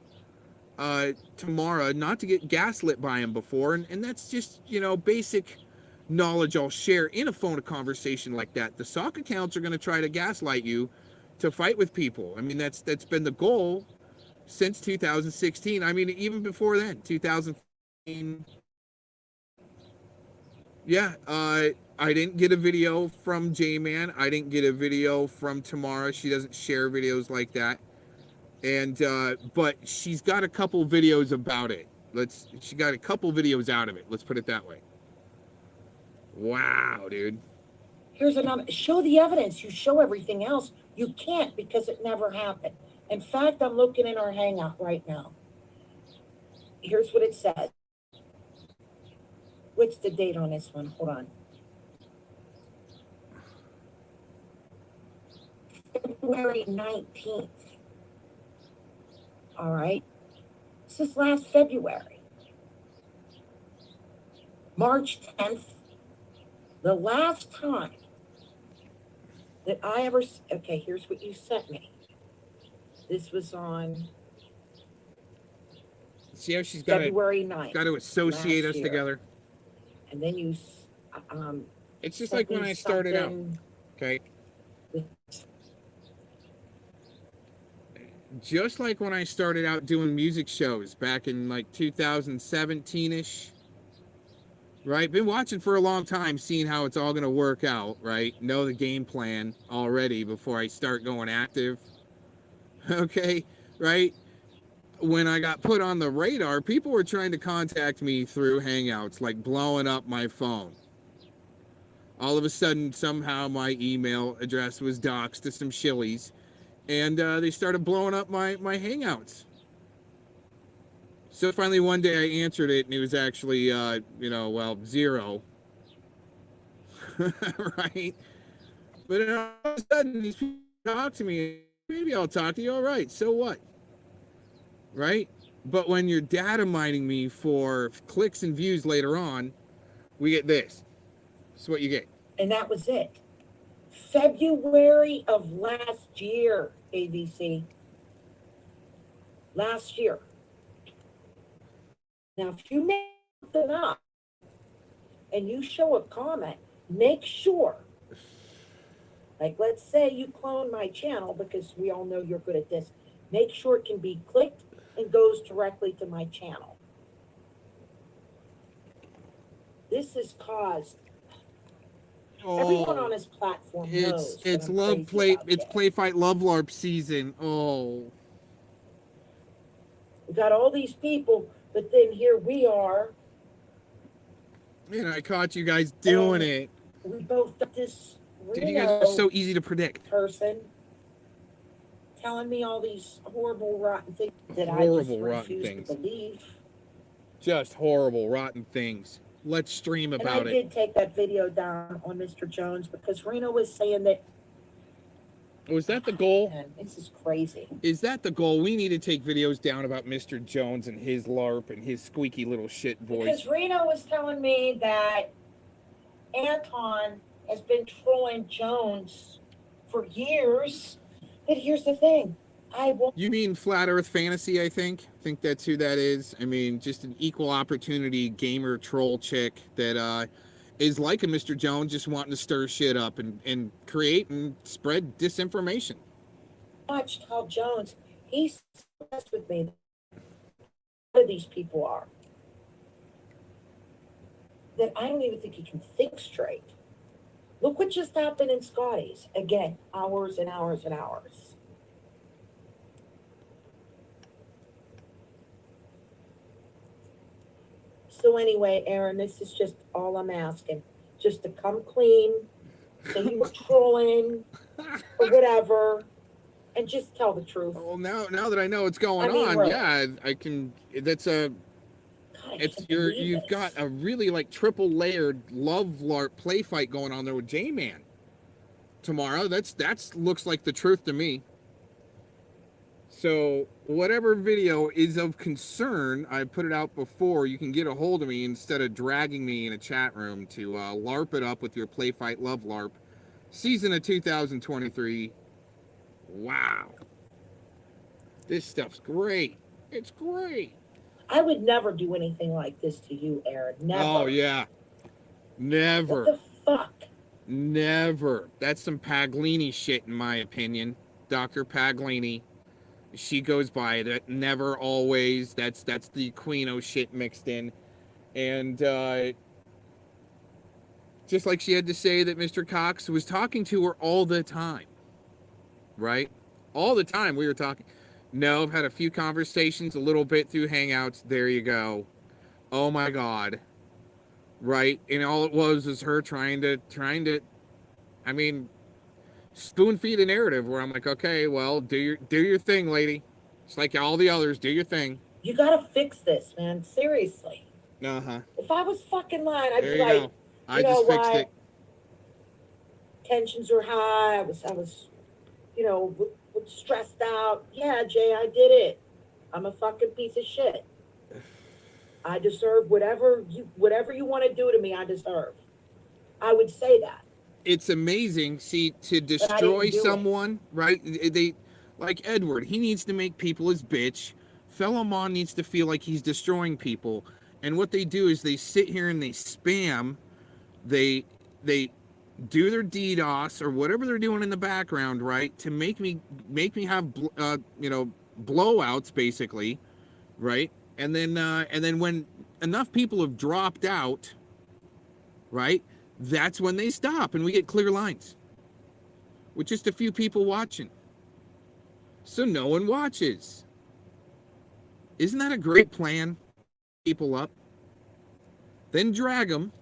Tamara not to get gaslit by him before, and that's just, you know, basic knowledge I'll share in a phone conversation like that. The sock accounts are going to try to gaslight you to fight with people. I mean, that's been the goal since 2016. I mean, even before then, 2015. Yeah, I didn't get a video from J-Man. I didn't get a video from Tamara. She doesn't share videos like that. And but she's got a couple videos about it. She got a couple videos out of it. Let's put it that way. Wow, dude. Here's another. Show the evidence. You show everything else. You can't because it never happened. In fact, I'm looking in our Hangout right now. Here's what it says. What's the date on this one? Hold on. February 19th. All right. This is last February. March 10th. The last time that I ever, okay, here's what you sent me. This was on See how she's February 9th. got to associate us together. And then you, It's just like when I started out. Okay. Just like when I started out doing music shows back in like 2017-ish. Right? Been watching for a long time, seeing how it's all going to work out, right? Know the game plan already before I start going active. Okay? Right? When I got put on the radar, people were trying to contact me through Hangouts, like blowing up my phone. All of a sudden, somehow my email address was doxed to some shillies, and they started blowing up my Hangouts. So finally one day I answered it, and it was actually, zero. Right? But then all of a sudden, these people talk to me. Maybe I'll talk to you. All right, so what? Right? But when you're data mining me for clicks and views later on, we get this. This is what you get. and that was it. February of last year, ABC. Last year. Now, if you make something up and you show a comment, make sure, like let's say you clone my channel, because we all know you're good at this, make sure it can be clicked and goes directly to my channel. This has caused everyone on this platform knows. It's play fight love larp season. Oh. We got all these people, but then here we are. Man, I caught you guys doing it. We both got this Dude, you guys are so easy to predict. Person telling me all these horrible, rotten things that Horrible, I just rotten refuse things. to believe. Just horrible, rotten things. Let's stream about and I it. did take that video down on Mr. Jones because Reno was saying that. Was that the goal? Man, this is crazy. Is that the goal? We need to take videos down about Mr. Jones and his LARP and his squeaky little shit voice. Because Reno was telling me that Anton has been trolling Jones for years. But here's the thing. You mean Flat Earth Fantasy, I think? I think that's who that is. I mean, just an equal opportunity gamer troll chick that is like a Mr. Jones, just wanting to stir shit up and create and spread disinformation. Watched how Jones, he's messed with me. A lot of these people are. That I don't even think he can think straight. Look what just happened in Scotty's. Again, hours and hours and hours. So anyway, Aaron, this is just all I'm asking. Just to come clean, say you were trolling or whatever, and just tell the truth. Well, now that I know what's going on, really. yeah, I can. That's a. You've got a really like triple layered love LARP play fight going on there with J-Man. tomorrow. That's looks like the truth to me. So whatever video is of concern, I put it out before. You can get a hold of me instead of dragging me in a chat room to LARP it up with your Play Fight Love LARP. Season of 2023. Wow. This stuff's great. It's great. I would never do anything like this to you, Aaron. Never. Oh, yeah. Never. What the fuck? Never. That's some Paglini shit, in my opinion. Dr. Paglini. She goes by that. Never, always. That's the Quino shit mixed in. And just like she had to say that Mr. Cox was talking to her all the time. Right? All the time we were talking. No, I've had a few conversations, a little bit through Hangouts. There you go. Oh my God. Right? And all it was her trying to, I mean, spoon feed a narrative where I'm like, okay, well, do your thing, lady. It's like all the others, do your thing. You gotta fix this, man. Seriously. Uh-huh. If I was fucking lying, I'd There be you like, go. I just fixed it. Tensions were high. I was, stressed out. Yeah, Jay, I did it. I'm a fucking piece of shit. I deserve whatever you want to do to me, I deserve. I would say that. It's amazing, see, to destroy someone, right? They, like Edward, he needs to make people his bitch. Philemon needs to feel like he's destroying people. And what they do is they sit here and they spam. They do their DDoS or whatever they're doing in the background, right? To make me have, blowouts, basically, right? And then when enough people have dropped out, right? That's when they stop and we get clear lines with just a few people watching. So no one watches. Isn't that a great plan? People up, then drag them,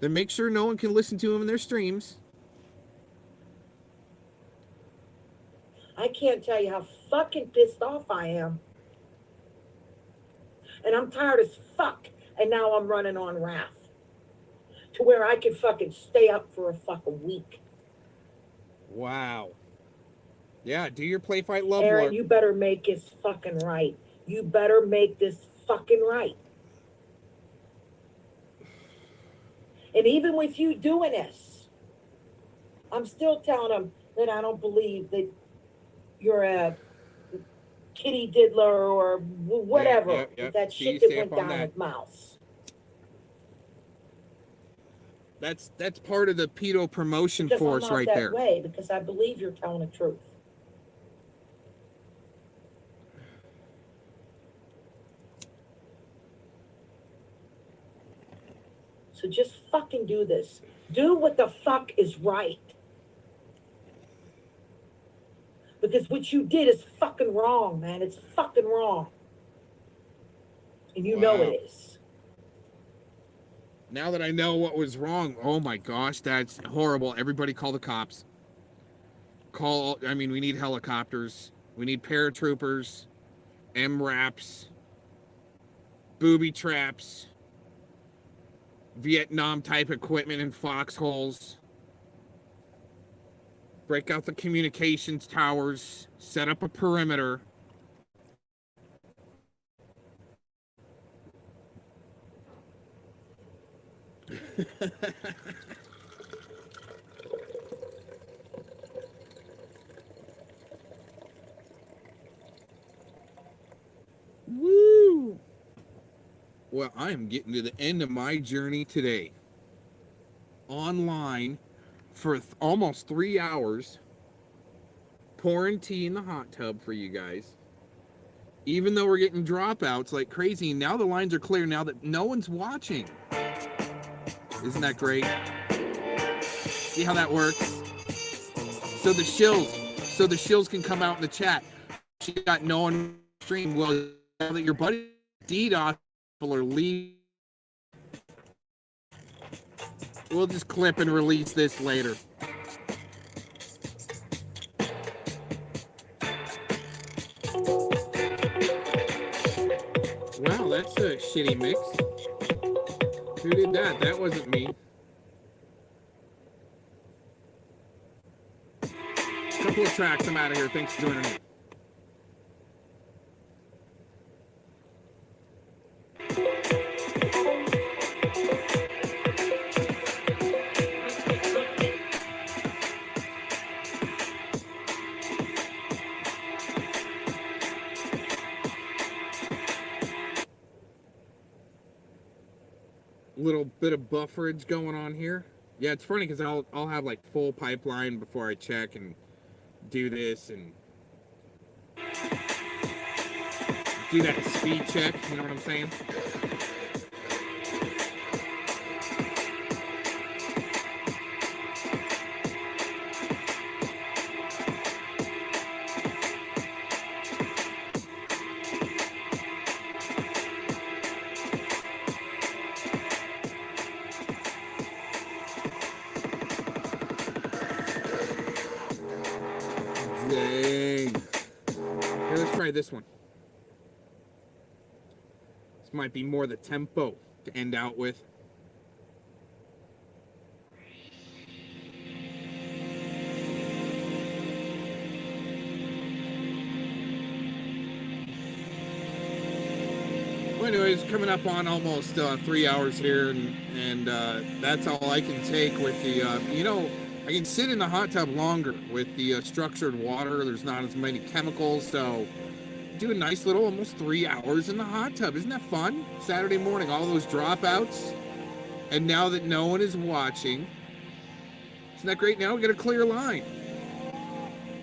then make sure no one can listen to them in their streams. I can't tell you how fucking pissed off I am. And I'm tired as fuck. And now I'm running on wrath. To where I could fucking stay up for a fucking week. Wow. Yeah, do your Play Fight Love Aaron, LARP. you better make this fucking right. You better make this fucking right. And even with you doing this, I'm still telling them that I don't believe that you're a kitty diddler or whatever. Yeah. That See, shit stay that went up on down that. with Mouse. That's part of the pedo promotion Because force I'm not right that there. way, because I believe you're telling the truth. So just fucking do this. Do what the fuck is right. Because what you did is fucking wrong, man. It's fucking wrong. And you know it is. Now that I know what was wrong, oh my gosh, that's horrible. Everybody call the cops. We need helicopters. We need paratroopers, MRAPs, booby traps, Vietnam type equipment in foxholes. Break out the communications towers, set up a perimeter. Woo! Well, I am getting to the end of my journey today. Online for almost 3 hours, pouring tea in the hot tub for you guys. Even though we're getting dropouts like crazy, now the lines are clear now that no one's watching. Isn't that great? See how that works? So the shills can come out in the chat. She got no one stream. Well, now that your buddy DDoS people are leaving, we'll just clip and release this later. Wow, that's a shitty mix. Who did that? That wasn't me. Cool tracks. I'm out of here. Thanks for joining me. Little bit of bufferage going on here. Yeah, it's funny because I'll have like full pipeline before I check and do this and do that speed check. You know what I'm saying? Dang. Here, let's try this one. This might be more the tempo to end out with. Well, anyways, coming up on almost 3 hours here, and that's all I can take with the, you know, I can sit in the hot tub longer with the structured water. There's not as many chemicals, so do a nice little almost 3 hours in the hot tub. Isn't that fun? Saturday morning, all those dropouts. And now that no one is watching, isn't that great? Now we get a clear line.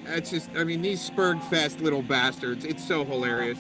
That's just, I mean, these Spurgfest little bastards. It's so hilarious.